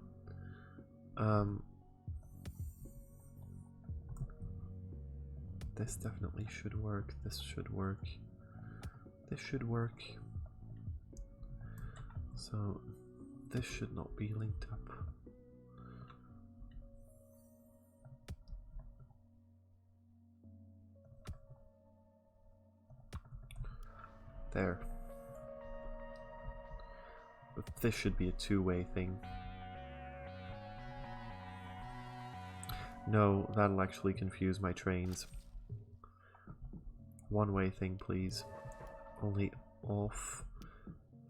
This definitely should work. This should work. This should work. So, this should not be linked up. There. But this should be a two-way thing. No, that'll actually confuse my trains. One-way thing, please. Only off.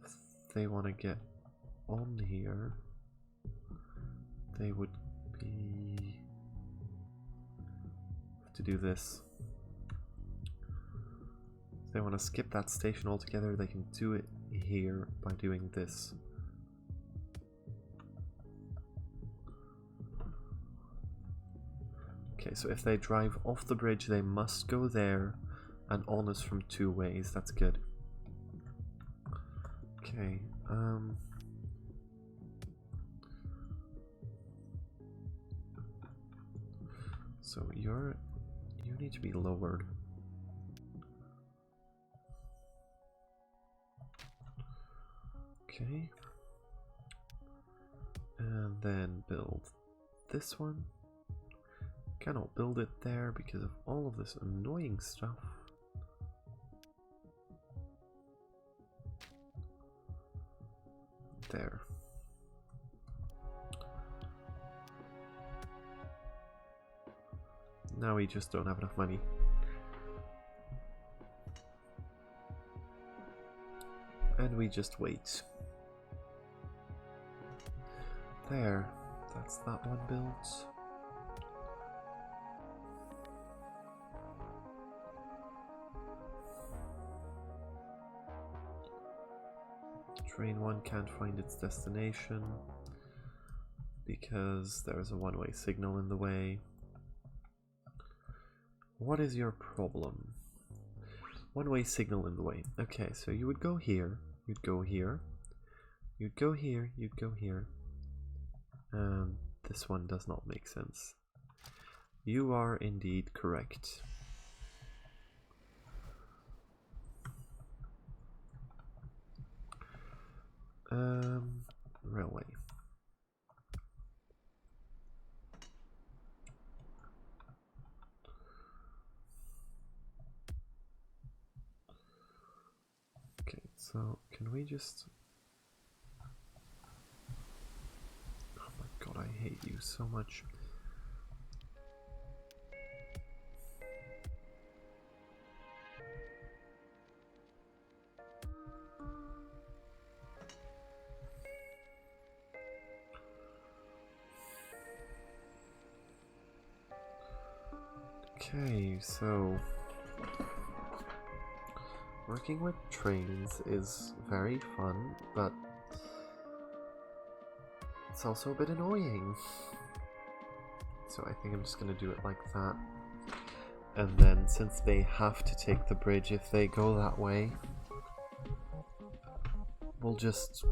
If they want to get on here, they would be... have to do this. If they want to skip that station altogether, they can do it here by doing this. Okay, so if they drive off the bridge, they must go there, and on is from two ways. That's good. Okay, so you need to be lowered. Okay, and then build this one. Cannot build it there because of all of this annoying stuff. There. Now we just don't have enough money. And we just wait. There. That's that one built. Train 1 can't find its destination because there's a one-way signal in the way. What is your problem? One-way signal in the way. Okay, so you would go here, you'd go here, you'd go here, you'd go here. This one does not make sense. You are indeed correct. Railway. Okay, so can we just... Oh my god, I hate you so much. Okay, so working with trains is very fun, but it's also a bit annoying. So I think I'm just gonna do it like that. And then since they have to take the bridge if they go that way, we'll just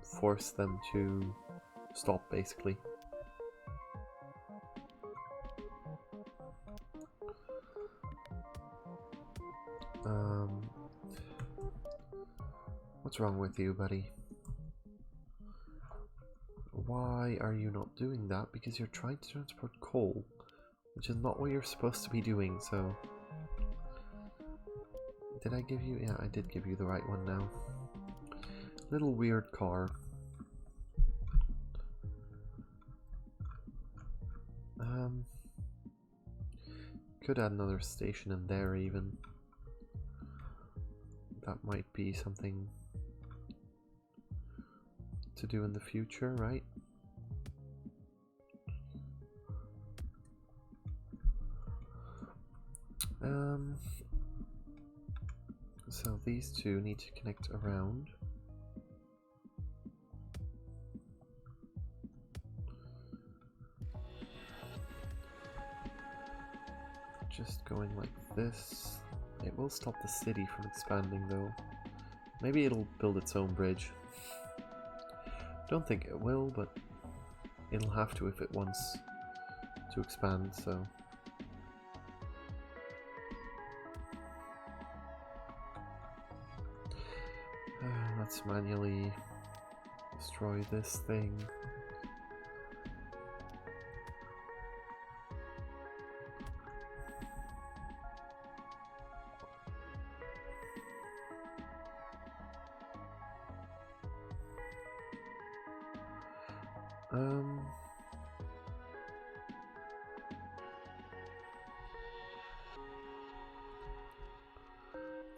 force them to stop basically. What's wrong with you, buddy? Why are you not doing that? Because you're trying to transport coal, which is not what you're supposed to be doing, so... Did I give you... Yeah, I did give you the right one now. Little weird car. Could add another station in there even. That might be something to do in the future, right? So these two need to connect around. Just going like this. It will stop the city from expanding though. Maybe it'll build its own bridge. Don't think it will, but it'll have to if it wants to expand, so. Let's manually destroy this thing.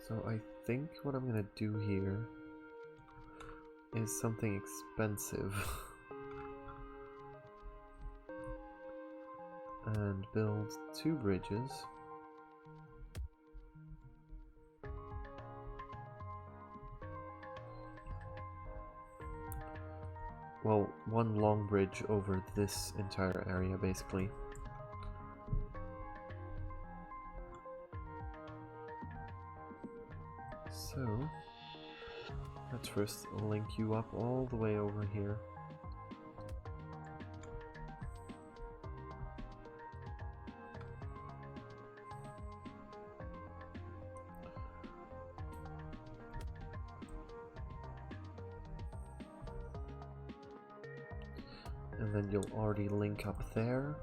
So I think what I'm gonna do here is something expensive and build 2 bridges. Well, 1 long bridge over this entire area basically. So let's first link you up all the way over here. And then you'll already link up there.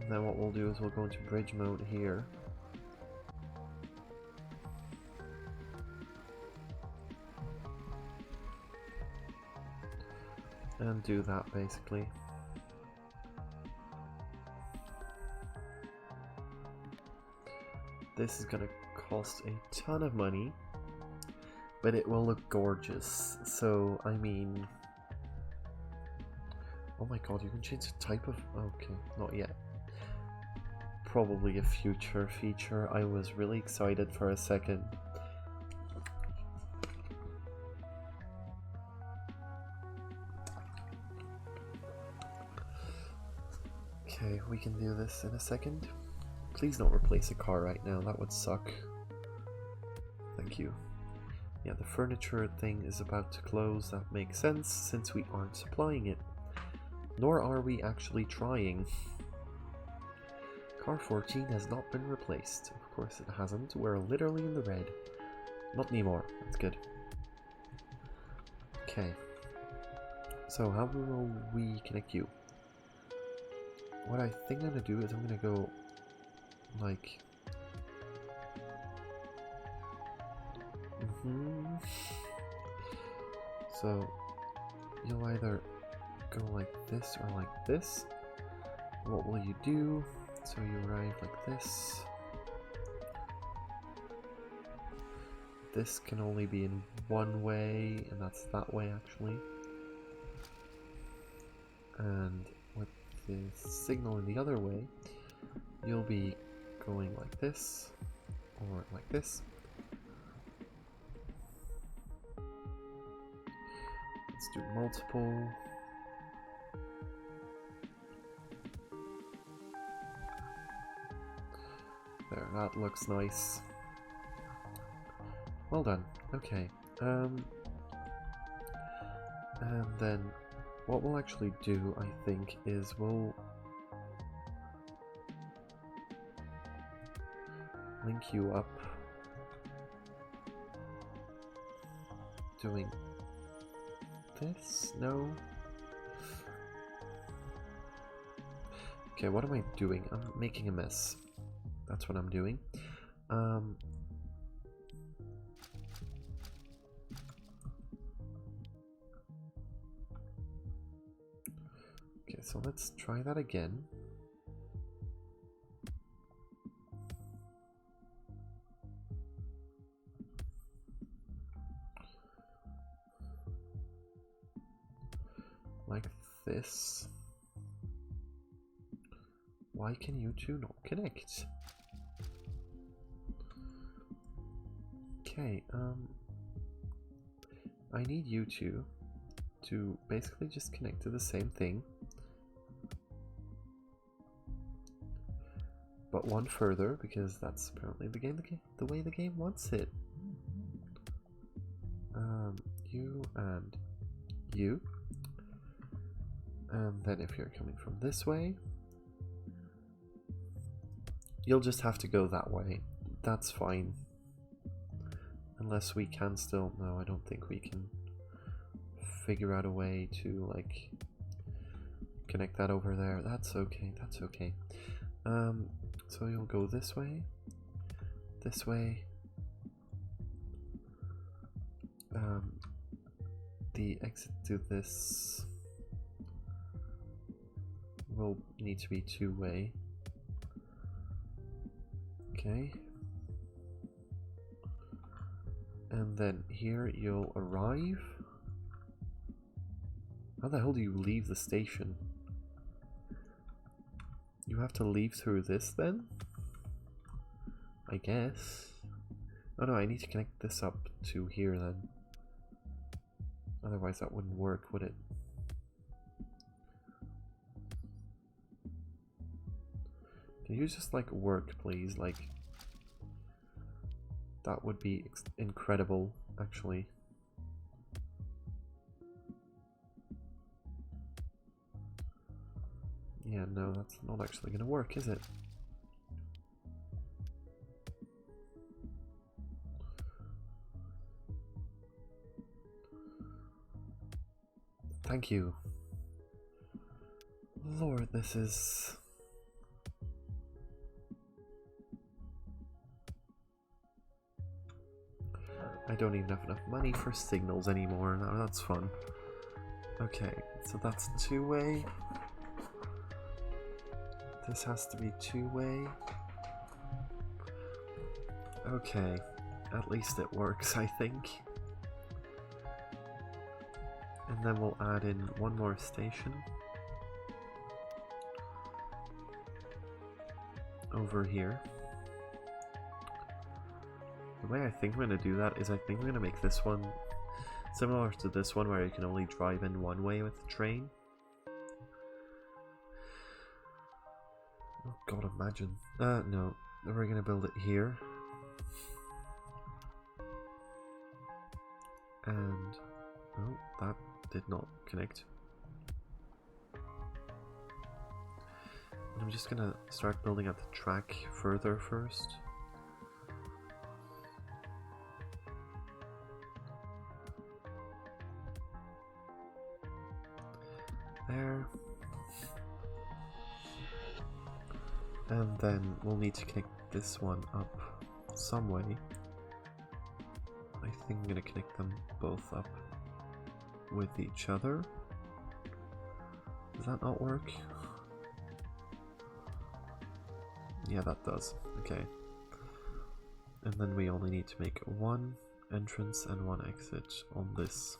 And then what we'll do is we'll go into bridge mode here. And do that basically. This is gonna cost a ton of money, but it will look gorgeous. So, I mean... Oh my god, you can change the type of... Okay, not yet. Probably a future feature. I was really excited for a second. Okay, we can do this in a second. Please don't replace a car right now, that would suck. Thank you. Yeah, the furniture thing is about to close. That makes sense since we aren't supplying it. Nor are we actually trying. Car 14 has not been replaced. Of course it hasn't. We're literally in the red. Not anymore. That's good. Okay. So how will we connect you? What I think I'm gonna do is I'm gonna go like... So you'll either go like this or like this. What will you do? So you arrive like this. This can only be in one way, and that's that way actually. And with the signal in the other way, you'll be going like this, or like this. Let's do multiple. There, that looks nice. Well done. Okay. And then what we'll actually do, I think, is we'll link you up doing this? No? Okay, what am I doing? I'm making a mess. That's what I'm doing. Okay, so let's try that again. Like this. Why can you two not connect? Okay, I need you two to basically just connect to the same thing, but one further, because that's apparently the way the game wants it. You and you, and then if you're coming from this way, you'll just have to go that way. That's fine. Unless we can still... No, I don't think we can figure out a way to, like, connect that over there. That's okay, that's okay. So you'll go this way, the exit to this will need to be two-way. Okay. And then here you'll arrive. How the hell do you leave the station? You have to leave through this then? I guess. Oh no, I need to connect this up to here then. Otherwise that wouldn't work, would it? Can you just like work, please? Like, that would be incredible, actually. Yeah, no, that's not actually gonna work, is it? Thank you. Lord, this is... I don't even have enough money for signals anymore. No, that's fun. Okay, so that's two-way. This has to be two-way. Okay, at least it works, I think. And then we'll add in one more station. Over here. The way I think I'm going to do that is I think I'm going to make this one similar to this one where you can only drive in one way with the train. Oh god, imagine. No. We're going to build it here. And... oh, that did not connect. And I'm just going to start building out the track further first. There. And then we'll need to connect this one up some way. I think I'm going to connect them both up with each other. Does that not work? Yeah, that does. Okay. And then we only need to make one entrance and one exit on this.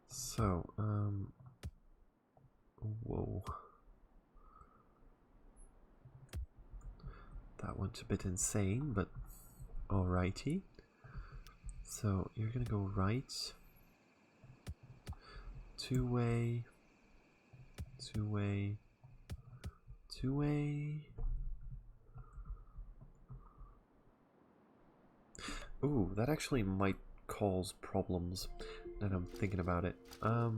So, whoa. That went a bit insane, but alrighty. So, you're gonna go right. Two-way. Two-way. Two-way. Ooh, that actually might cause problems. And I'm thinking about it. I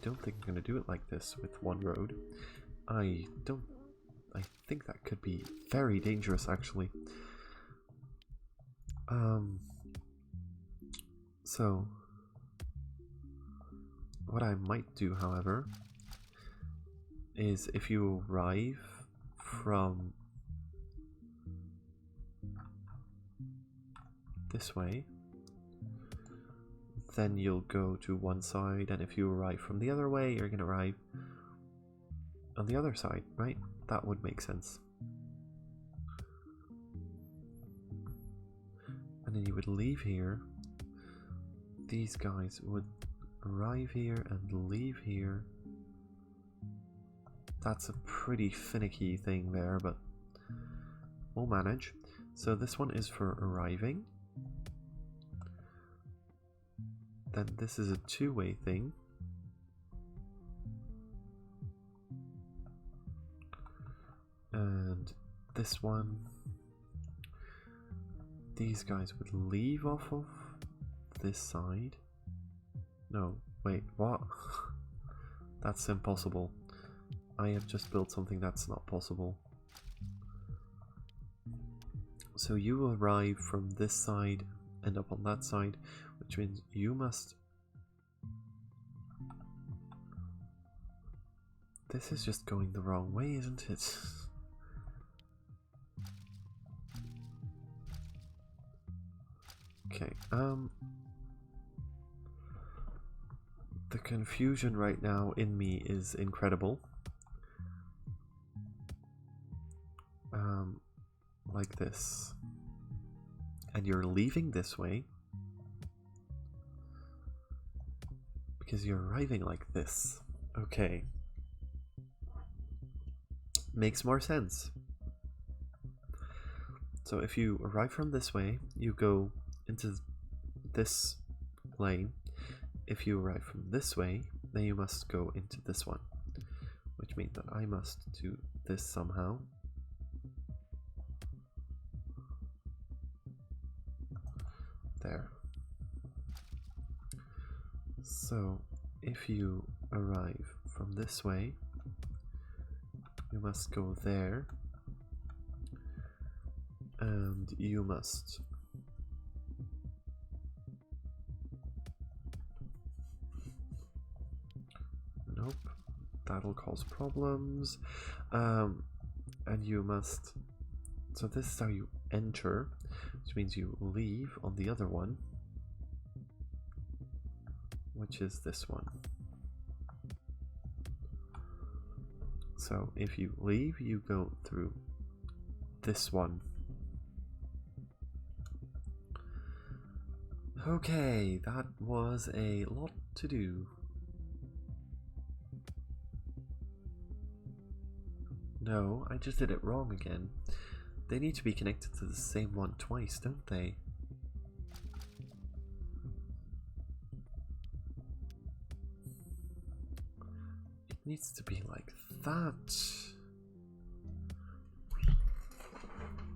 don't think I'm gonna do it like this with one road. I think that could be very dangerous, actually. So what I might do, however, is if you arrive from this way, then you'll go to one side, and if you arrive from the other way, you're going to arrive on the other side, right? That would make sense. And then you would leave here. These guys would arrive here and leave here. That's a pretty finicky thing there, but we'll manage. So this one is for arriving. Then this is a two-way thing. And this one, these guys would leave off of this side. No, wait, what? That's impossible. I have just built something that's not possible. So you arrive from this side, end up on that side, which means you must... This is just going the wrong way, isn't it? Okay, the confusion right now in me is incredible. Like this. And you're leaving this way because you're arriving like this. Okay. Makes more sense. So if you arrive from this way, you go into this lane. If you arrive from this way, then you must go into this one, which means that I must do this somehow. There. So if you arrive from this way, you must go there, and you must nope, that'll cause problems. And you must, so this is how you enter, which means you leave on the other one, which is this one. So if you leave, you go through this one. Okay, that was a lot to do. No, I just did it wrong again. They need to be connected to the same one twice, don't they? It needs to be like that.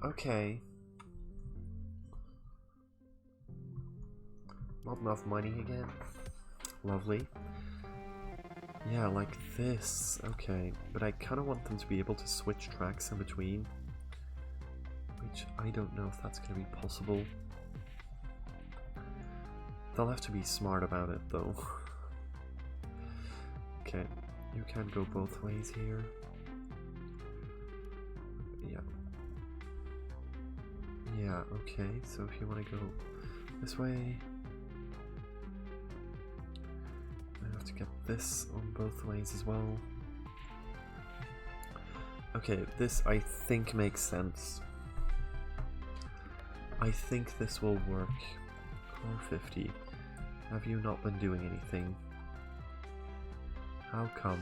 Okay. Not enough money again. Lovely. Yeah, like this. Okay, but I kind of want them to be able to switch tracks in between, which I don't know if that's going to be possible. They'll have to be smart about it, though. Okay, you can go both ways here. Yeah. Yeah, okay, so if you want to go this way, I have to get this on both ways as well. Okay, this I think makes sense. I think this will work. Core 50. Have you not been doing anything? How come?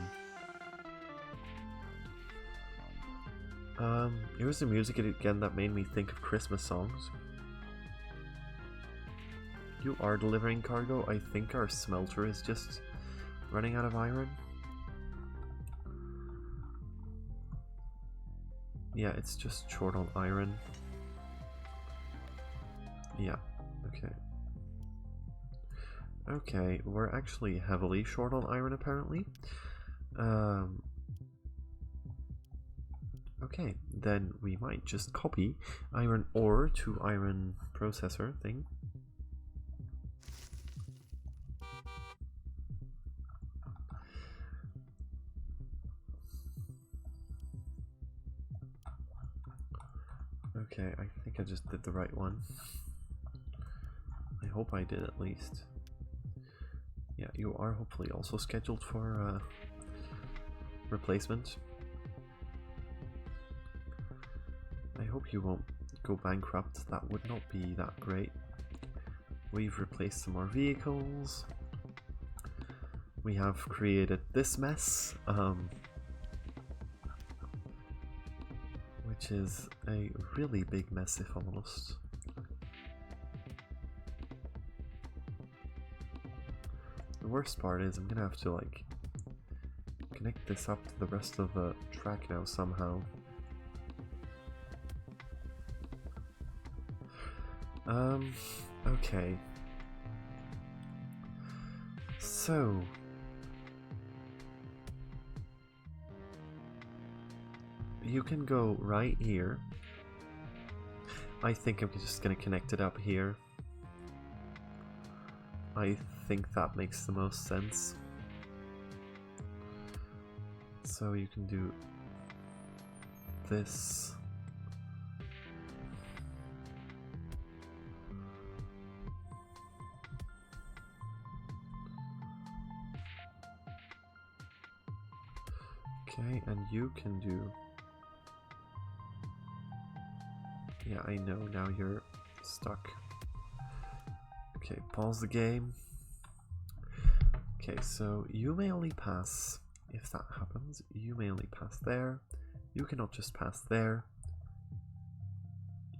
Here's the music again that made me think of Christmas songs. You are delivering cargo. I think our smelter is just running out of iron. Yeah, it's just short on iron. Yeah, okay. Okay, we're actually heavily short on iron apparently. Okay, then we might just copy iron ore to iron processor thing. Okay, I think I just did the right one. hope I did at least. Yeah, you are hopefully also scheduled for replacement. I hope you won't go bankrupt. That would not be that great. We've replaced some more vehicles. We have created this mess, which is a really big mess if I'm honest. The worst part is I'm gonna have to like connect this up to the rest of the track now somehow. Okay. So you can go right here. I think I'm just gonna connect it up here. I think that makes the most sense. So you can do this. Okay, and you can do... Yeah, I know, now you're stuck. Okay, pause the game. Okay, so you may only pass, if that happens, you may only pass there. You cannot just pass there.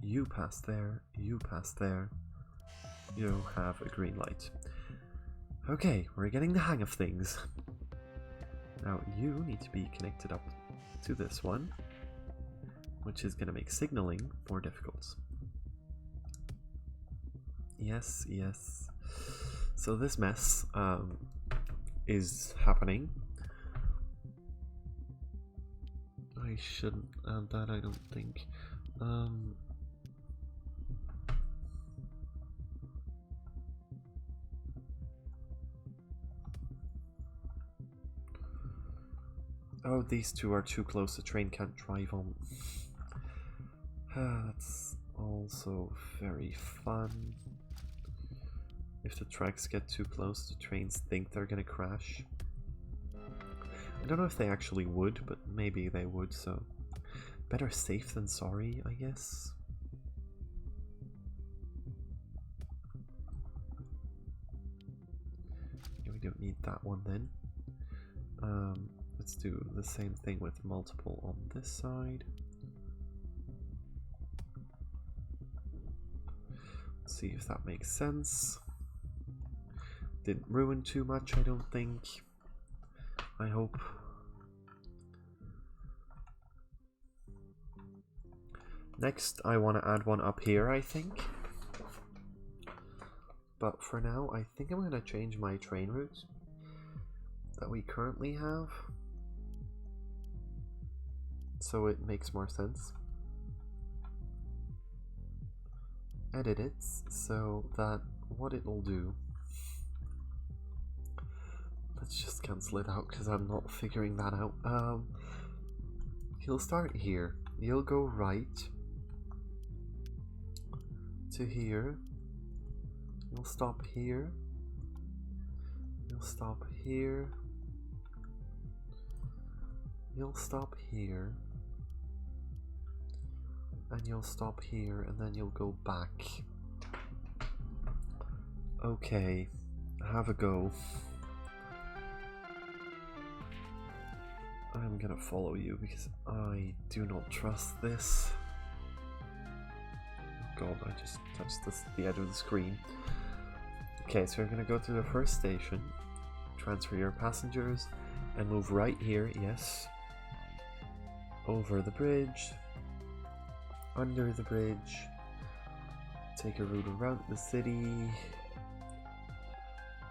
You pass there, you pass there. You have a green light. Okay, we're getting the hang of things. Now you need to be connected up to this one, which is going to make signaling more difficult. Yes, yes. So this mess is happening. I shouldn't add that, I don't think. Oh, these two are too close, the train can't drive on. That's also very fun. If the tracks get too close, the trains think they're gonna crash. I don't know if they actually would, but maybe they would, so... Better safe than sorry, I guess. Yeah, we don't need that one then. Let's do the same thing with multiple on this side. Let's see if that makes sense. Didn't ruin too much, I don't think. I hope. Next, I want to add one up here, I think. But for now, I think I'm going to change my train route that we currently have, so it makes more sense. Edit it so that what it'll do... Let's just cancel it out because I'm not figuring that out. You'll start here. You'll go right to here. You'll stop here. You'll stop here. You'll stop here. And you'll stop here, and then you'll go back. Okay, have a go. I'm gonna follow you because I do not trust this. God, I just touched the edge of the screen. Okay, so we're gonna go to the first station, transfer your passengers, and move right here, yes. Over the bridge, under the bridge, take a route around the city,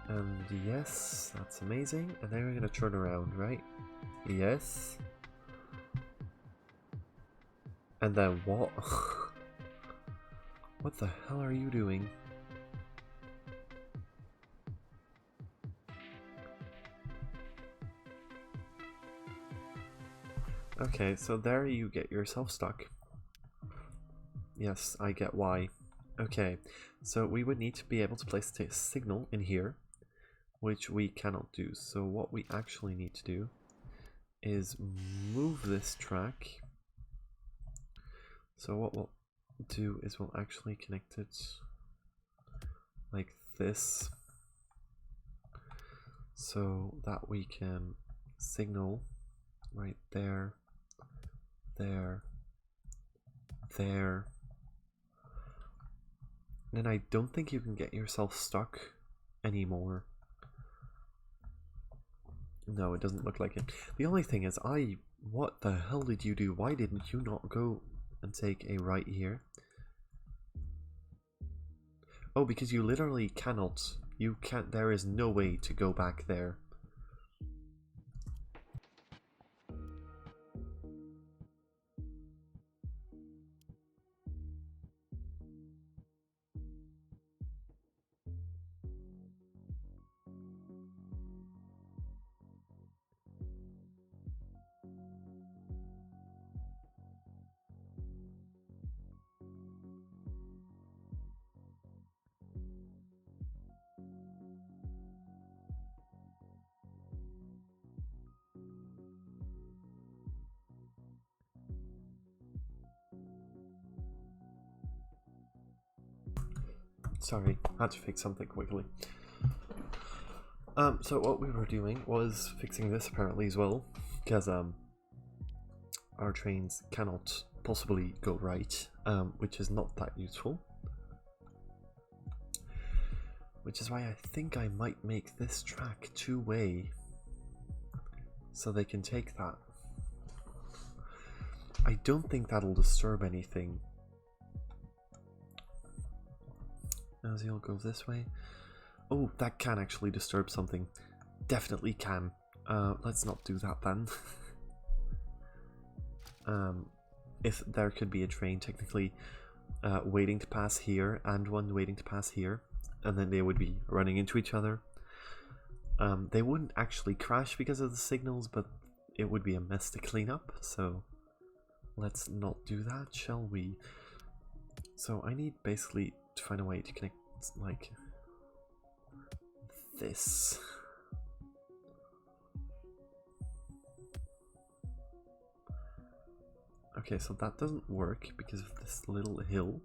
and yes, that's amazing. And then we're gonna turn around, right? Yes. And then what? What the hell are you doing? Okay, so there you get yourself stuck. Yes, I get why. Okay, so we would need to be able to place a signal in here, which we cannot do. So what we actually need to do is move this track. So what we'll do is we'll actually connect it like this, so that we can signal right there, there, there. And I don't think you can get yourself stuck anymore. No, it doesn't look like it. The only thing is, what the hell did you do? Why didn't you not go and take a right here? Oh, because you literally cannot. You can't. There is no way to go back there. Sorry, I had to fix something quickly. So what we were doing was fixing this apparently as well, because our trains cannot possibly go right, which is not that useful. Which is why I think I might make this track two-way, so they can take that. I don't think that'll disturb anything. Now he'll go this way. Oh, that can actually disturb something. Definitely can. Let's not do that then. If there could be a train technically waiting to pass here and one waiting to pass here, and then they would be running into each other. They wouldn't actually crash because of the signals, but it would be a mess to clean up, so let's not do that, shall we? So I need basically to find a way to connect like this. Okay, so that doesn't work because of this little hill.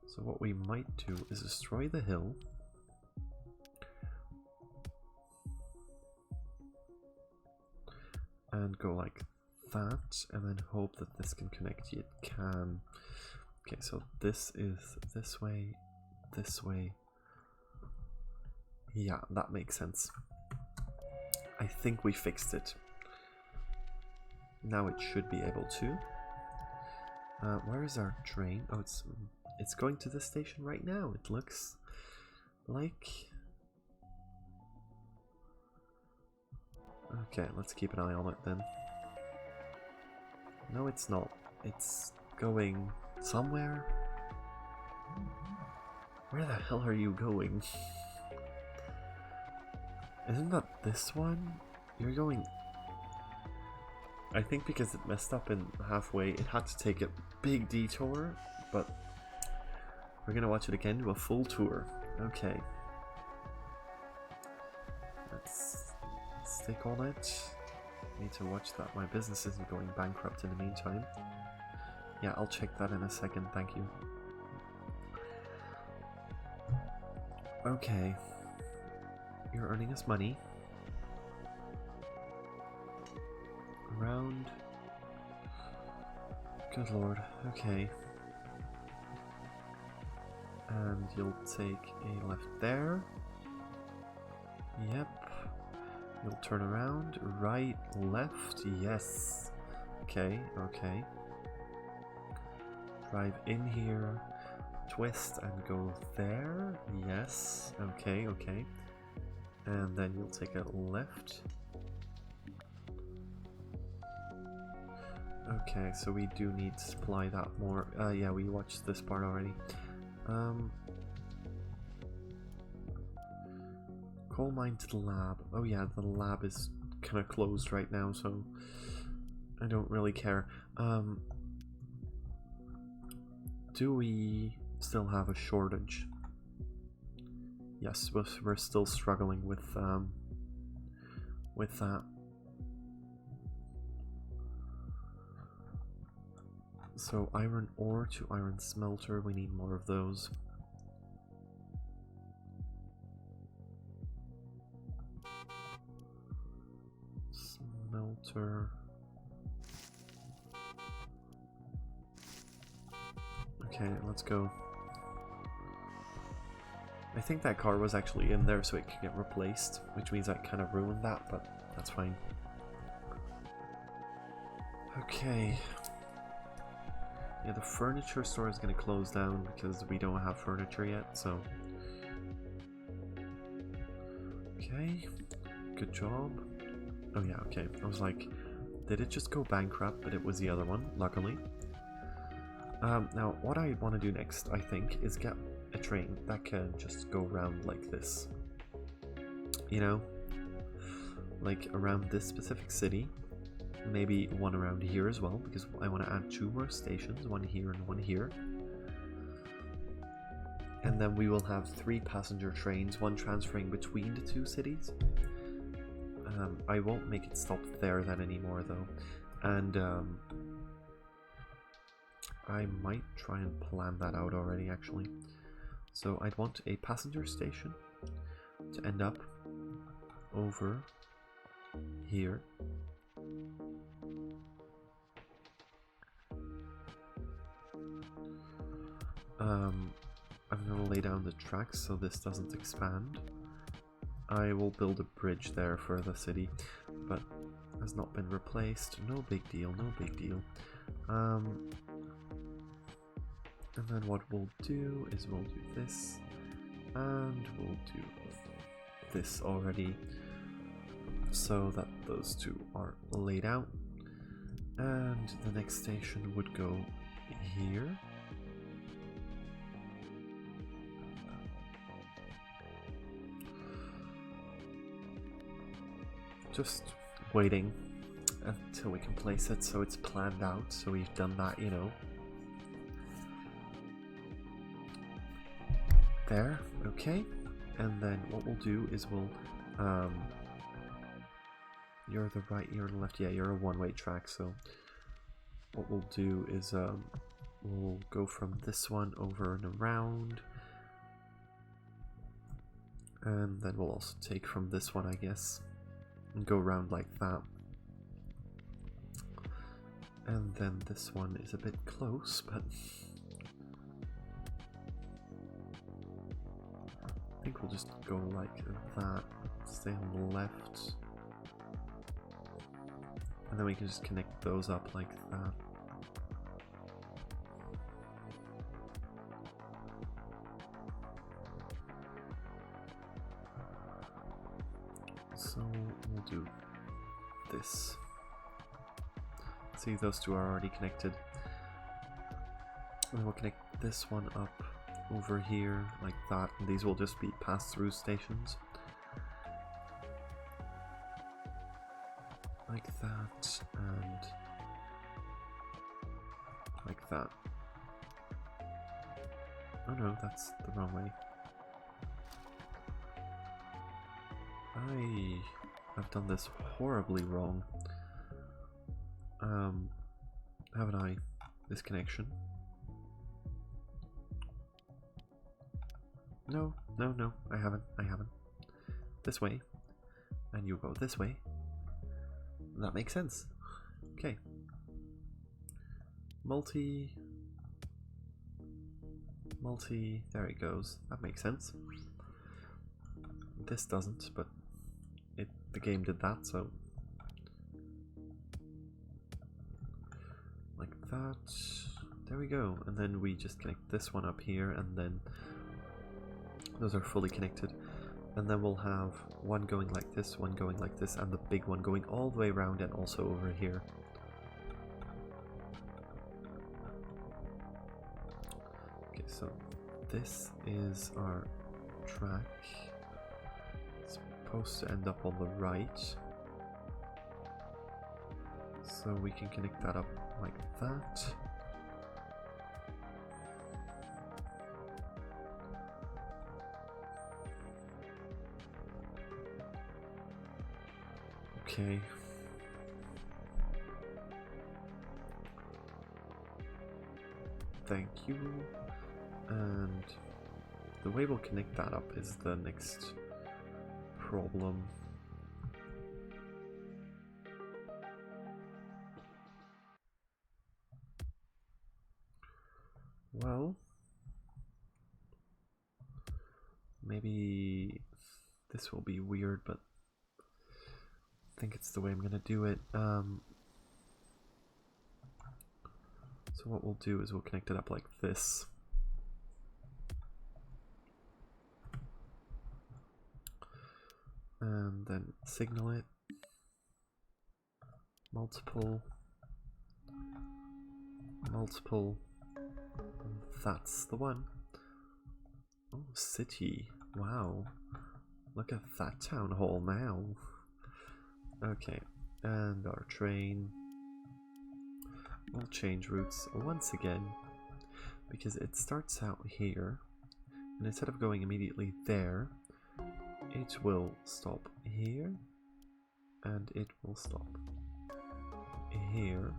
So what we might do is destroy the hill. And go like that, and then hope that this can connect. It can. Okay, so this is this way, this way. Yeah, that makes sense. I think we fixed it. Now it should be able to. Where is our train? Oh, it's going to this station right now. It looks like. Okay, let's keep an eye on it then. No, it's not. It's going somewhere. Where the hell are you going? Isn't that this one? You're going... I think because it messed up in halfway, it had to take a big detour, but we're gonna watch it again, do a full tour. Okay. Let's stick on it. Need to watch that my business isn't going bankrupt in the meantime. Yeah, I'll check that in a second, thank you. Okay. You're earning us money. Around. Good lord, okay. And you'll take a left there. Yep. You'll turn around, right, left, yes. Okay, okay. Drive in here, twist and go there, yes. Okay, okay. And then you'll take a left. Okay, so we do need to supply that more. Yeah, we watched this part already. Coal mine to the lab. Oh yeah, the lab is kind of closed right now, so I don't really care. Do we still have a shortage. Yes, we're still struggling with that. So iron ore to iron smelter, we need more of those. Smelter. Okay, let's go. I think that car was actually in there so it could get replaced, which means I kind of ruined that, but that's fine. Okay. Yeah, the furniture store is going to close down because we don't have furniture yet, so... Okay, good job. Oh yeah, okay. I was like, did it just go bankrupt? But it was the other one, luckily. Now, what I want to do next, I think, is get a train that can just go around like this. You know? Like around this specific city. Maybe one around here as well, because I want to add 2 more stations, one here and one here. And then we will have 3 passenger trains, one transferring between the 2 cities. I won't make it stop there then anymore though. And I might try and plan that out already actually. So I'd want a passenger station to end up over here. I'm gonna lay down the tracks so this doesn't expand. I will build a bridge there for the city, but has not been replaced. No big deal, no big deal. And then what we'll do is we'll do this, and we'll do this already, so that those 2 are laid out. And the next station would go here. Just waiting until we can place it so it's planned out, so we've done that, you know. There, okay. And then what we'll do is we'll, you're the right, you're the left, yeah, you're a one-way track, so what we'll do is, we'll go from this one over and around, and then we'll also take from this one, I guess, and go around like that. And then this one is a bit close, but I think we'll just go like that, stay on the left, and then we can just connect those up like that. So we'll do this. See, those 2 are already connected. And then we'll connect this one up over here like that, and these will just be pass-through stations. Like that, and like that. Oh no, that's the wrong way. I have done this horribly wrong. Haven't I? This connection. No, no, no, I haven't. This way. And you go this way. That makes sense. Okay. Multi, there it goes. That makes sense. This doesn't, but the game did that, so like that. There we go. And then we just connect this one up here, and then those are fully connected. And then we'll have one going like this, one going like this, and the big one going all the way around and also over here. Okay, so this is our track. It's supposed to end up on the right. So we can connect that up like that. Okay. Thank you. And the way we'll connect that up is the next problem. Well, maybe this will be weird, but I think it's the way I'm gonna do it. So what we'll do is we'll connect it up like this. And then signal it. Multiple. Multiple. That's the one. Oh, city. Wow. Look at that town hall now. Okay. And our train. We'll change routes once again. Because it starts out here. And instead of going immediately there, it will stop here. And it will stop here.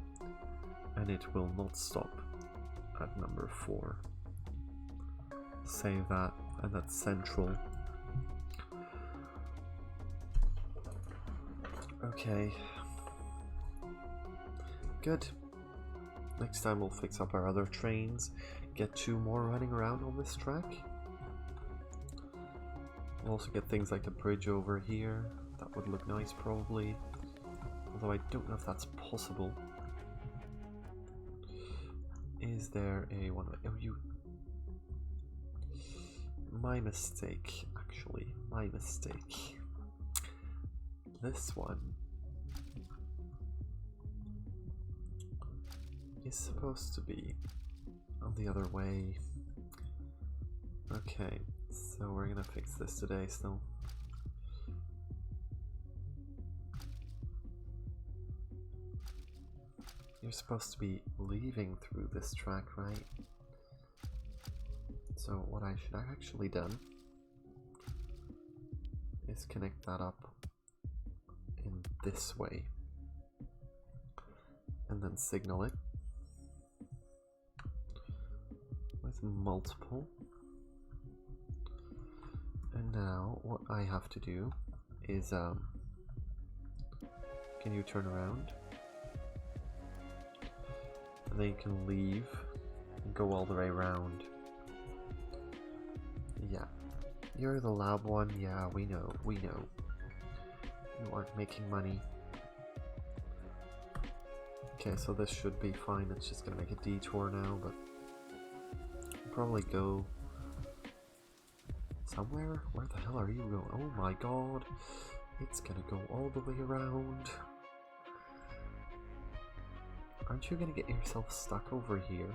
And it will not stop at number 4. Save that, and that's central. Okay. Good. Next time we'll fix up our other trains, get 2 more running around on this track. We'll also get things like a bridge over here. That would look nice probably. Although I don't know if that's possible. Is there a one? Oh, you. My mistake, actually. My mistake. This one is supposed to be on the other way. Okay, so we're gonna fix this today still. You're supposed to be leaving through this track, right? So what I should have actually done is connect that up in this way and then signal it with multiple. And now what I have to do is can you turn around? And then you can leave and go all the way around. Yeah. You're the lab one, yeah, we know. You aren't making money. Okay, so this should be fine. It's just gonna make a detour now, but I'll probably go somewhere? Where the hell are you going? Oh my god. It's gonna go all the way around. Aren't you gonna get yourself stuck over here?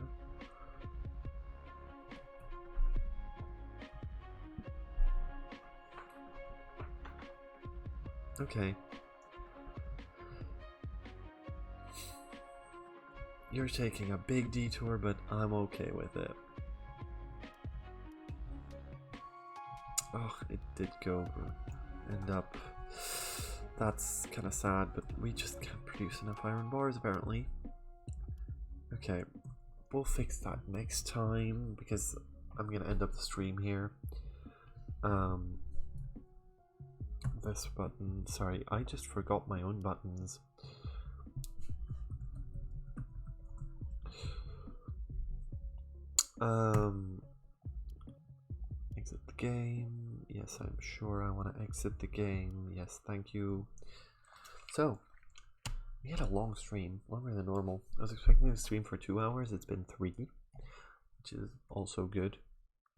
Okay. You're taking a big detour, but I'm okay with it. Oh, it did go end up. That's kind of sad, but we just can't produce enough iron bars apparently. Okay, we'll fix that next time because I'm gonna end up the stream here. This button, sorry, I just forgot my own buttons. Exit the game. Yes, I'm sure I want to exit the game. Yes, thank you. So, we had a long stream, longer than normal. I was expecting to stream for 2 hours. It's been 3, which is also good.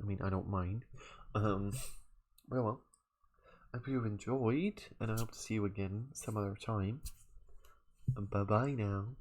I mean, I don't mind. Well, I hope you've enjoyed, and I hope to see you again some other time. Bye bye now.